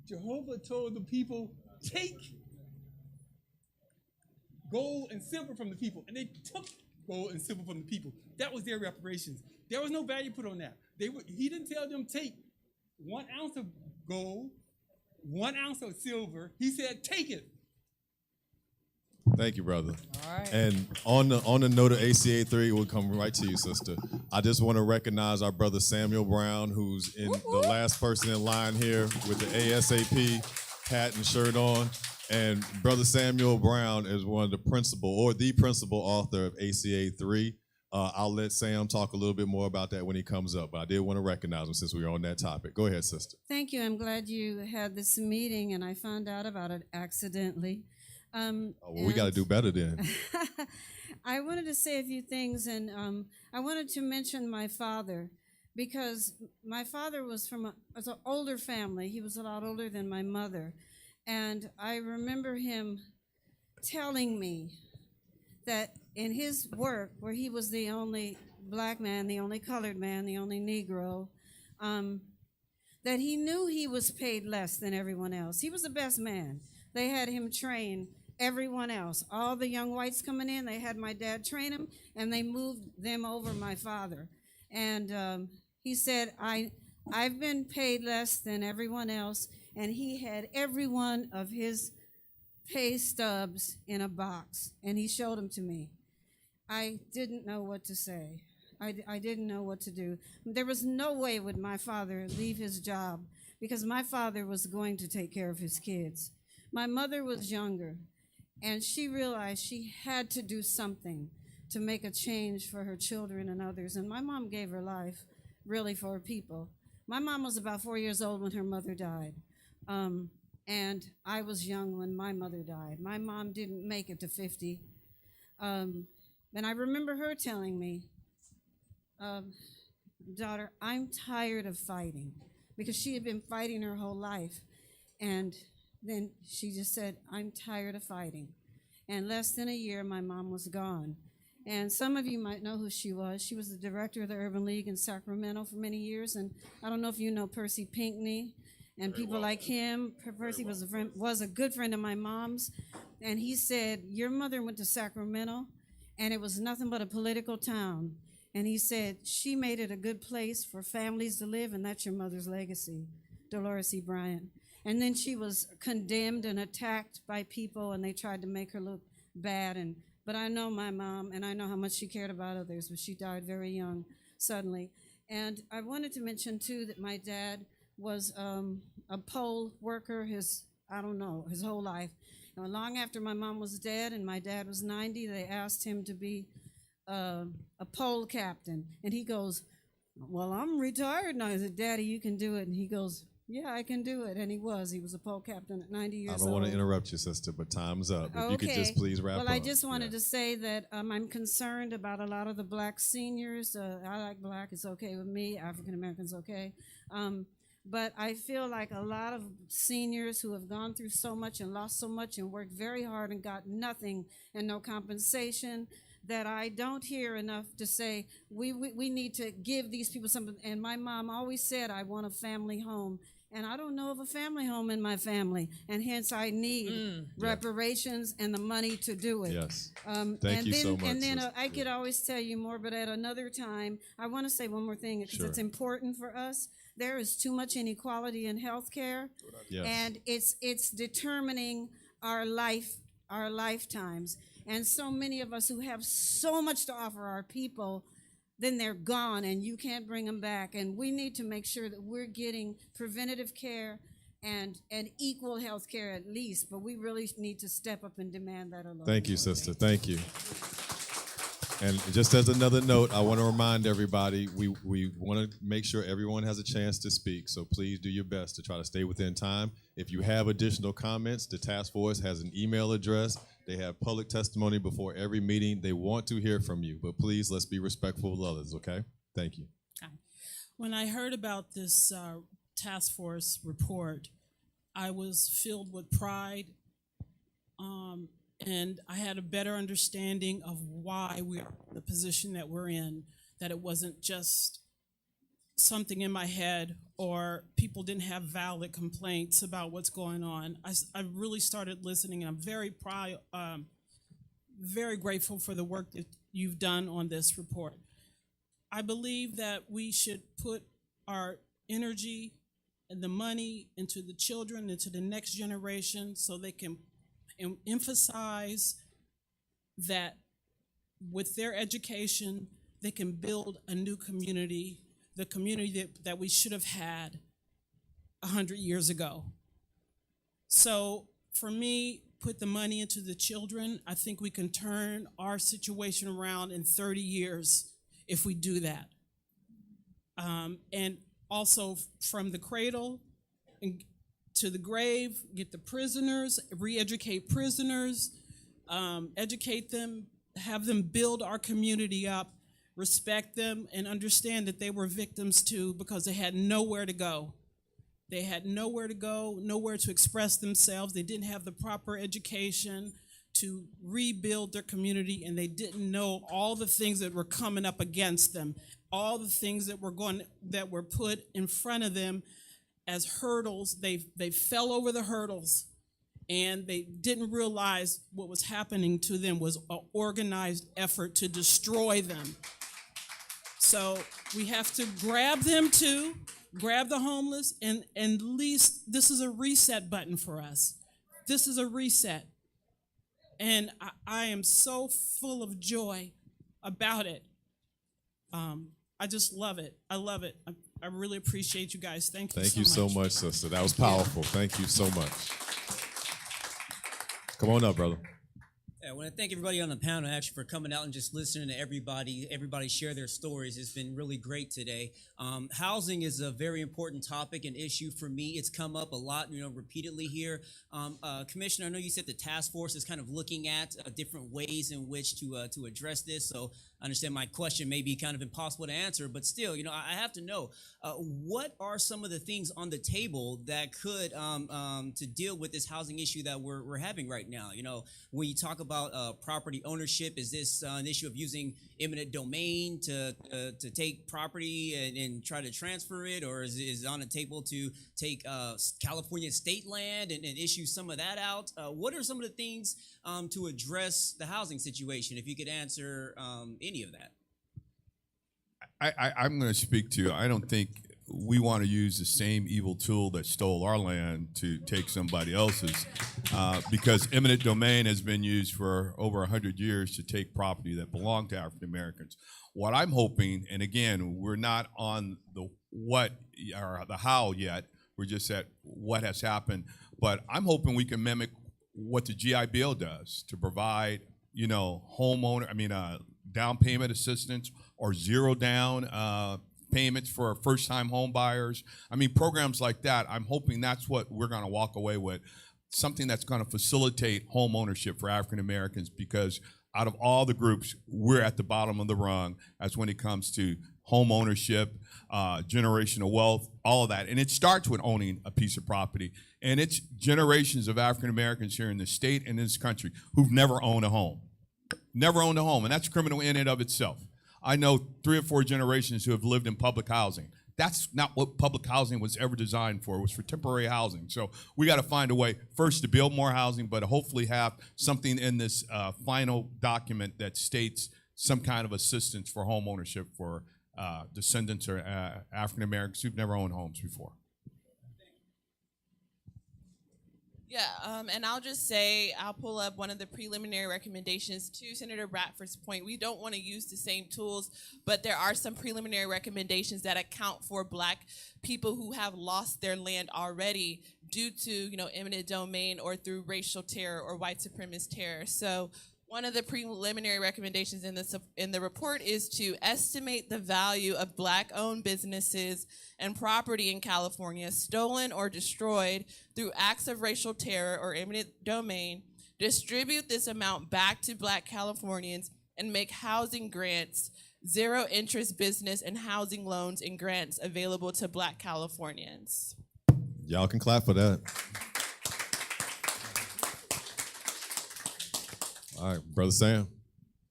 Jehovah told the people, take gold and silver from the people. And they took gold and silver from the people. That was their reparations. There was no value put on that. He didn't tell them take 1 ounce of gold, 1 ounce of silver. He said, take it. Thank you, brother. All right. And on the note of ACA 3, we'll come right to you, sister. I just want to recognize our brother Samuel Brown, who's in the last person in line here with the ASAP hat and shirt on. And brother Samuel Brown is one of the the principal author of ACA 3. I'll let Sam talk a little bit more about that when he comes up, but I did want to recognize him since we were on that topic. Go ahead, sister. Thank you. I'm glad you had this meeting and I found out about it accidentally. We got to do better then. I wanted to say a few things, and I wanted to mention my father because my father was from an older family. He was a lot older than my mother, and I remember him telling me that in his work, where he was the only black man, the only colored man, the only Negro, that he knew he was paid less than everyone else. He was the best man. They had him train everyone else. All the young whites coming in, they had my dad train them, and they moved them over my father. And he said, I've been paid less than everyone else, and he had every one of his pay stubs in a box, and he showed them to me. I didn't know what to say. I didn't know what to do. There was no way would my father leave his job because my father was going to take care of his kids. My mother was younger, and she realized she had to do something to make a change for her children and others. And my mom gave her life really for her people. My mom was about 4 years old when her mother died, and I was young when my mother died. My mom didn't make it to 50. And I remember her telling me, daughter, I'm tired of fighting, because she had been fighting her whole life. And then she just said, I'm tired of fighting. And less than a year, my mom was gone. And some of you might know who she was. She was the director of the Urban League in Sacramento for many years. And I don't know if you know Percy Pinckney and people like him. Percy was a good friend of my mom's. And he said, your mother went to Sacramento, and it was nothing but a political town. And he said, she made it a good place for families to live, and that's your mother's legacy, Dolores E. Bryant. And then she was condemned and attacked by people, and they tried to make her look bad. But I know my mom, and I know how much she cared about others, but she died very young, suddenly. And I wanted to mention, too, that my dad was a poll worker his whole life. And long after my mom was dead and my dad was 90, they asked him to be a poll captain. And he goes, well, I'm retired now. I said, Daddy, you can do it. And he goes, yeah, I can do it. And he was a poll captain at 90 years old. I don't want to interrupt you, sister, but time's up. If you could just please wrap up. Well, I just wanted to say that I'm concerned about a lot of the black seniors. I like black. It's okay with me. African Americans, okay. But I feel like a lot of seniors who have gone through so much and lost so much and worked very hard and got nothing and no compensation, that I don't hear enough to say we need to give these people something. And my mom always said, I want a family home. And I don't know of a family home in my family, and hence I need reparations and the money to do it. Yes. Thank you so much. And then I could always tell you more, but at another time, I want to say one more thing because it's important for us. There is too much inequality in healthcare, and it's determining our lifetimes. And so many of us who have so much to offer our people, then they're gone and you can't bring them back. And we need to make sure that we're getting preventative care and equal health care at least, but we really need to step up and demand that alone. Thank you, sister. Thank you. And just as another note, I want to remind everybody, we want to make sure everyone has a chance to speak, so please do your best to try to stay within time. If you have additional comments, the task force has an email address. They have public testimony before every meeting. They want to hear from you, but please, let's be respectful of others, okay? Thank you. When I heard about this task force report, I was filled with pride, and I had a better understanding of why we are in the position that we're in, that it wasn't just something in my head or people didn't have valid complaints about what's going on. I really started listening, and I'm very grateful for the work that you've done on this report. I believe that we should put our energy and the money into the children, into the next generation, so they can emphasize that with their education, they can build a new community, the community that we should have had 100 years ago. So for me, put the money into the children. I think we can turn our situation around in 30 years if we do that. And also from the cradle to the grave, get the prisoners, re-educate prisoners, educate them, have them build our community up, respect them, and understand that they were victims too, because they had nowhere to go. They had nowhere to go, nowhere to express themselves. They didn't have the proper education to rebuild their community, and they didn't know all the things that were coming up against them, all the things that were put in front of them as hurdles. They fell over the hurdles, and they didn't realize what was happening to them was an organized effort to destroy them. So we have to grab them too, grab the homeless, and at least this is a reset button for us. This is a reset. And I am so full of joy about it. I just love it. I love it. I really appreciate you guys. Thank you so much. Thank you so much, sister. That was powerful. Thank you so much. Come on up, brother. I want to thank everybody on the panel actually for coming out and just listening to everybody share their stories. It's been really great today. Housing is a very important topic and issue for me. It's come up a lot, repeatedly here. Commissioner, I know you said the task force is kind of looking at different ways in which to address this. So I understand my question may be kind of impossible to answer, but still, I have to know what are some of the things on the table that could to deal with this housing issue that we're having right now. When you talk about property ownership, is this an issue of using eminent domain to take property and try to transfer it, or is it on the table to take California state land and issue some of that out? What are some of the things to address the housing situation? If you could answer any of that. I'm going to speak to, I don't think we want to use the same evil tool that stole our land to take somebody else's, because eminent domain has been used for over 100 years to take property that belonged to African Americans. What I'm hoping, and again, we're not on the what or the how yet, we're just at what has happened, but I'm hoping we can mimic what the GI Bill does to provide, down payment assistance or zero down payments for first-time home buyers. Programs like that, I'm hoping that's what we're gonna walk away with, something that's gonna facilitate home ownership for African Americans, because out of all the groups, we're at the bottom of the rung as when it comes to home ownership, generational wealth, all of that. And it starts with owning a piece of property. And it's generations of African Americans here in the state and in this country who've never owned a home. Never owned a home, and that's criminal in and of itself. I know 3 or 4 generations who have lived in public housing. That's not what public housing was ever designed for. It was for temporary housing. So we got to find a way, first, to build more housing, but to hopefully have something in this final document that states some kind of assistance for home ownership for descendants or African Americans who've never owned homes before. Yeah, and I'll just say, I'll pull up one of the preliminary recommendations to Senator Bradford's point. We don't want to use the same tools, but there are some preliminary recommendations that account for Black people who have lost their land already due to, eminent domain or through racial terror or white supremacist terror. So one of the preliminary recommendations in the report is to estimate the value of Black-owned businesses and property in California stolen or destroyed through acts of racial terror or eminent domain, distribute this amount back to Black Californians, and make housing grants, zero-interest business and housing loans and grants available to Black Californians. Y'all can clap for that. All right, Brother Sam.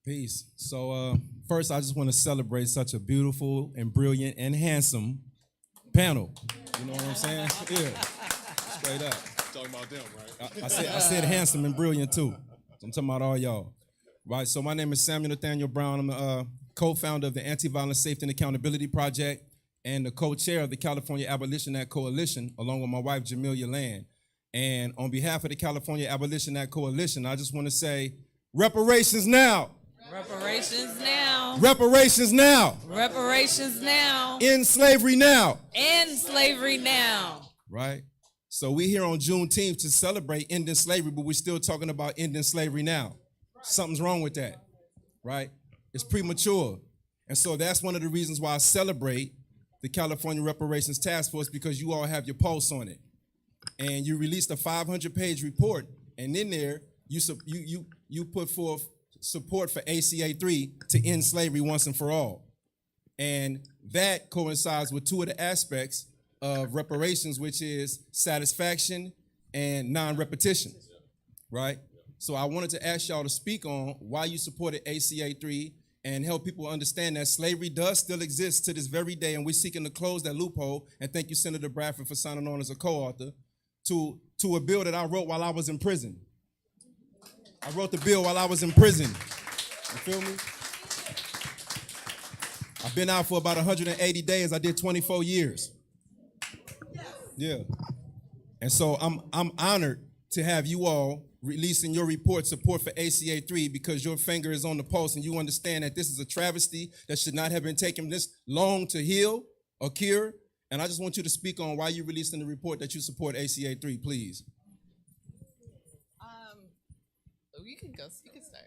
Peace. So first, I just want to celebrate such a beautiful and brilliant and handsome panel. You know what I'm saying? Yeah, straight up. Talking about them, right? I said handsome and brilliant too. So I'm talking about all y'all. Right, so my name is Samuel Nathaniel Brown. I'm the co-founder of the Anti-Violence Safety and Accountability Project and the co-chair of the California Abolition Act Coalition, along with my wife, Jamelia Land. And on behalf of the California Abolition Act Coalition, I just want to say, reparations now. Reparations now. Reparations now. Reparations now. End slavery now. End slavery now. Right? So we here on Juneteenth to celebrate ending slavery, but we're still talking about ending slavery now. Something's wrong with that, right? It's premature. And so that's one of the reasons why I celebrate the California Reparations Task Force, because you all have your pulse on it. And you released a 500-page report, and in there, you put forth support for ACA 3 to end slavery once and for all. And that coincides with 2 of the aspects of reparations, which is satisfaction and non-repetition, right? So I wanted to ask y'all to speak on why you supported ACA 3 and help people understand that slavery does still exist to this very day, and we're seeking to close that loophole. And thank you, Senator Bradford, for signing on as a co-author to a bill that I wrote while I was in prison. I wrote the bill while I was in prison. You feel me? I've been out for about 180 days. I did 24 years. Yeah. And so I'm honored to have you all releasing your report support for ACA 3, because your finger is on the pulse and you understand that this is a travesty that should not have been taken this long to heal or cure. And I just want you to speak on why you released in the report that you support ACA 3, please. You can start.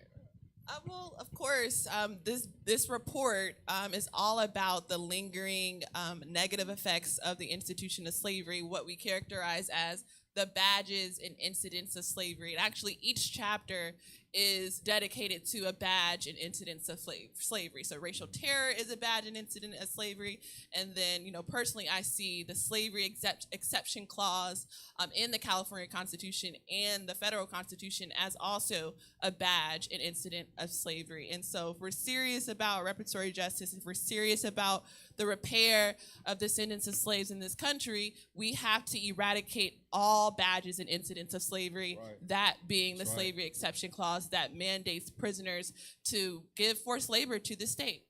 Well, of course, this report is all about the lingering negative effects of the institution of slavery, what we characterize as the badges and incidents of slavery. And actually, each chapter is dedicated to a badge and incidents of slavery. So racial terror is a badge and incident of slavery. And then, personally, I see the slavery exception clause in the California Constitution and the federal Constitution as also a badge and incident of slavery. And so if we're serious about reparatory justice, if we're serious about the repair of descendants of slaves in this country, we have to eradicate all badges and incidents of slavery, that being the slavery exception clause that mandates prisoners to give forced labor to the state.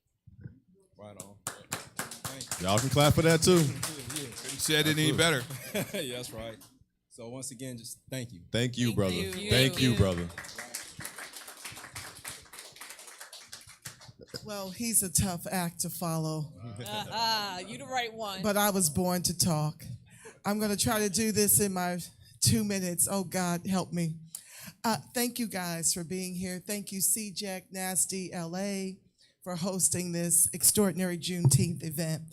Right on. Y'all can clap for that too. said it any better. Yeah, that's right. So once again, just thank you. Thank you, brother. you. Thank you, brother. Well, he's a tough act to follow, You the right one. but I was born to talk. I'm going to try to do this in my 2 minutes. Oh, God, help me. Thank you guys for being here. Thank you, CJEC, NAASD-LA, for hosting this extraordinary Juneteenth event.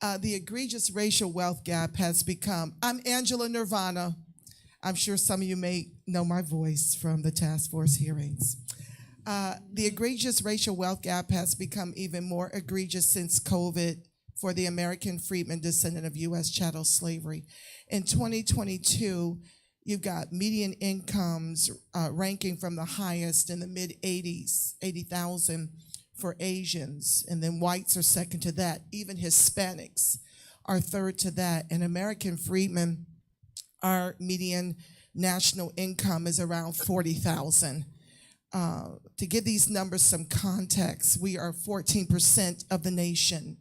The egregious racial wealth gap has become, I'm Angela Nirvana. I'm sure some of you may know my voice from the task force hearings. The egregious racial wealth gap has become even more egregious since COVID for the American freedman descendant of U.S. chattel slavery. In 2022, you've got median incomes ranking from the highest in the mid-80s, 80,000 for Asians, and then whites are second to that. Even Hispanics are third to that. And American freedmen, our median national income is around 40,000. To give these numbers some context, we are 14% of the nation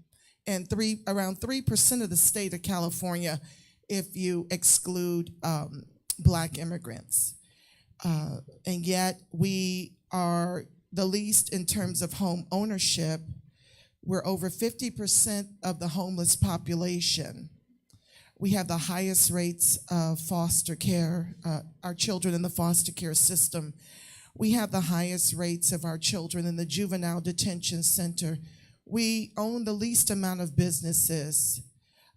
and around 3% of the state of California if you exclude Black immigrants. And yet we are the least in terms of home ownership. We're over 50% of the homeless population. We have the highest rates of foster care, our children in the foster care system. We have the highest rates of our children in the juvenile detention center. We own the least amount of businesses,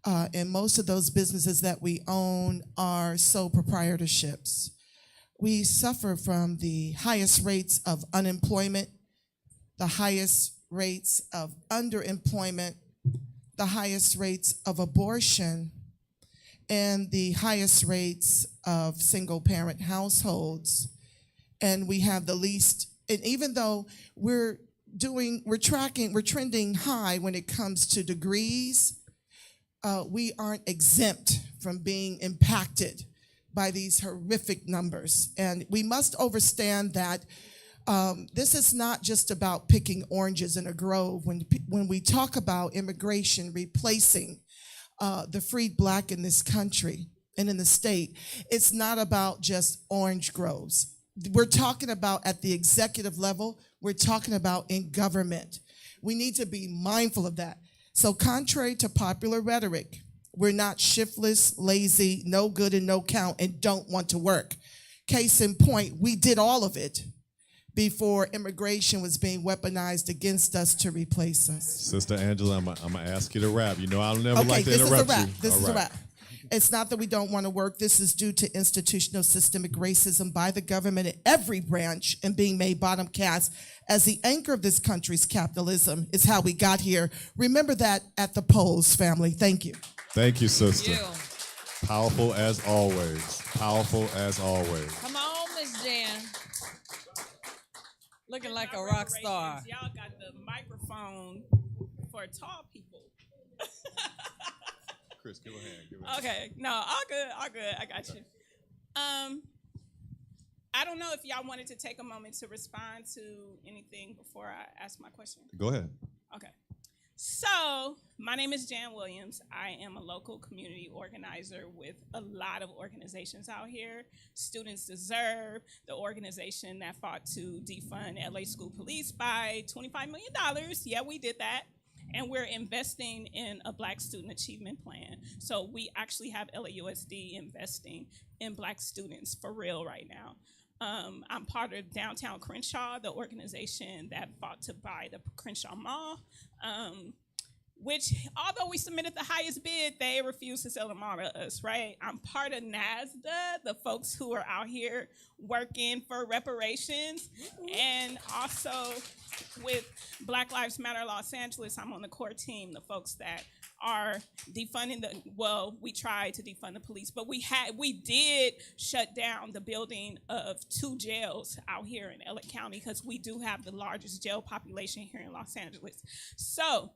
and most of those businesses that we own are sole proprietorships. We suffer from the highest rates of unemployment, the highest rates of underemployment, the highest rates of abortion, and the highest rates of single-parent households. And we have the least, and even though we're trending high when it comes to degrees, we aren't exempt from being impacted by these horrific numbers. And we must understand that this is not just about picking oranges in a grove. When we talk about immigration replacing the freed Black in this country and in the state, it's not about just orange groves. We're talking about at the executive level, we're talking about in government. We need to be mindful of that. So contrary to popular rhetoric, we're not shiftless, lazy, no good and no count, and don't want to work. Case in point, we did all of it before immigration was being weaponized against us to replace us. Sister Angela, I'm gonna ask you to wrap. You know I'll never like to interrupt you. This is a wrap. It's not that we don't want to work. This is due to institutional systemic racism by the government at every branch and being made bottom caste as the anchor of this country's capitalism is how we got here. Remember that at the polls, family. Thank you. Thank you, sister. Powerful as always. Powerful as always. Come on, Miss Jan. Looking like a rock star. Y'all got the microphone for tall people. Chris, give a hand. Okay, no, all good. I got you. I don't know if y'all wanted to take a moment to respond to anything before I ask my question. Go ahead. Okay. So, my name is Jan Williams. I am a local community organizer with a lot of organizations out here. Students Deserve, the organization that fought to defund LA school police by $25 million. Yeah, we did that. And we're investing in a Black student achievement plan. So we actually have LAUSD investing in Black students for real right now. I'm part of Downtown Crenshaw, the organization that fought to buy the Crenshaw Mall, which, although we submitted the highest bid, they refused to sell the mall to us, right? I'm part of NAASDLA, the folks who are out here working for reparations, and also with Black Lives Matter Los Angeles, I'm on the core team, the folks that are defunding we tried to defund the police, but we did shut down the building of 2 jails out here in LA County because we do have the largest jail population here in Los Angeles. So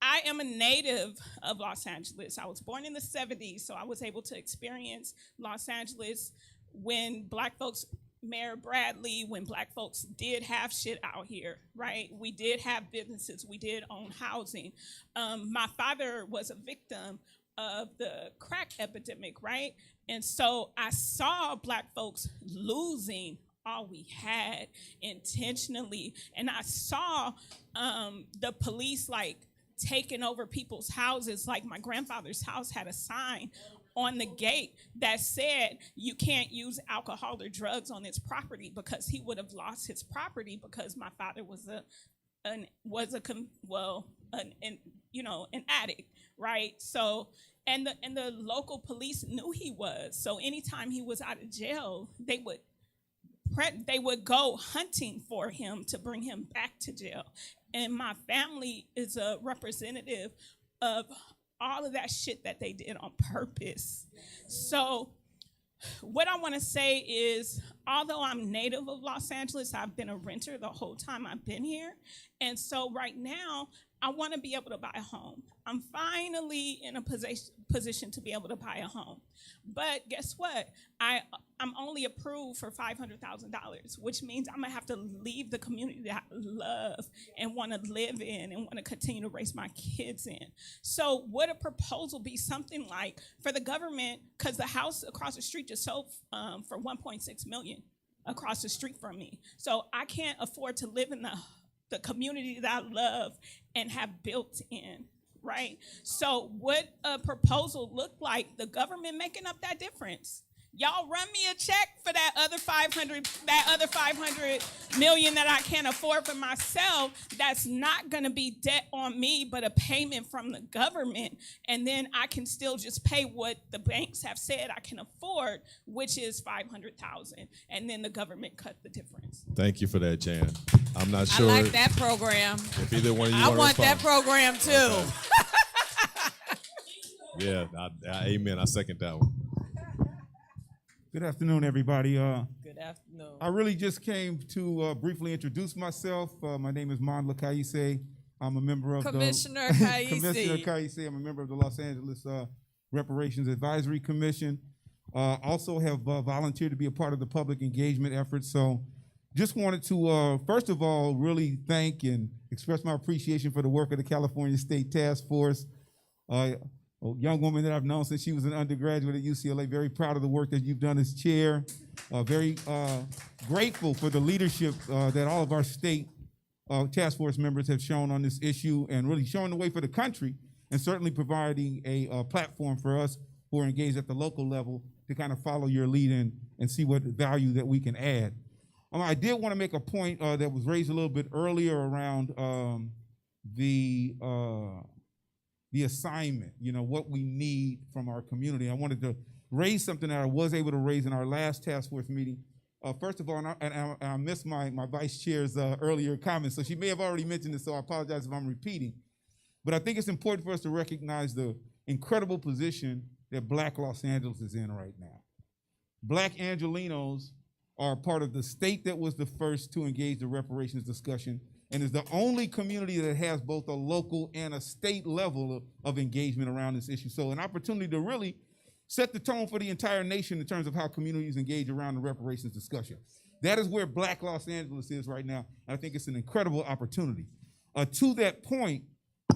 I am a native of Los Angeles. I was born in the 70s, so I was able to experience Los Angeles when Black folks, Mayor Bradley, when Black folks did have shit out here, right? We did have businesses, we did own housing. My father was a victim of the crack epidemic, right? And so I saw Black folks losing all we had intentionally. And I saw the police like taking over people's houses. Like my grandfather's house had a sign on the gate that said you can't use alcohol or drugs on his property, because he would have lost his property because my father was an addict, right? So and the local police knew he was. So anytime he was out of jail, they would go hunting for him to bring him back to jail. And my family is a representative of all of that shit that they did on purpose. So what I want to say is, although I'm native of Los Angeles, I've been a renter the whole time I've been here. And so right now, I want to be able to buy a home. I'm finally in a position to be able to buy a home. But guess what? I'm only approved for $500,000, which means I'm going to have to leave the community that I love and want to live in and want to continue to raise my kids in. So would a proposal be something like, for the government, because the house across the street just sold for $1.6 million across the street from me. So I can't afford to live in the community that I love and have built in, right? So would a proposal look like the government making up that difference? Y'all run me a check for that other 500 million that I can't afford for myself. That's not going to be debt on me, but a payment from the government. And then I can still just pay what the banks have said I can afford, which is $500,000. And then the government cut the difference. Thank you for that, Jan. I'm not sure. I like that program. If either one of you I want to that program too. Okay. Yeah, amen. I second that one. Good afternoon, everybody. Good afternoon. I really just came to briefly introduce myself. My name is Mondla Kaise. I'm a member of Commissioner Kaise. Commissioner Kaise. I'm a member of the Los Angeles Reparations Advisory Commission. Also have volunteered to be a part of the public engagement effort. So just wanted to, first of all, really thank and express my appreciation for the work of the California State Task Force. A young woman that I've known since she was an undergraduate at UCLA. Very proud of the work that you've done as chair. Very grateful for the leadership that all of our state task force members have shown on this issue, and really showing the way for the country, and certainly providing a platform for us who are engaged at the local level to kind of follow your lead and see what value that we can add. I did want to make a point that was raised a little bit earlier around the assignment, what we need from our community. I wanted to raise something that I was able to raise in our last task force meeting. First of all, and I missed my vice chair's earlier comments, so she may have already mentioned this, so I apologize if I'm repeating. But I think it's important for us to recognize the incredible position that Black Los Angeles is in right now. Black Angelenos are part of the state that was the first to engage the reparations discussion, and is the only community that has both a local and a state level of engagement around this issue. So an opportunity to really set the tone for the entire nation in terms of how communities engage around the reparations discussion. That is where Black Los Angeles is right now, and I think it's an incredible opportunity. To that point,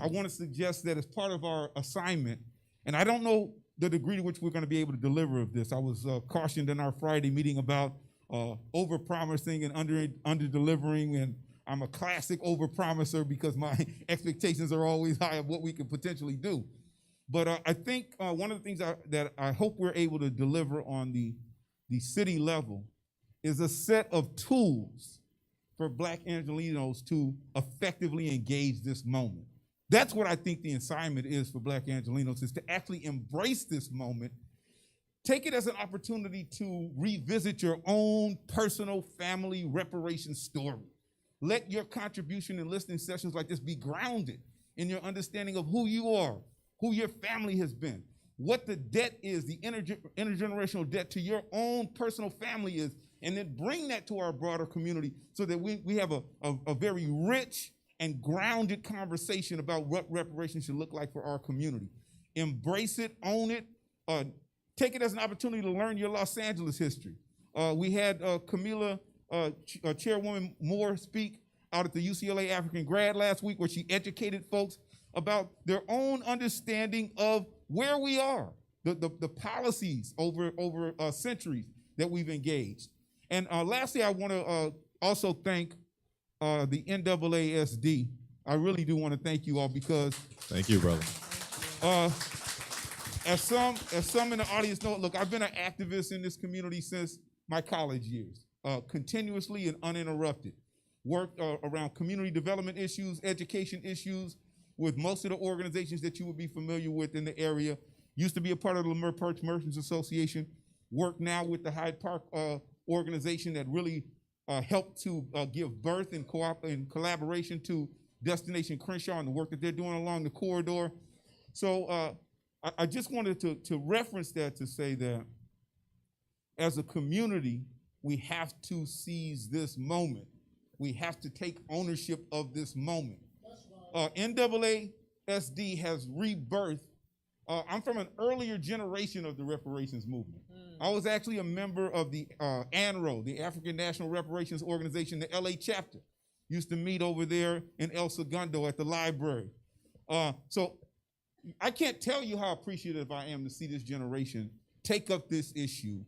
I want to suggest that as part of our assignment, and I don't know the degree to which we're going to be able to deliver of this. I was cautioned in our Friday meeting about over-promising and under-delivering, and I'm a classic over-promiser because my expectations are always high of what we could potentially do. But I think one of the things that I hope we're able to deliver on the city level is a set of tools for Black Angelenos to effectively engage this moment. That's what I think the assignment is for Black Angelenos, is to actually embrace this moment. Take it as an opportunity to revisit your own personal family reparation story. Let your contribution in listening sessions like this be grounded in your understanding of who you are, who your family has been, what the debt is, the intergenerational debt to your own personal family is, and then bring that to our broader community so that we have a very rich and grounded conversation about what reparations should look like for our community. Embrace it, own it, take it as an opportunity to learn your Los Angeles history. We had Camila, Chairwoman Moore, speak out at the UCLA African Grad last week, where she educated folks about their own understanding of where we are, the policies over centuries that we've engaged. And lastly, I want to also thank the NAASD. I really do want to thank you all because thank you, brother. As some in the audience know, look, I've been an activist in this community since my college years, continuously and uninterrupted. Worked around community development issues, education issues with most of the organizations that you would be familiar with in the area. Used to be a part of the Leimert Park Merchants Association. Work now with the Hyde Park organization that really helped to give birth and collaboration to Destination Crenshaw and the work that they're doing along the corridor. So I just wanted to reference that to say that as a community, we have to seize this moment. We have to take ownership of this moment. NAASD has rebirthed. I'm from an earlier generation of the reparations movement. I was actually a member of the ANRO, the African National Reparations Organization, the LA chapter. Used to meet over there in El Segundo at the library. So I can't tell you how appreciative I am to see this generation take up this issue,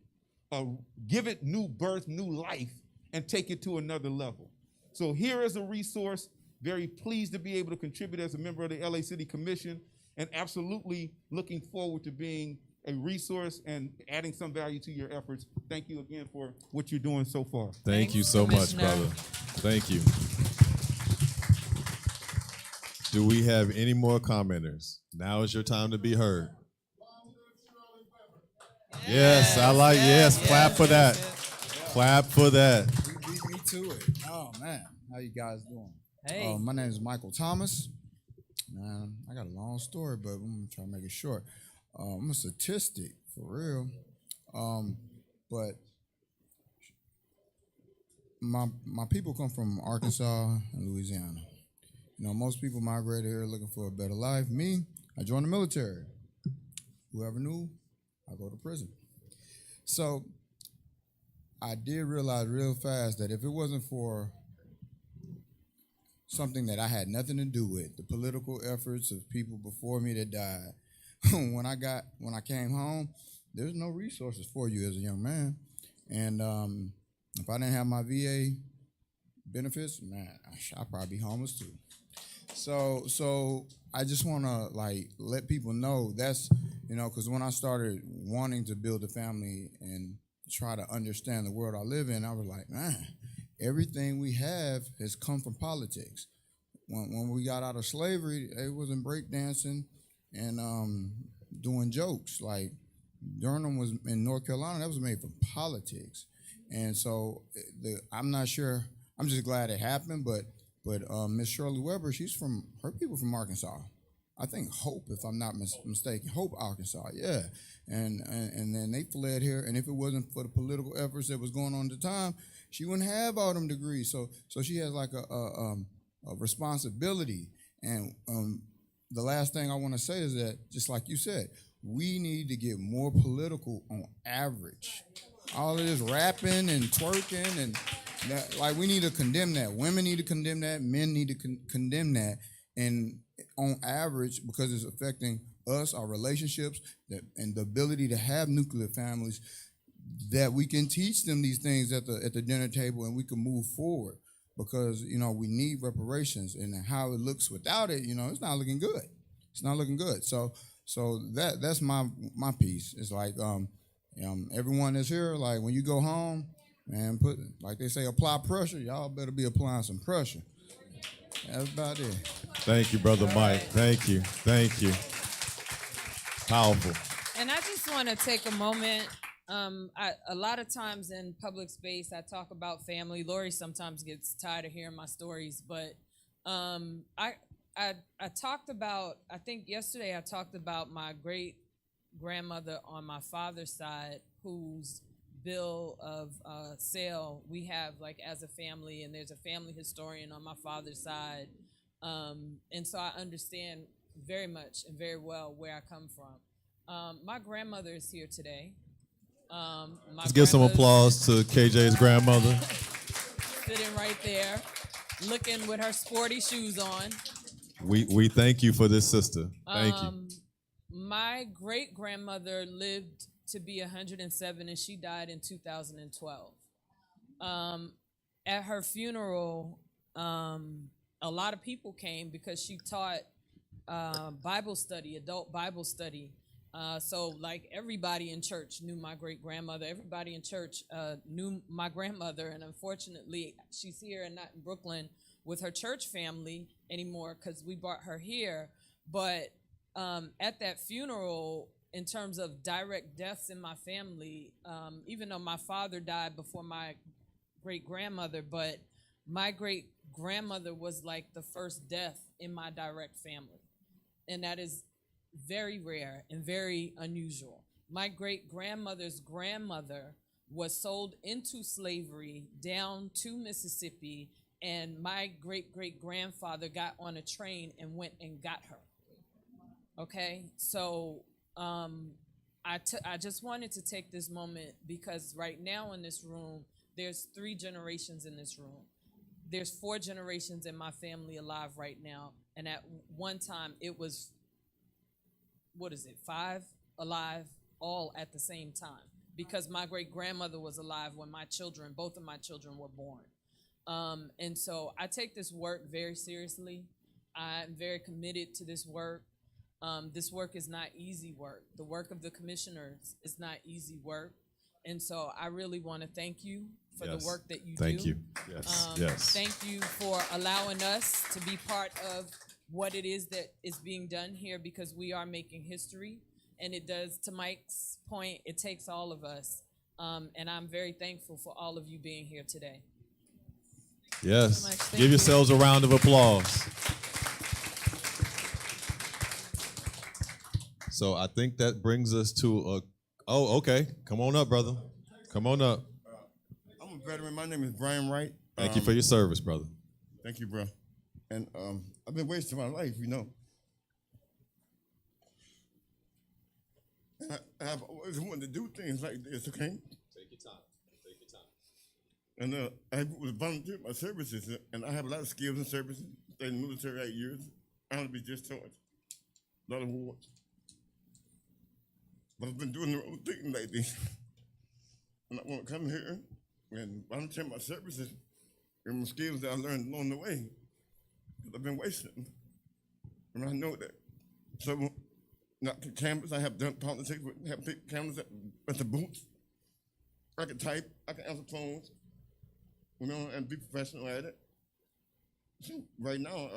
give it new birth, new life, and take it to another level. So here is a resource, very pleased to be able to contribute as a member of the LA City Commission, and absolutely looking forward to being a resource and adding some value to your efforts. Thank you again for what you're doing so far. Thank you so much, brother. Thank you. Do we have any more commenters? Now is your time to be heard. Yes, I like, yes, clap for that. Clap for that. Beat me to it. Oh, man. How you guys doing? Hey. My name is Michael Thomas. I got a long story, but I'm going to try to make it short. I'm a statistic, for real. But my people come from Arkansas and Louisiana. You know, most people migrate here looking for a better life. Me, I joined the military. Whoever knew, I go to prison. So I did realize real fast that if it wasn't for something that I had nothing to do with, the political efforts of people before me that died, when I came home, there's no resources for you as a young man. And if I didn't have my VA benefits, man, I'd probably be homeless too. So I just want to let people know that's, because when I started wanting to build a family and try to understand the world I live in, I was like, man, everything we have has come from politics. When we got out of slavery, it wasn't breakdancing and doing jokes. Like Durham was in North Carolina, that was made for politics. And so I'm not sure, I'm just glad it happened, but Miss Shirley Weber, her people from Arkansas. I think Hope, if I'm not mistaken, Hope, Arkansas, yeah. And then they fled here, and if it wasn't for the political efforts that was going on at the time, she wouldn't have all them degrees. So she has like a responsibility. And the last thing I want to say is that, just like you said, we need to get more political on average. All of this rapping and twerking and that, we need to condemn that. Women need to condemn that. Men need to condemn that. And on average, because it's affecting us, our relationships, and the ability to have nuclear families, that we can teach them these things at the dinner table and we can move forward. Because, we need reparations, and how it looks without it, it's not looking good. It's not looking good. So that's my piece. It's like everyone that's here, like when you go home, man, like they say, apply pressure. Y'all better be applying some pressure. That's about it. Thank you, Brother Mike. Thank you. Thank you. Powerful. And I just want to take a moment. A lot of times in public space, I talk about family. Lori sometimes gets tired of hearing my stories, but I talked about, I think yesterday I talked about my great grandmother on my father's side, whose bill of sale we have as a family, and there's a family historian on my father's side, and so I understand very much and very well where I come from. My grandmother is here today. Let's give some applause to KJ's grandmother. Sitting right there, looking with her sporty shoes on. We thank you for this, sister. Thank you. my great grandmother lived to be 107, and she died in 2012. At her funeral, a lot of people came because she taught Bible study, adult Bible study. So like everybody in church knew my great grandmother. Everybody in church knew my grandmother, and unfortunately, she's here and not in Brooklyn with her church family anymore because we brought her here. But at that funeral, in terms of direct deaths in my family, even though my father died before my great grandmother, but my great grandmother was like the first death in my direct family, and that is very rare and very unusual. My great grandmother's grandmother was sold into slavery down to Mississippi, and my great great grandfather got on a train and went and got her. Okay, so I just wanted to take this moment because right now in this room, there's 3 generations in this room. There's 4 generations in my family alive right now, and at one time it was, 5 alive all at the same time, because my great grandmother was alive when both of my children were born. And so I take this work very seriously. I'm very committed to this work. This work is not easy work. The work of the commissioners is not easy work. And so I really want to thank you for the work that you do. Thank you. Yes. Thank you for allowing us to be part of what it is that is being done here, because we are making history. And it does, to Mike's point, it takes all of us. And I'm very thankful for all of you being here today. Yes. So much. Thank Give you. yourselves a round of applause. So I think that brings us to okay. Come on up, brother. Come on up. I'm a veteran. My name is Brian Wright. Thank you for your service, brother. Thank you, bro. And I've been wasting my life, you know. And I've always wanted to do things like this, okay? Take your time. Take your time. And I was volunteering my services, and I have a lot of skills and services. Stayed in the military 8 years. I want to be discharged. A lot of awards. But I've been doing the wrong thing lately. And I want to come here and volunteer my services and my skills that I learned along the way. Because I've been wasting them. And I know that. So, not to canvas, I have done politics, have canvas at the booths. I can type, I can answer phones, you know, and be professional at it. So right now,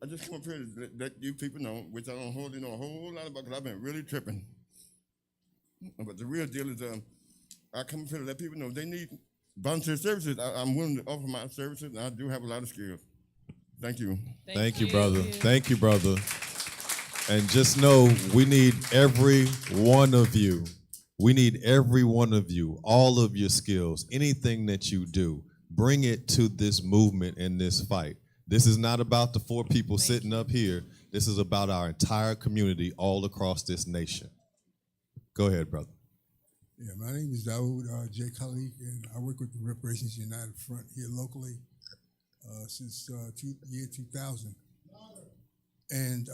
I just come up here to let you people know, which I don't hardly know a whole lot about, because I've been really tripping. But the real deal is, I come up here to let people know if they need volunteer services. I'm willing to offer my services, and I do have a lot of skills. Thank you. Thank you, brother. Thank you, brother. And just know we need every one of you. We need every one of you, all of your skills, anything that you do, bring it to this movement and this fight. This is not about the 4 people sitting up here. This is about our entire community all across this nation. Go ahead, brother. Yeah, my name is Dawood J. Khalik, and I work with the Reparations United Front here locally since year 2000. And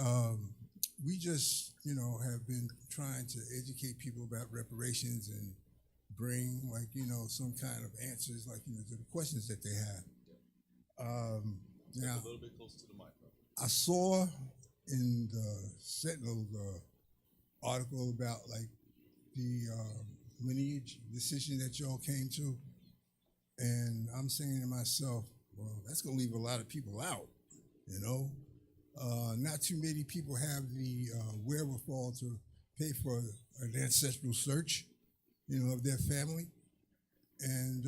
we just, you know, have been trying to educate people about reparations and bring, like, you know, some kind of answers, like, you know, to the questions that they have. Now, a little bit closer to the mic, brother. I saw in the Sentinel article about, like, the Lineage decision that y'all came to, and I'm saying to myself, well, that's going to leave a lot of people out, you know? Not too many people have the wherewithal to pay for an ancestral search, you know, of their family, and,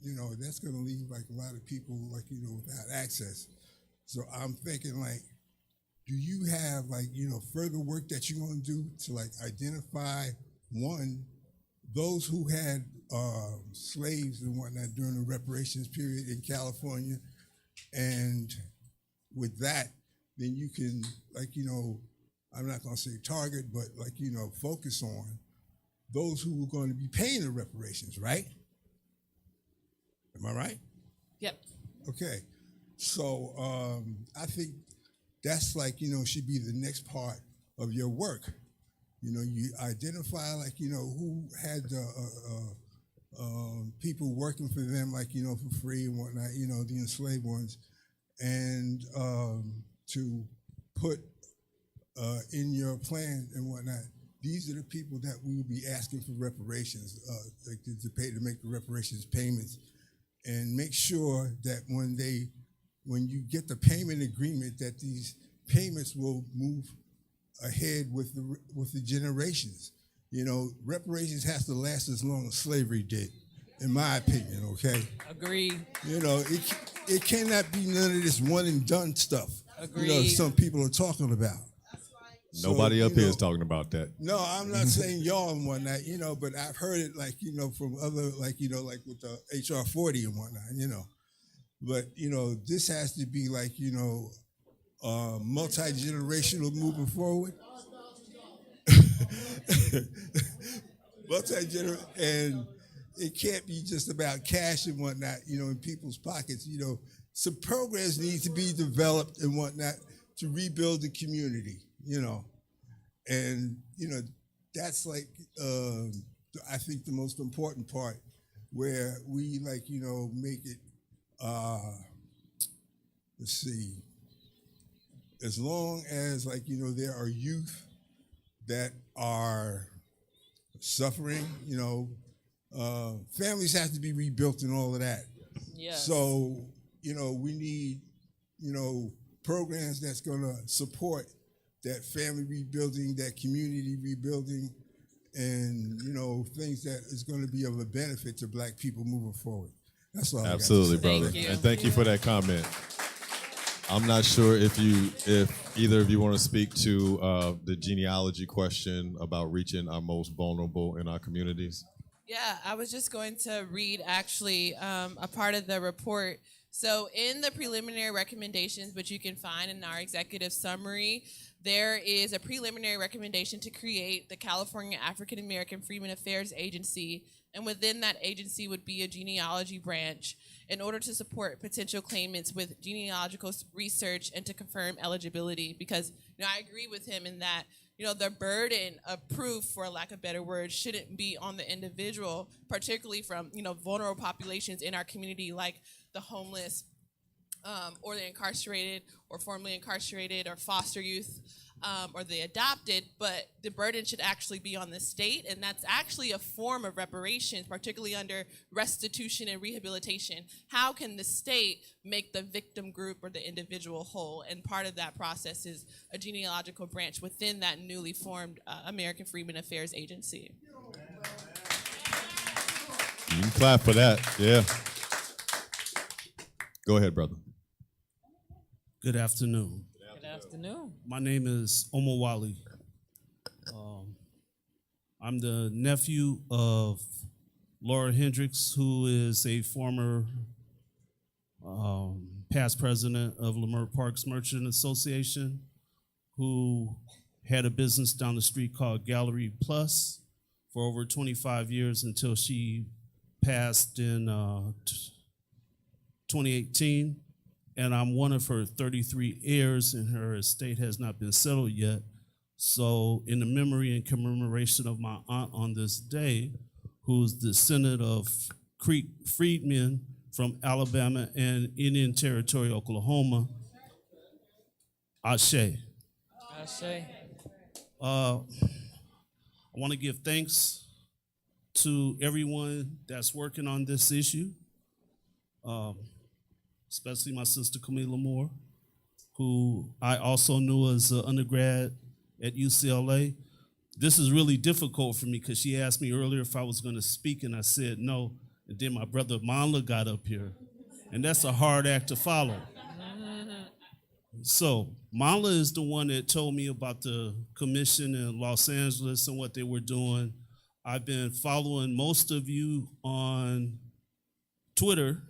you know, that's going to leave, like, a lot of people, like, you know, without access. So I'm thinking, like, do you have, like, you know, further work that you're going to do to, like, identify, one, those who had slaves and whatnot during the reparations period in California, and with that, then you can, like, you know, I'm not going to say target, but, like, you know, focus on those who were going to be paying the reparations, right? Am I right? Yep. Okay. So I think that's, like, you know, should be the next part of your work. You identify who had the people working for them, for free and whatnot, the enslaved ones, and to put in your plan and whatnot. These are the people that we will be asking for reparations, to make the reparations payments, and make sure that when you get the payment agreement, that these payments will move ahead with the generations. Reparations has to last as long as slavery did, in my opinion. Okay. Agreed. It cannot be none of this one and done stuff. Agreed. Some people are talking about. Nobody up here is talking about that. No, I'm not saying y'all and whatnot, but I've heard it from other, like with the HR 40 and whatnot, But, this has to be multi-generational moving forward. Multi-generational, and it can't be just about cash and whatnot, in people's pockets. Some programs need to be developed and whatnot to rebuild the community, and that's I think the most important part, where we make it. Let's see. As long as there are youth that are suffering, families have to be rebuilt and all of that. Yes. So we need programs that's going to support that family rebuilding, that community rebuilding, and things that is going to be of a benefit to Black people moving forward. That's all. Absolutely, brother. And thank you for that comment. I'm not sure if either of you want to speak to the genealogy question about reaching our most vulnerable in our communities. Yeah, I was just going to read actually a part of the report. So in the preliminary recommendations, which you can find in our executive summary, there is a preliminary recommendation to create the California African American Freedmen Affairs Agency, and within that agency would be a genealogy branch in order to support potential claimants with genealogical research and to confirm eligibility. Because I agree with him in that the burden of proof, for lack of better words, shouldn't be on the individual, particularly from vulnerable populations in our community, like the homeless, or the incarcerated, or formerly incarcerated, or foster youth, or the adopted. But the burden should actually be on the state, and that's actually a form of reparations, particularly under restitution and rehabilitation. How can the state make the victim group or the individual whole? And part of that process is a genealogical branch within that newly formed American Freedmen Affairs Agency. You can clap for that. Yeah. Go ahead, brother. Good afternoon. Good afternoon. My name is Omowale. I'm the nephew of Laura Hendricks, who is a former past president of Leimert Parks Merchant Association, who had a business down the street called Gallery Plus for over 25 years until she passed in 2018. And I'm one of her 33 heirs, and her estate has not been settled yet. So in the memory and commemoration of my aunt on this day, who's descendant of Creek freedmen from Alabama and Indian Territory, Oklahoma, Ashe. Ashe. I want to give thanks to everyone that's working on this issue, especially my sister Camila Moore, who I also knew as an undergrad at UCLA. This is really difficult for me because she asked me earlier if I was going to speak, and I said no. And then my brother Manla got up here, and that's a hard act to follow. So Manla is the one that told me about the commission in Los Angeles and what they were doing. I've been following most of you on Twitter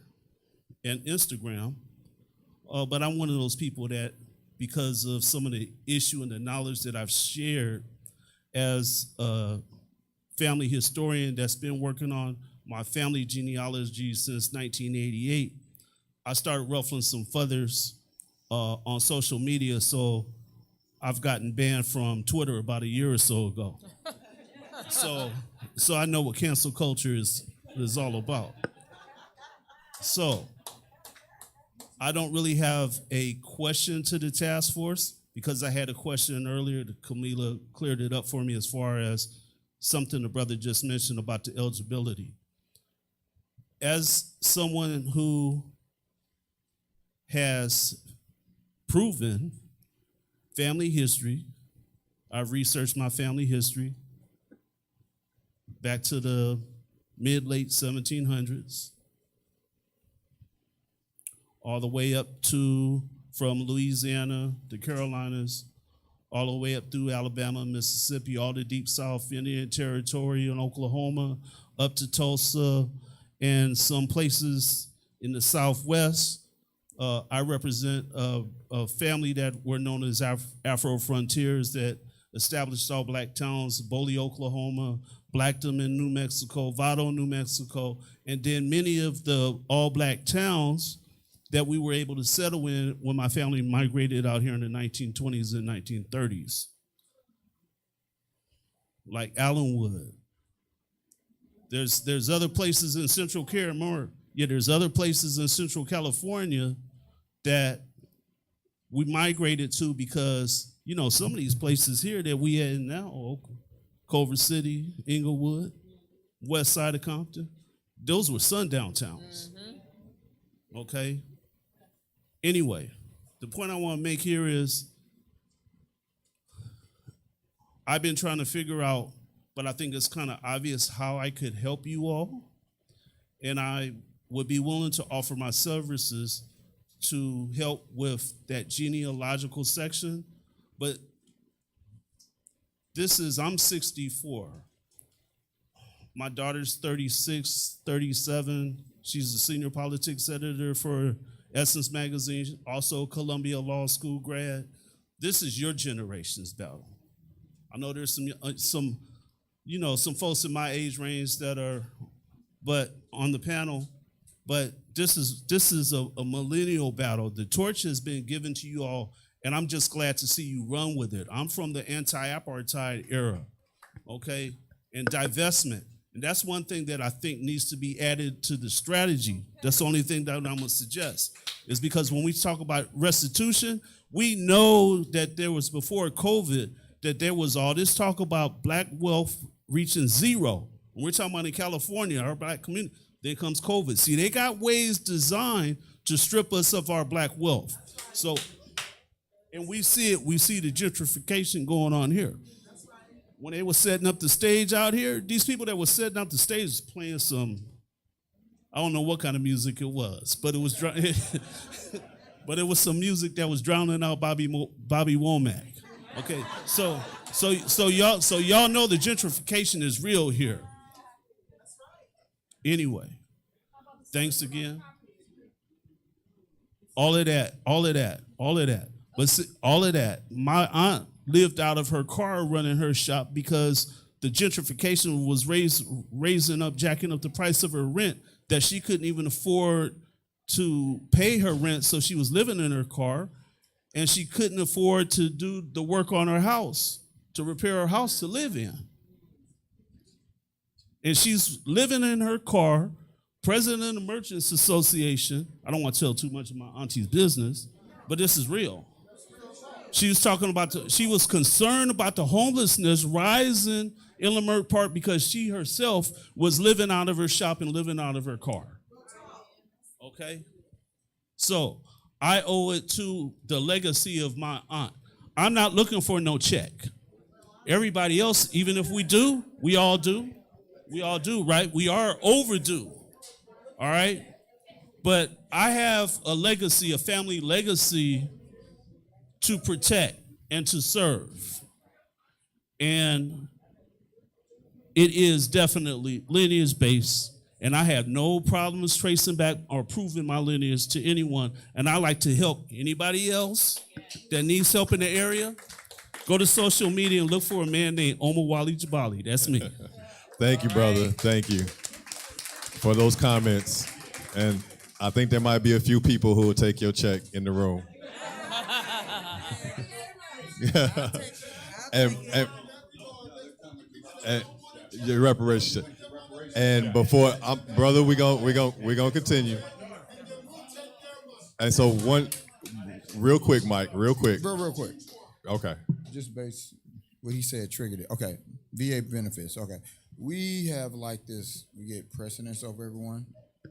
and Instagram, but I'm one of those people that, because of some of the issue and the knowledge that I've shared as a family historian that's been working on my family genealogy since 1988, I started ruffling some feathers on social media. So I've gotten banned from Twitter about a year or so ago. So I know what cancel culture is all about. So I don't really have a question to the task force because I had a question earlier. Camila cleared it up for me as far as something the brother just mentioned about the eligibility. As someone who has proven family history, I've researched my family history back to the mid-late 1700s, all the way up to from Louisiana, the Carolinas, all the way up through Alabama, Mississippi, all the deep South, Indian Territory, and Oklahoma, up to Tulsa, and some places in the Southwest. I represent a family that were known as Afro-Frontiers that established all black towns, Boley, Oklahoma, Blackton in New Mexico, Vado, New Mexico, and then many of the all black towns that we were able to settle in when my family migrated out here in the 1920s and 1930s. Like Allenwood. There's other places in Central there's other places in Central California that we migrated to because, you know, some of these places here that we had now, Culver City, Inglewood, west side of Compton, those were sundown towns. Okay? Anyway, the point I want to make here is I've been trying to figure out, but I think it's kind of obvious how I could help you all. And I would be willing to offer my services to help with that genealogical section. But I'm 64. My daughter's 36, 37. She's a senior politics editor for Essence Magazine, also Columbia Law School grad. This is your generation's battle. I know there's some folks in my age range that are, but on the panel, but this is a millennial battle. The torch has been given to you all, and I'm just glad to see you run with it. I'm from the anti-apartheid era, okay, and divestment. And that's one thing that I think needs to be added to the strategy. That's the only thing that I'm gonna suggest, is because when we talk about restitution, we know that there was, before COVID, that there was all this talk about black wealth reaching zero. When we're talking about in California, our black community, then comes COVID. See, they got ways designed to strip us of our black wealth. So, and we see the gentrification going on here. When they were setting up the stage out here, these people that were setting up the stage was playing some, I don't know what kind of music it was, but it was but it was some music that was drowning out Bobby Womack. Okay, so y'all know the gentrification is real here. Anyway, thanks again. All of that. But see, all of that, my aunt lived out of her car running her shop because the gentrification was jacking up the price of her rent, that she couldn't even afford to pay her rent, so she was living in her car, and she couldn't afford to do the work on her house, to repair her house to live in. And she's living in her car, president of the Merchants Association. I don't want to tell too much of my auntie's business, but this is real. She was talking about, she was concerned about the homelessness rising in Leimert Park because she herself was living out of her shop and living out of her car. Okay? So I owe it to the legacy of my aunt. I'm not looking for no check. Everybody else, even if we do, we all do, right? We are overdue, all right? But I have a legacy, a family legacy to protect and to serve. And it is definitely lineage-based, and I have no problems tracing back or proving my lineage to anyone, and I like to help anybody else that needs help in the area. Go to social media and look for a man named Omawale Jabali. That's me. Thank you, brother. Thank you for those comments. And I think there might be a few people who will take your check in the room. and your reparation. And before, brother, we gonna continue. And so real quick, Mike, real quick. Real quick. Okay. Just base what he said triggered it. Okay. VA benefits. Okay. We have like this, we get precedence over everyone.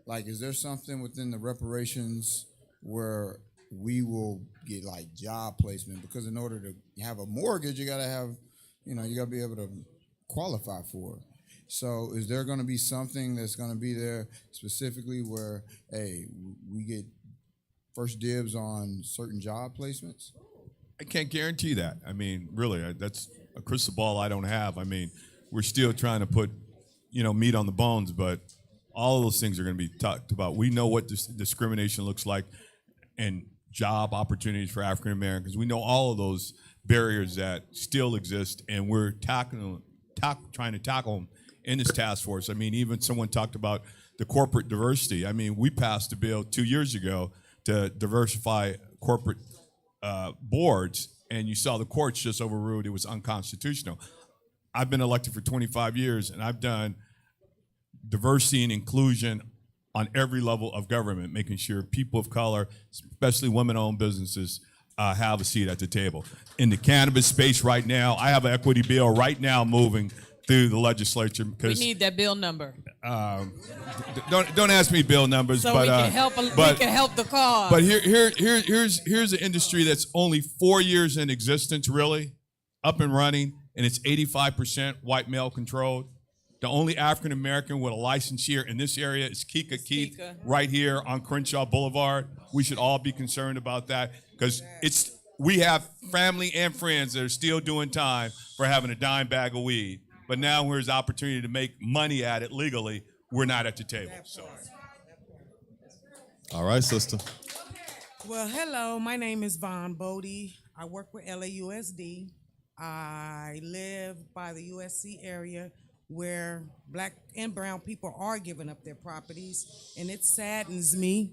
Like, is there something within the reparations where we will get like job placement? Because in order to have a mortgage, you gotta have, you gotta be able to qualify for it. So is there gonna be something that's gonna be there specifically where, hey, we get first dibs on certain job placements? I can't guarantee that. I mean, really, that's a crystal ball I don't have. I mean, we're still trying to put, meat on the bones, but all of those things are going to be talked about. We know what discrimination looks like and job opportunities for African Americans. We know all of those barriers that still exist, and we're trying to tackle them in this task force. I mean, even someone talked about the corporate diversity. I mean, we passed a bill 2 years ago to diversify corporate boards, and you saw the courts just overruled it was unconstitutional. I've been elected for 25 years, and I've done diversity and inclusion on every level of government, making sure people of color, especially women-owned businesses, have a seat at the table. In the cannabis space right now, I have an equity bill right now moving through the legislature We because need that bill number. don't ask me bill numbers, So but we can help. We can help the cause. But here's an industry that's only 4 years in existence, really, up and running, and it's 85% white male controlled. The only African American with a license here in this area is Kika Keith, right here on Crenshaw Boulevard. We should all be concerned about that because we have family and friends that are still doing time for having a dime bag of weed. But now where's the opportunity to make money at it legally, we're not at the table. So. All right, sister. Well, hello. My name is Vaughn Bodie. I work with LAUSD. I live by the USC area where black and brown people are giving up their properties. And it saddens me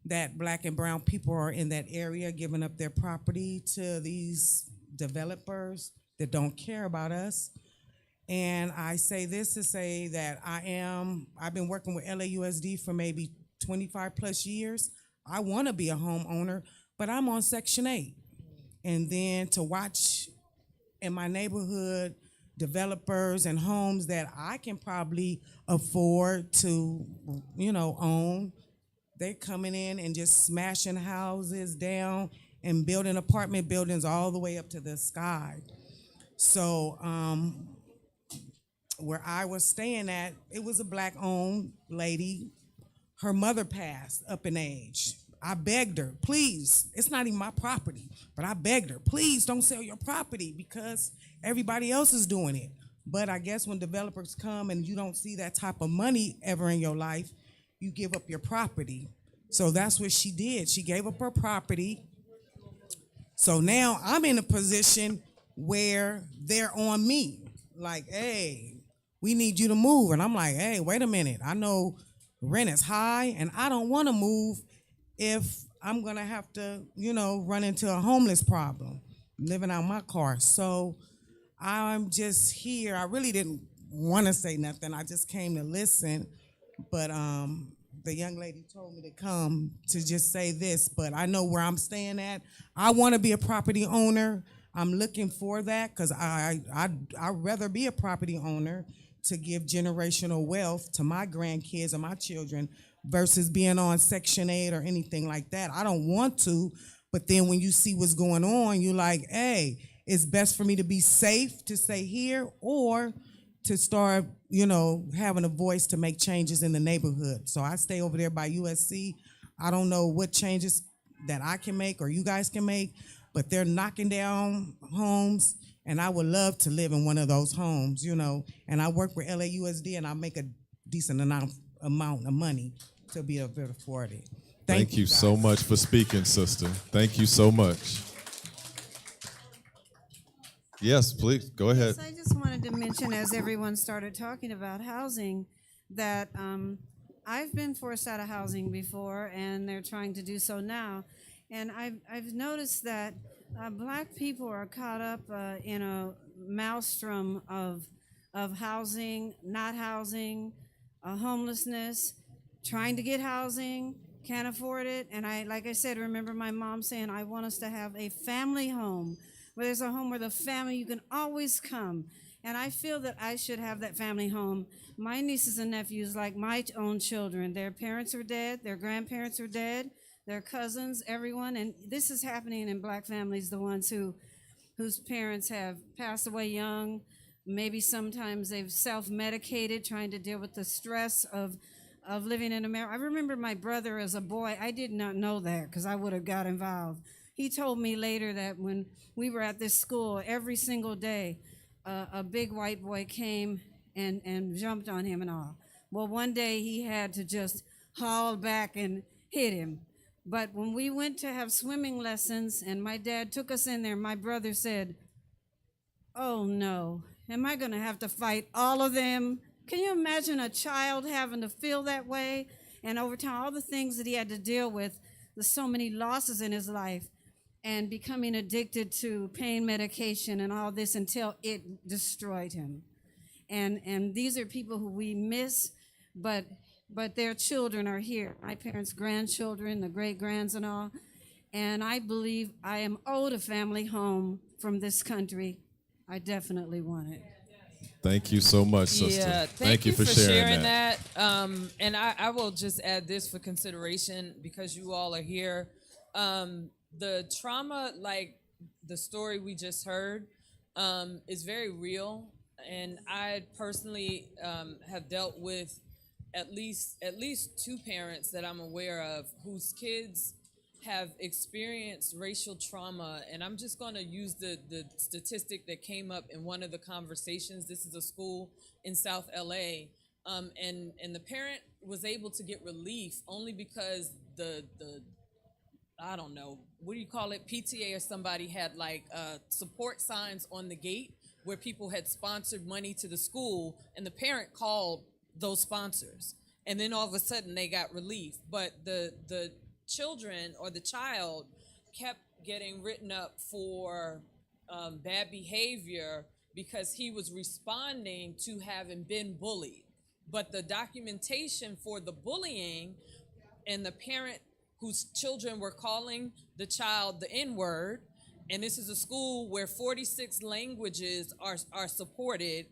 that black and brown people are in that area giving up their property to these developers that don't care about us. And I say this to say that I've been working with LAUSD for maybe 25 plus years. I want to be a homeowner, but I'm on Section 8. And then to watch in my neighborhood developers and homes that I can probably afford to, own, they're coming in and just smashing houses down and building apartment buildings all the way up to the sky. So, where I was staying at, it was a black-owned lady. Her mother passed up in age. I begged her, please, it's not even my property, but I begged her, please don't sell your property because everybody else is doing it. But I guess when developers come and you don't see that type of money ever in your life, you give up your property. So that's what she did. She gave up her property. So now I'm in a position where they're on me. Like, hey, we need you to move. And I'm like, hey, wait a minute. I know rent is high and I don't want to move if I'm going to have to, run into a homeless problem, living out my car. So I'm just here. I really didn't want to say nothing. I just came to listen. But the young lady told me to come to just say this. But I know where I'm staying at. I want to be a property owner. I'm looking for that because I'd rather be a property owner to give generational wealth to my grandkids and my children versus being on Section 8 or anything like that. I don't want to, but then when you see what's going on, you're like, hey, it's best for me to be safe to stay here or to start, having a voice to make changes in the neighborhood. So I stay over there by USC. I don't know what changes that I can make or you guys can make, but they're knocking down homes, and I would love to live in one of those homes, and I work with LAUSD, and I make a decent amount of money to be able to afford it. Thank you so much for speaking, sister. Thank you so much. Yes, please, go ahead. Yes, I just wanted to mention, as everyone started talking about housing, that I've been forced out of housing before, and they're trying to do so now. And I've noticed that Black people are caught up in a maelstrom of housing, not housing, homelessness, trying to get housing, can't afford it. And like I said, remember my mom saying, I want us to have a family home, where there's a home where the family, you can always come. And I feel that I should have that family home. My nieces and nephews, like my own children, their parents are dead, their grandparents are dead, their cousins, everyone. And this is happening in Black families, the ones whose parents have passed away young. Maybe sometimes they've self-medicated, trying to deal with the stress of living in America. I remember my brother as a boy. I did not know that because I would have got involved. He told me later that when we were at this school, every single day, a big white boy came and jumped on him and all. Well, one day he had to just haul back and hit him. But when we went to have swimming lessons and my dad took us in there, my brother said, oh no, am I gonna have to fight all of them? Can you imagine a child having to feel that way? And over time, all the things that he had to deal with, there's so many losses in his life, and becoming addicted to pain medication and all this until it destroyed him. And these are people who we miss, but their children are here. My parents' grandchildren, the great-grands and all. And I believe I am owed a family home from this country. I definitely want it. Thank you so much, sister. Yeah, thank you for sharing that. And I will just add this for consideration because you all are here. The trauma, like the story we just heard, is very real. And I personally have dealt with at least two parents that I'm aware of whose kids have experienced racial trauma. And I'm just going to use the statistic that came up in one of the conversations. This is a school in South LA. And the parent was able to get relief only because the I don't know, what do you call it? PTA or somebody had like support signs on the gate where people had sponsored money to the school, and the parent called those sponsors. And then all of a sudden they got relief. But the children or the child kept getting written up for bad behavior because he was responding to having been bullied. But the documentation for the bullying and the parent whose children were calling the child the N-word, and this is a school where 46 languages are supported,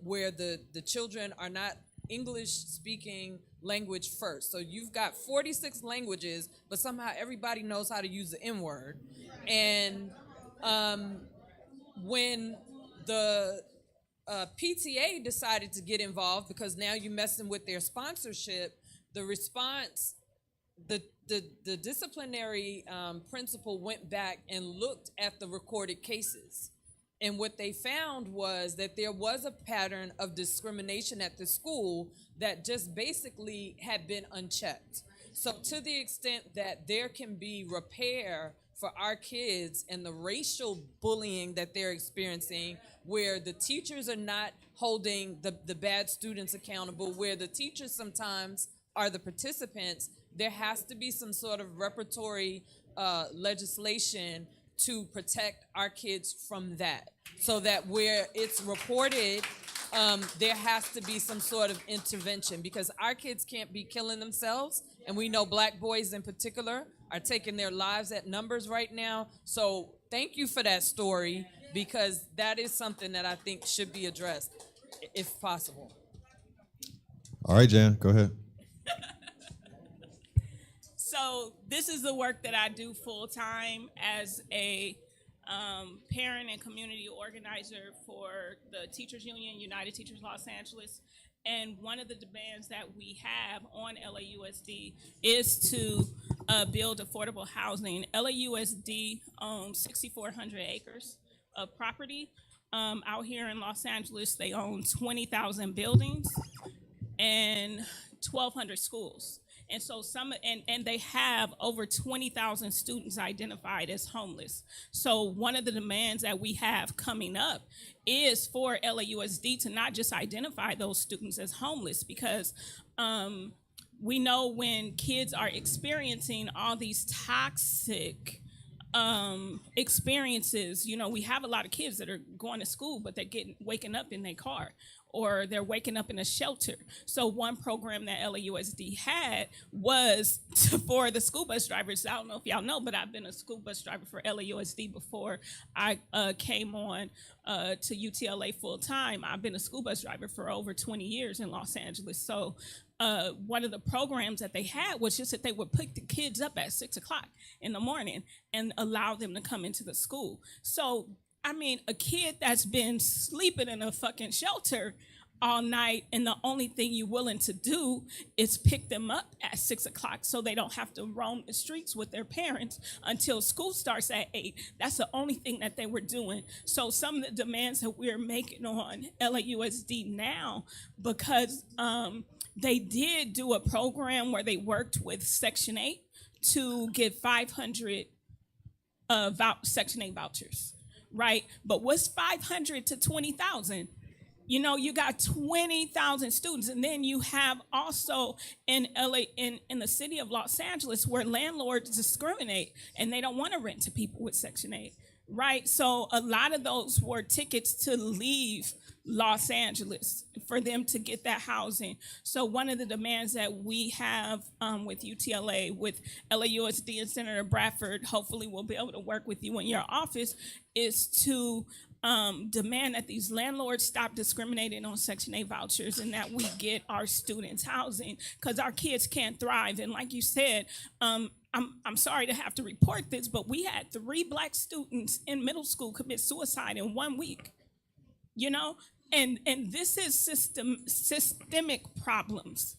where the children are not English-speaking language first. So you've got 46 languages, but somehow everybody knows how to use the N-word. And when the PTA decided to get involved, because now you're messing with their sponsorship, the response, the disciplinary principal went back and looked at the recorded cases. And what they found was that there was a pattern of discrimination at the school that just basically had been unchecked. So to the extent that there can be repair for our kids and the racial bullying that they're experiencing, where the teachers are not holding the bad students accountable, where the teachers sometimes are the participants, there has to be some sort of reparatory legislation to protect our kids from that, so that where it's reported, there has to be some sort of intervention, because our kids can't be killing themselves, and we know Black boys in particular are taking their lives at numbers right now. So thank you for that story, because that is something that I think should be addressed, if possible. All right, Jan, go ahead. So this is the work that I do full time as a parent and community organizer for the Teachers Union, United Teachers Los Angeles. And one of the demands that we have on LAUSD is to build affordable housing. LAUSD owns 6,400 acres of property. Out here in Los Angeles, they own 20,000 buildings and 1,200 schools. And so and they have over 20,000 students identified as homeless. So one of the demands that we have coming up is for LAUSD to not just identify those students as homeless, because we know when kids are experiencing all these toxic experiences. You know, we have a lot of kids that are going to school, but they're waking up in their car, or they're waking up in a shelter. So one program that LAUSD had was for the school bus drivers. I don't know if y'all know, but I've been a school bus driver for LAUSD before I came on to UTLA full time. I've been a school bus driver for over 20 years in Los Angeles. So one of the programs that they had was just that they would pick the kids up at 6 o'clock in the morning and allow them to come into the school. So I mean, a kid that's been sleeping in a fucking shelter all night, and the only thing you're willing to do is pick them up at 6 o'clock so they don't have to roam the streets with their parents until school starts at 8. That's the only thing that they were doing. So some of the demands that we're making on LAUSD now, because they did do a program where they worked with Section 8 to get 500 Section 8 vouchers. Right, but what's 500 to 20,000? You know, you got 20,000 students, and then you have also in LA, in the city of Los Angeles, where landlords discriminate and they don't want to rent to people with Section 8. Right, so a lot of those were tickets to leave Los Angeles for them to get that housing. So one of the demands that we have with UTLA, with LAUSD and Senator Bradford, hopefully we'll be able to work with you in your office, is to demand that these landlords stop discriminating on Section 8 vouchers and that we get our students housing, because our kids can't thrive. And like you said, I'm sorry to have to report this, but we had 3 Black students in middle school commit suicide in 1 week. You know, and this is systemic problems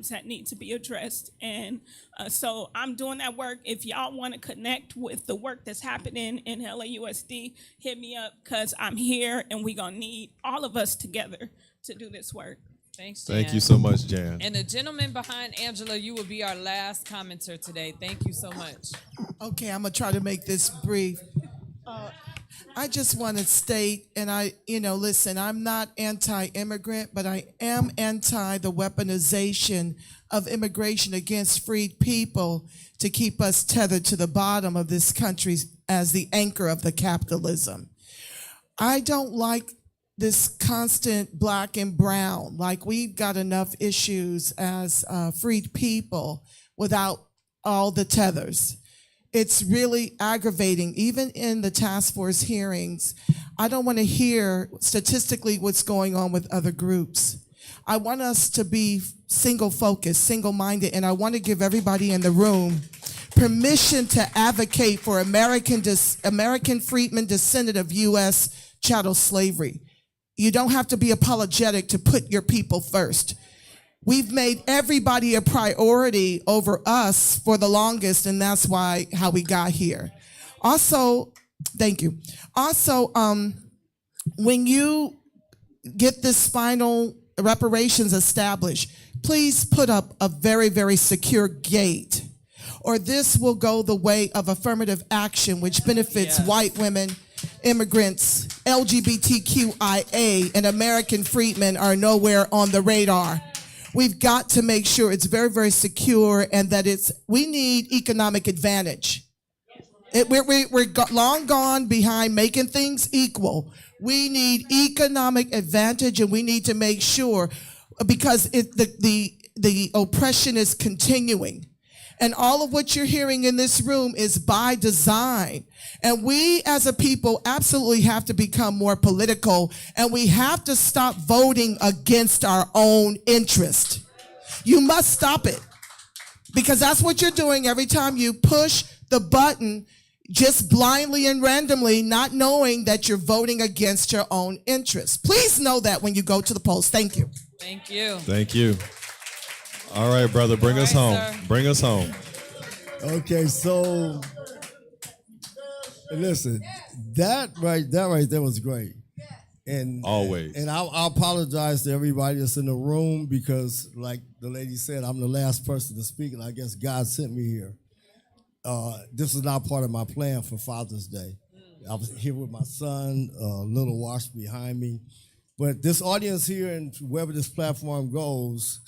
that need to be addressed. And so I'm doing that work. If y'all want to connect with the work that's happening in LAUSD, hit me up, because I'm here and we're going to need all of us together to do this work. Thanks, Jan. Thank you so much, Jan. And the gentleman behind Angela, you will be our last commenter today. Thank you so much. Okay, I'm going to try to make this brief. I just want to state, and listen, I'm not anti-immigrant, but I am anti the weaponization of immigration against freed people to keep us tethered to the bottom of this country as the anchor of the capitalism. I don't like this constant black and brown, like we've got enough issues as freed people without all the tethers. It's really aggravating. Even in the task force hearings, I don't want to hear statistically what's going on with other groups. I want us to be single-focused, single-minded, and I want to give everybody in the room permission to advocate for American freedmen descendant of U.S. chattel slavery. You don't have to be apologetic to put your people first. We've made everybody a priority over us for the longest, and that's how we got here. Also, thank you. Also, when you get this final reparations established, please put up a very, very secure gate, or this will go the way of affirmative action, which benefits white women, immigrants, LGBTQIA, and American freedmen are nowhere on the radar. We've got to make sure it's very, very secure, and that we need economic advantage. We're long gone behind making things equal. We need economic advantage, and we need to make sure, because the oppression is continuing. And all of what you're hearing in this room is by design. And we as a people absolutely have to become more political, and we have to stop voting against our own interest. You must stop it, because that's what you're doing every time you push the button, just blindly and randomly, not knowing that you're voting against your own interest. Please know that when you go to the polls. Thank you. Thank you. Thank you. All right, brother, bring us home. Sir. Bring us home. Okay, so listen, that right there was great. And always. And I apologize to everybody that's in the room, because like the lady said, I'm the last person to speak, and I guess God sent me here. This is not part of my plan for Father's Day. I was here with my son, little Wash behind me. But this audience here, and wherever this platform goes,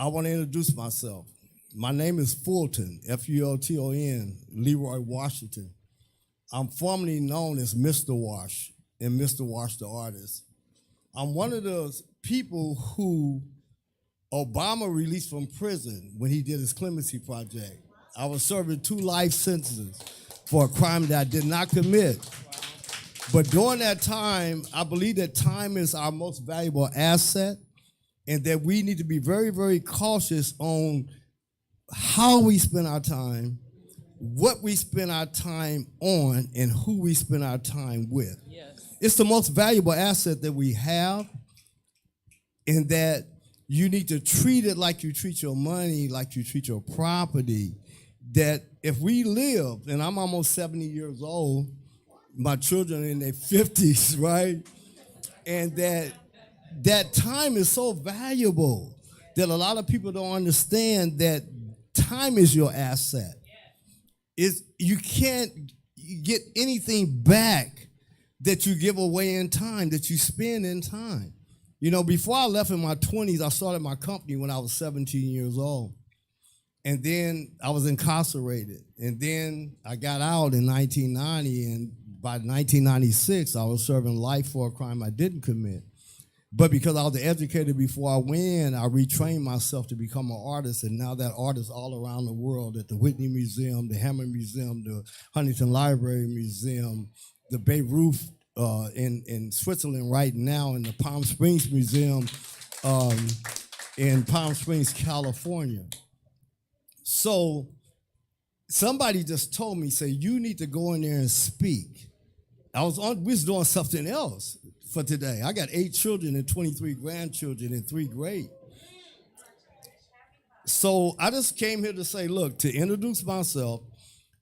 I want to introduce myself. My name is Fulton, Fulton, Leroy Washington. I'm formerly known as Mr. Wash and Mr. Wash the artist. I'm one of those people who Obama released from prison when he did his clemency project. I was serving 2 life sentences for a crime that I did not commit. But during that time, I believe that time is our most valuable asset and that we need to be very, very cautious on how we spend our time, what we spend our time on, and who we spend our time with. Yes. It's the most valuable asset that we have, and that you need to treat it like you treat your money, like you treat your property. That if we live, and I'm almost 70 years old, my children in their 50s, right? And that time is so valuable that a lot of people don't understand that time is your asset. You can't get anything back that you give away in time, that you spend in time. You know, before I left in my 20s, I started my company when I was 17 years old. And then I was incarcerated. And then I got out in 1990, and by 1996, I was serving life for a crime I didn't commit. But because I was educated before I went, I retrained myself to become an artist, and now that artist all around the world at the Whitney Museum, the Hammer Museum, the Huntington Library Museum, the Beirut in Switzerland right now, and the Palm Springs Museum in Palm Springs, California. So somebody just told me, say, you need to go in there and speak. We was doing something else for today. I got 8 children and 23 grandchildren and 3 great. So I just came here to say, look, to introduce myself,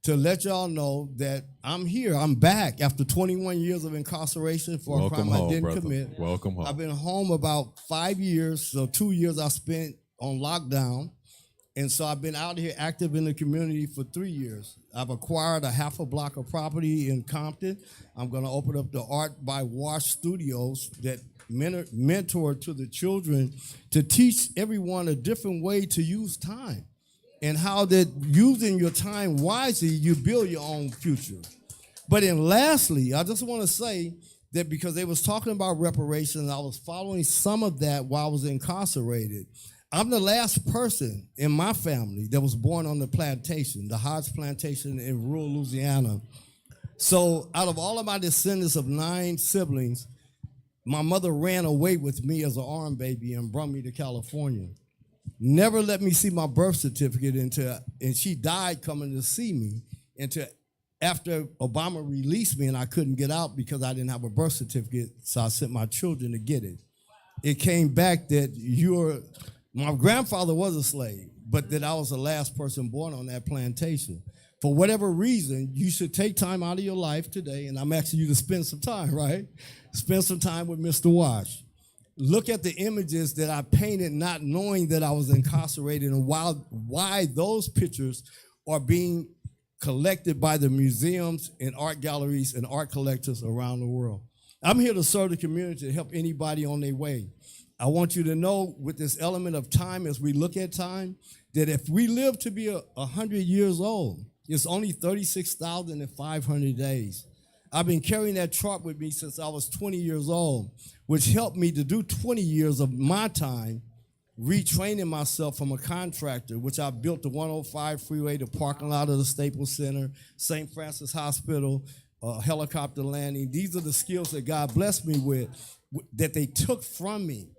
to let y'all know that I'm here. I'm back after 21 years of incarceration for a crime I didn't commit. Welcome home. I've been home about 5 years, so 2 years I spent on lockdown. And so I've been out here active in the community for 3 years. I've acquired a half a block of property in Compton. I'm gonna open up the Art by Wash Studios that mentor to the children to teach everyone a different way to use time and how that using your time wisely, you build your own future. But then lastly, I just wanna say that because they was talking about reparations, I was following some of that while I was incarcerated. I'm the last person in my family that was born on the plantation, the Hodge Plantation in rural Louisiana. So out of all of my descendants of 9 siblings, my mother ran away with me as an arm baby and brought me to California. Never let me see my birth certificate and she died coming to see me until after Obama released me and I couldn't get out because I didn't have a birth certificate, so I sent my children to get it. It came back that my grandfather was a slave, but that I was the last person born on that plantation. For whatever reason, you should take time out of your life today, and I'm asking you to spend some time, right? Spend some time with Mr. Wash. Look at the images that I painted not knowing that I was incarcerated and why those pictures are being collected by the museums and art galleries and art collectors around the world. I'm here to serve the community, to help anybody on their way. I want you to know with this element of time, as we look at time, that if we live to be 100 years old, it's only 36,500 days. I've been carrying that chart with me since I was 20 years old, which helped me to do 20 years of my time retraining myself from a contractor, which I built the 105 freeway, the parking lot of the Staples Center, St. Francis Hospital, helicopter landing. These are the skills that God blessed me with that they took from me.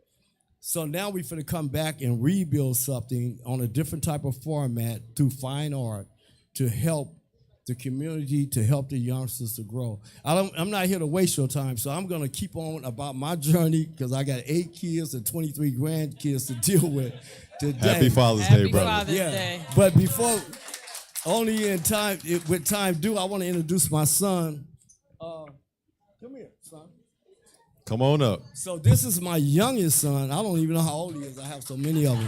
So now we're going to come back and rebuild something on a different type of format through fine art to help the community, to help the youngsters to grow. I'm not here to waste your time, so I'm going to keep on about my journey because I got 8 kids and 23 grandkids to deal with today. Happy Father's Day, brother. Father's Day. But before, only in time, with time due, I want to introduce my son. Come here, son. Come on up. So this is my youngest son. I don't even know how old he is. I have so many of them.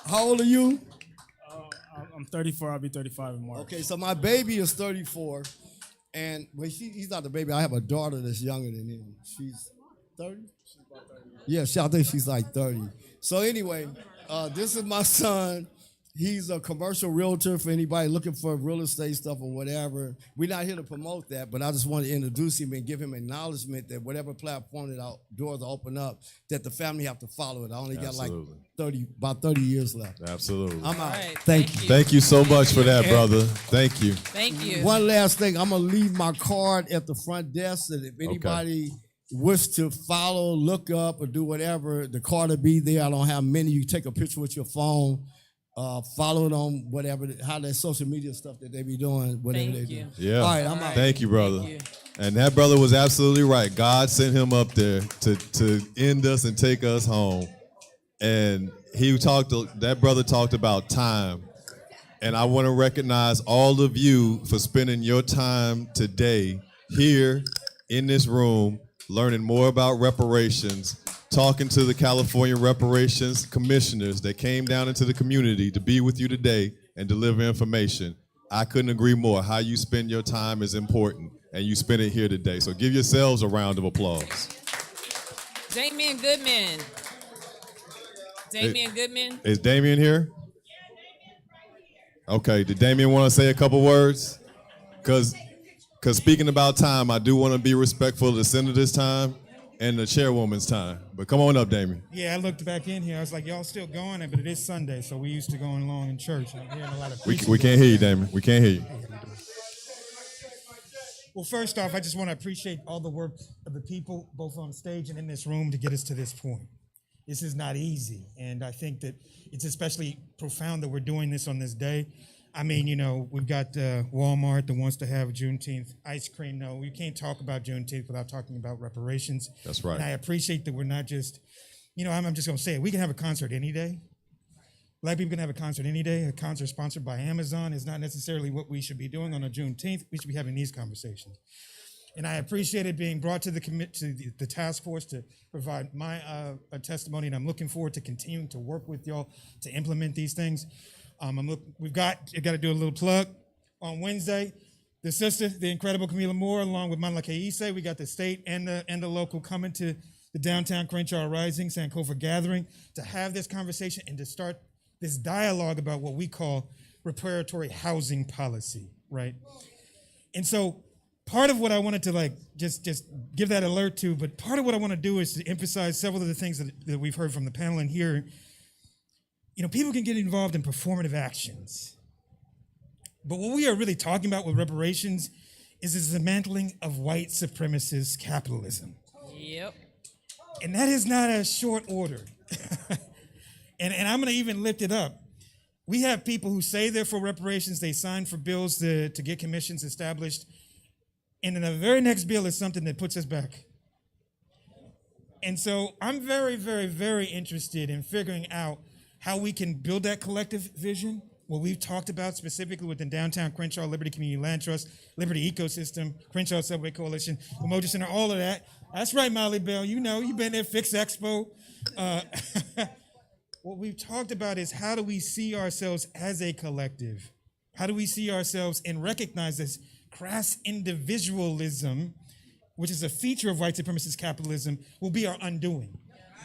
How old are you? I'm 34. I'll be 35 in March. Okay, so my baby is 34. And he's not the baby. I have a daughter that's younger than him. She's 30? She's about 30. Yeah, I think she's like 30. So anyway, This is my son. He's a commercial realtor for anybody looking for real estate stuff or whatever. We're not here to promote that, but I just want to introduce him and give him acknowledgement that whatever platform that our doors open up, that the family have to follow it. I only got like about 30 years left. Absolutely. I'm out. Right, Thank you. Thank you so much for that, brother. Thank you. Thank you. One last thing. I'm going to leave my card at the front desk, and if anybody wish to follow, look up, or do whatever, the card will be there. I don't have many. You take a picture with your phone. Follow it on whatever, how that social media stuff that they be doing, whatever they do. Yeah. All right, I'm out. Thank you, brother. And that brother was absolutely right. God sent him up there to end us and take us home. And that brother talked about time. And I want to recognize all of you for spending your time today here in this room, learning more about reparations, talking to the California Reparations commissioners that came down into the community to be with you today and deliver information. I couldn't agree more. How you spend your time is important, and you spend it here today. So give yourselves a round of applause. Damian Goodman. Damian Goodman. Is Damian here? Okay, did Damian want to say a couple words? Because speaking about time, I do want to be respectful of the senator's time and the chairwoman's time. But come on up, Damian. Yeah, I looked back in here. I was like, y'all still going? But it is Sunday, so we used to going along in church. I'm hearing a lot of We can't hear you, Damian. We can't hear you. Well, first off, I just want to appreciate all the work of the people, both on stage and in this room, to get us to this point. This is not easy, and I think that it's especially profound that we're doing this on this day. I mean, we've got Walmart that wants to have Juneteenth ice cream. No, we can't talk about Juneteenth without talking about reparations. That's right. And I appreciate that we're not just, I'm just going to say it. We can have a concert any day. Black people can have a concert any day. A concert sponsored by Amazon is not necessarily what we should be doing on a Juneteenth. We should be having these conversations. And I appreciate it being brought to the task force to provide my testimony, and I'm looking forward to continuing to work with y'all to implement these things. We've got to do a little plug. On Wednesday, the sister, the incredible Camila Moore, along with Manla Kaise, we got the state and the local coming to the downtown Crenshaw Rising, Sankofa Gathering, to have this conversation and to start this dialogue about what we call reparatory housing policy, right? And so part of what I wanted to just give that alert to, but part of what I want to do is to emphasize several of the things that we've heard from the panel in here. People can get involved in performative actions. But what we are really talking about with reparations is the dismantling of white supremacist capitalism. Yep. And that is not a short order. and I'm going to even lift it up. We have people who say they're for reparations. They sign for bills to get commissions established. And then the very next bill is something that puts us back. And so I'm very, very, very interested in figuring out how we can build that collective vision, what we've talked about specifically within downtown Crenshaw, Liberty Community Land Trust, Liberty Ecosystem, Crenshaw Subway Coalition, Emoji Center, all of that. That's right, Molly Bell. You've been there, Fix Expo. What we've talked about is how do we see ourselves as a collective? How do we see ourselves and recognize this crass individualism, which is a feature of white supremacist capitalism, will be our undoing.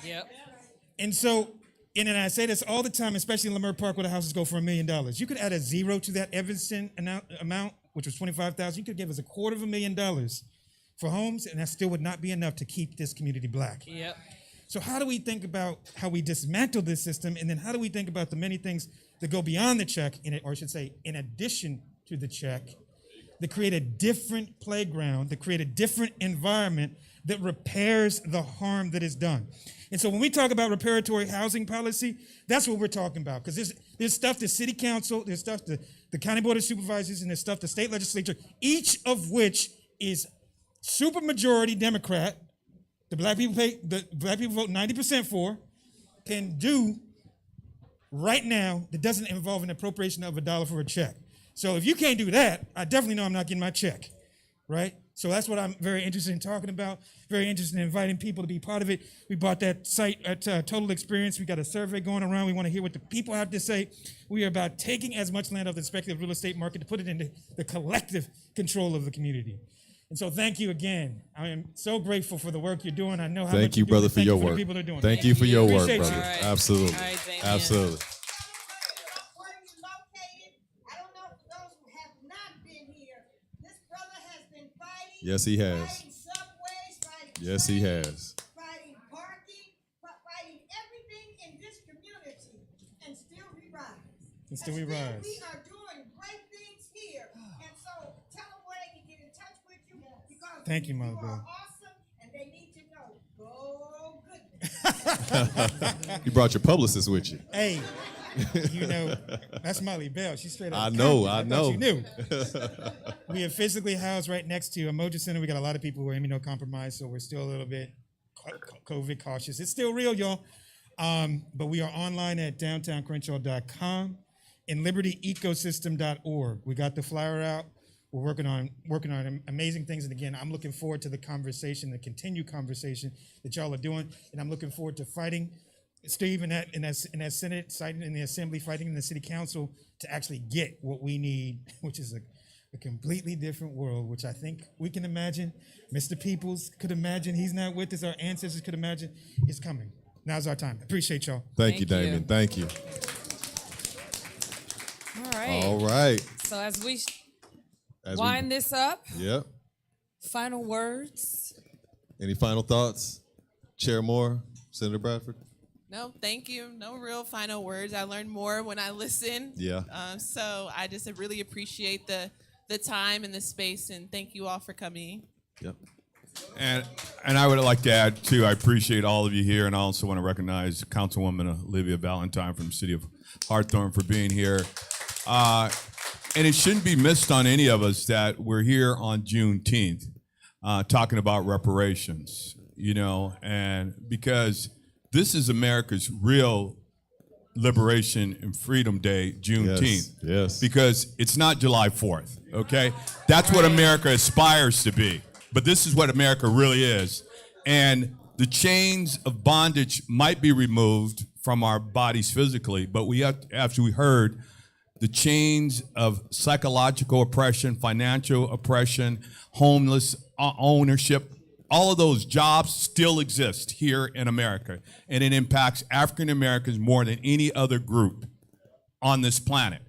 Yep. And so, and I say this all the time, especially in Leimert Park where the houses go for $1 million. You could add a zero to that Evanston amount, which was $25,000. You could give us $250,000 for homes, and that still would not be enough to keep this community black. Yep. So how do we think about how we dismantle this system, and then how do we think about the many things that go beyond the check, or I should say, in addition to the check, that create a different playground, that create a different environment that repairs the harm that is done. And so when we talk about reparatory housing policy, that's what we're talking about. Because there's stuff the city council, there's stuff the county board of supervisors, and there's stuff the state legislature, each of which is supermajority Democrat, the black people vote 90% for, can do right now that doesn't involve an appropriation of $1 for a check. So if you can't do that, I definitely know I'm not getting my check, right? So that's what I'm very interested in talking about, very interested in inviting people to be part of it. We bought that site at Total Experience. We got a survey going around. We want to hear what the people have to say. We are about taking as much land off the speculative real estate market to put it into the collective control of the community. And so thank you again. I am so grateful for the work you're doing. I know how Thank much you, you're doing. brother, for Thank your you for work. the people that are doing it. Thank you for your work, Appreciate brother. you. All right. Absolutely. All right, Damien. Absolutely. Yes, he has. Yes, he has. Fighting parking, fighting everything in this community, and still we rise. And still we rise. We are doing great things here, and so tell them where they can get in touch with you, because Thank you, Mother you are Bill. awesome, and they need to know. Go goodness. You brought your publicist with you. Hey, you know, that's Molly Bell. She's straight out. I of know, Compton. I thought know. You knew. We are physically housed right next to Emoji Center. We got a lot of people who are immunocompromised, so we're still a little bit COVID cautious. It's still real, y'all. But we are online at downtowncrenshaw.com and libertyecosystem.org. We got the flyer out. We're working on amazing things. And again, I'm looking forward to the conversation, the continued conversation that y'all are doing. And I'm looking forward to fighting Steve in that Senate, fighting in the Assembly, fighting in the City Council to actually get what we need, which is a completely different world, which I think we can imagine. Mr. Peoples could imagine. He's not with us. Our ancestors could imagine. It's coming. Now's our time. Appreciate y'all. Thank you, Damien. Thank you. All right. All right. So as we As we- wind this up, Yep. final words. Any final thoughts? Chair Moore, Senator Bradford? No, thank you. No real final words. I learned more when I listen. Yeah. So I just really appreciate the time and the space, and thank you all for coming. Yep. And I would like to add, too, I appreciate all of you here, and I also want to recognize Councilwoman Olivia Valentine from the city of Hawthorne for being here. And it shouldn't be missed on any of us that we're here on Juneteenth talking about reparations, you know, and because this is America's real Liberation and Freedom Day, Juneteenth. Yes. Because it's not July 4th, okay? That's what America aspires to be. But this is what America really is. And the chains of bondage might be removed from our bodies physically, but we have, as we heard, the chains of psychological oppression, financial oppression, homeless ownership, all of those jobs still exist here in America, and it impacts African Americans more than any other group on this planet.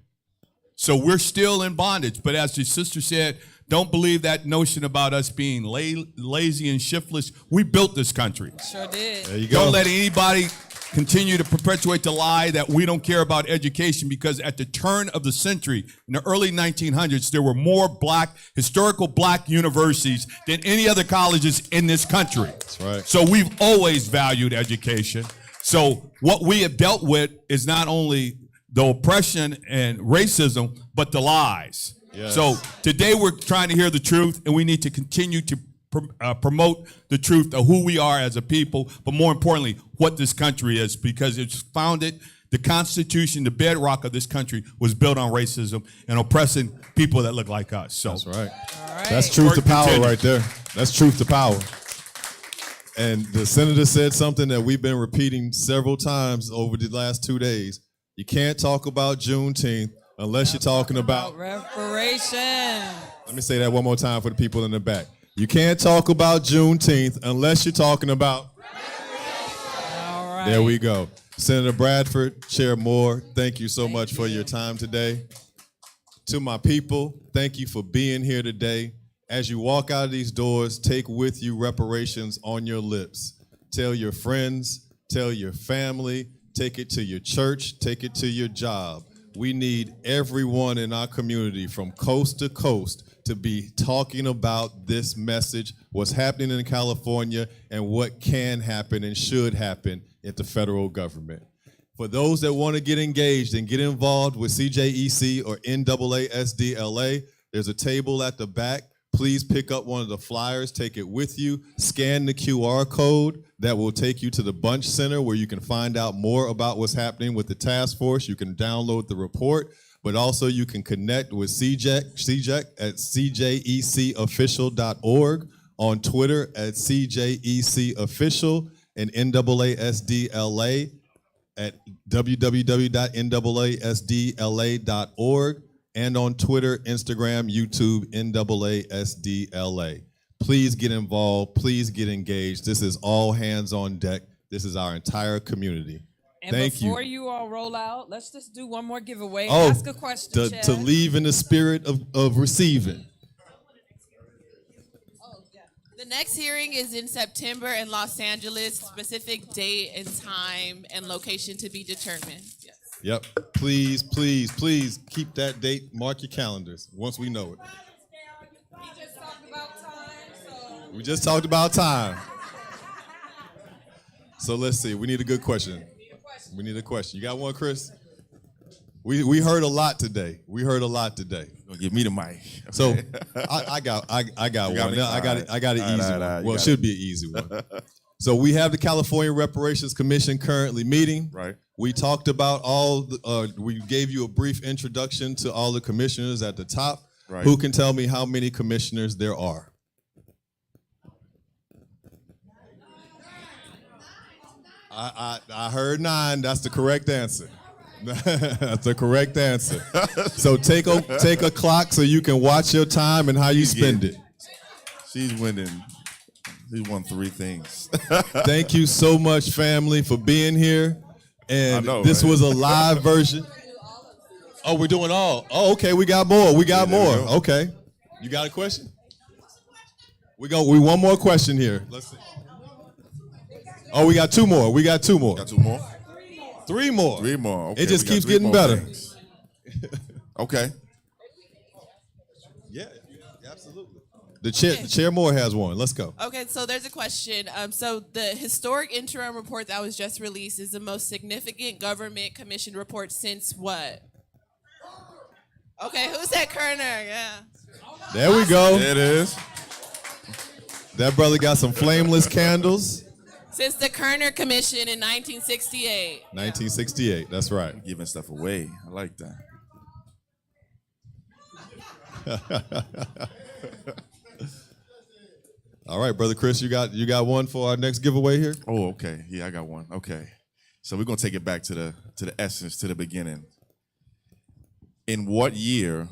So we're still in bondage, but as the sister said, don't believe that notion about us being lazy and shiftless. We built this country. Sure did. There you go. Don't let anybody continue to perpetuate the lie that we don't care about education, because at the turn of the century, in the early 1900s, there were more historical black universities than any other colleges in this country. That's right. So we've always valued education. So what we have dealt with is not only the oppression and racism, but the lies. Yes. So today we're trying to hear the truth, and we need to continue to promote the truth of who we are as a people, but more importantly, what this country is, because it's founded, the Constitution, the bedrock of this country was built on racism and oppressing people that look like us. So That's right. All right. That's truth to Work power continues. right there. That's truth to power. And the senator said something that we've been repeating several times over the last 2 days. You can't talk about Juneteenth unless you're talking about. Reparation. Let me say that one more time for the people in the back. You can't talk about Juneteenth unless you're talking about. All right. There we go. Senator Bradford, Chair Moore, thank you so much for your time today. To my people, thank you for being here today. As you walk out of these doors, take with you reparations on your lips. Tell your friends, tell your family, take it to your church, take it to your job. We need everyone in our community from coast to coast to be talking about this message, what's happening in California, and what can happen and should happen at the federal government. For those that want to get engaged and get involved with CJEC or NAASD-LA, there's a table at the back. Please pick up one of the flyers, take it with you, scan the QR code that will take you to the Bunch Center where you can find out more about what's happening with the task force. You can download the report, but also you can connect with CJEC at cjecofficial.org, on Twitter at CJECofficial, and NAASD-LA at www.naasdla.org, and on Twitter, Instagram, YouTube, NAASD-LA. Please get involved. Please get engaged. This is all hands on deck. This is our entire community. And Thank before you. you all roll out, let's just do one more giveaway. Oh, Ask a question, to Chad. leave in the spirit of receiving. The next hearing is in September in Los Angeles. Specific date and time and location to be determined. Yes. Yep. Please, please, please keep that date. Mark your calendars once we know it. We just talked about time. So let's see. We need a good question. We need a question. You got one, Chris? We heard a lot today. Gonna give me the mic. So I got one. I got an easy one. Well, it should be an easy one. So we have the California Reparations Commission currently meeting. Right. We talked about we gave you a brief introduction to all the commissioners at the top. Right. Who can tell me how many commissioners there are? I heard 9. That's the correct answer. That's the correct answer. So take a clock so you can watch your time and how you spend it. She's winning. She won 3 things. Thank you so much, family, for being here. And I know, this right? was a live version. Oh, we're doing all. Oh, okay. We got more. We got more. Okay. You got a question? We one more question here. Let's see. Oh, we got 2 more. Got 2 more? 3 more. 3 more. Okay, it just we got keeps 3 getting more better. things. Okay. Yeah, absolutely. The chair Moore has one. Let's go. Okay, so there's a question. So the historic interim report that was just released is the most significant government commission report since what? Okay, who said Kerner? Yeah. There we go. There it is. That brother got some flameless candles. Since the Kerner Commission in 1968. 1968. That's right. Giving stuff away. I like that. All right, brother Chris, you got one for our next giveaway here? Oh, okay. Yeah, I got one. Okay. So we're gonna take it back to the essence, to the beginning. In what year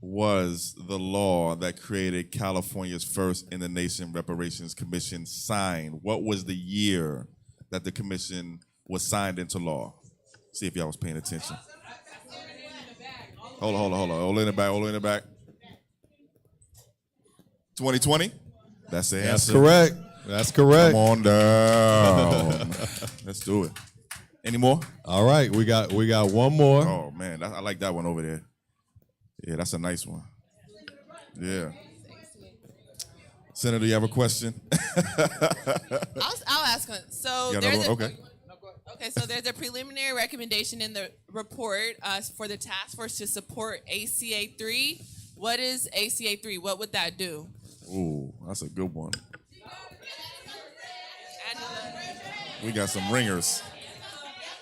was the law that created California's first in the nation Reparations Commission signed? What was the year that the commission was signed into law? See if y'all was paying attention. Hold on. Hold in the back. 2020? That's the answer. That's correct. That's correct. Come on down. Let's do it. Any more? All right, we got one more. Oh man, I like that one over there. Yeah, that's a nice one. Yeah. Senator, you have a question? I'll ask one. So You got there's another a, one? Okay, so there's a preliminary recommendation in the report for the task force to support ACA 3. What is ACA 3? What would that do? Ooh, that's a good one. We got some ringers.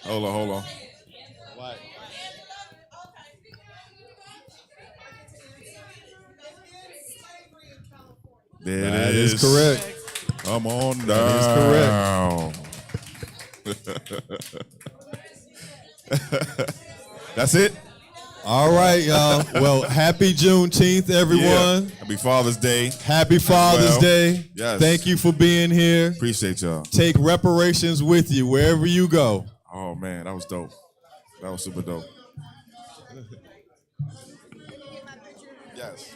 Hold on. There That it is correct. Come on down. That is correct. That's it? All right, y'all. Well, happy Juneteenth, everyone. Yeah. Happy Father's Day. Happy Father's well. Day. Yes. Thank you for being here. Appreciate y'all. Take reparations with you wherever you go. Oh, man, that was dope. That was super dope. Yes.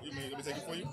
You mean, let me take it for you?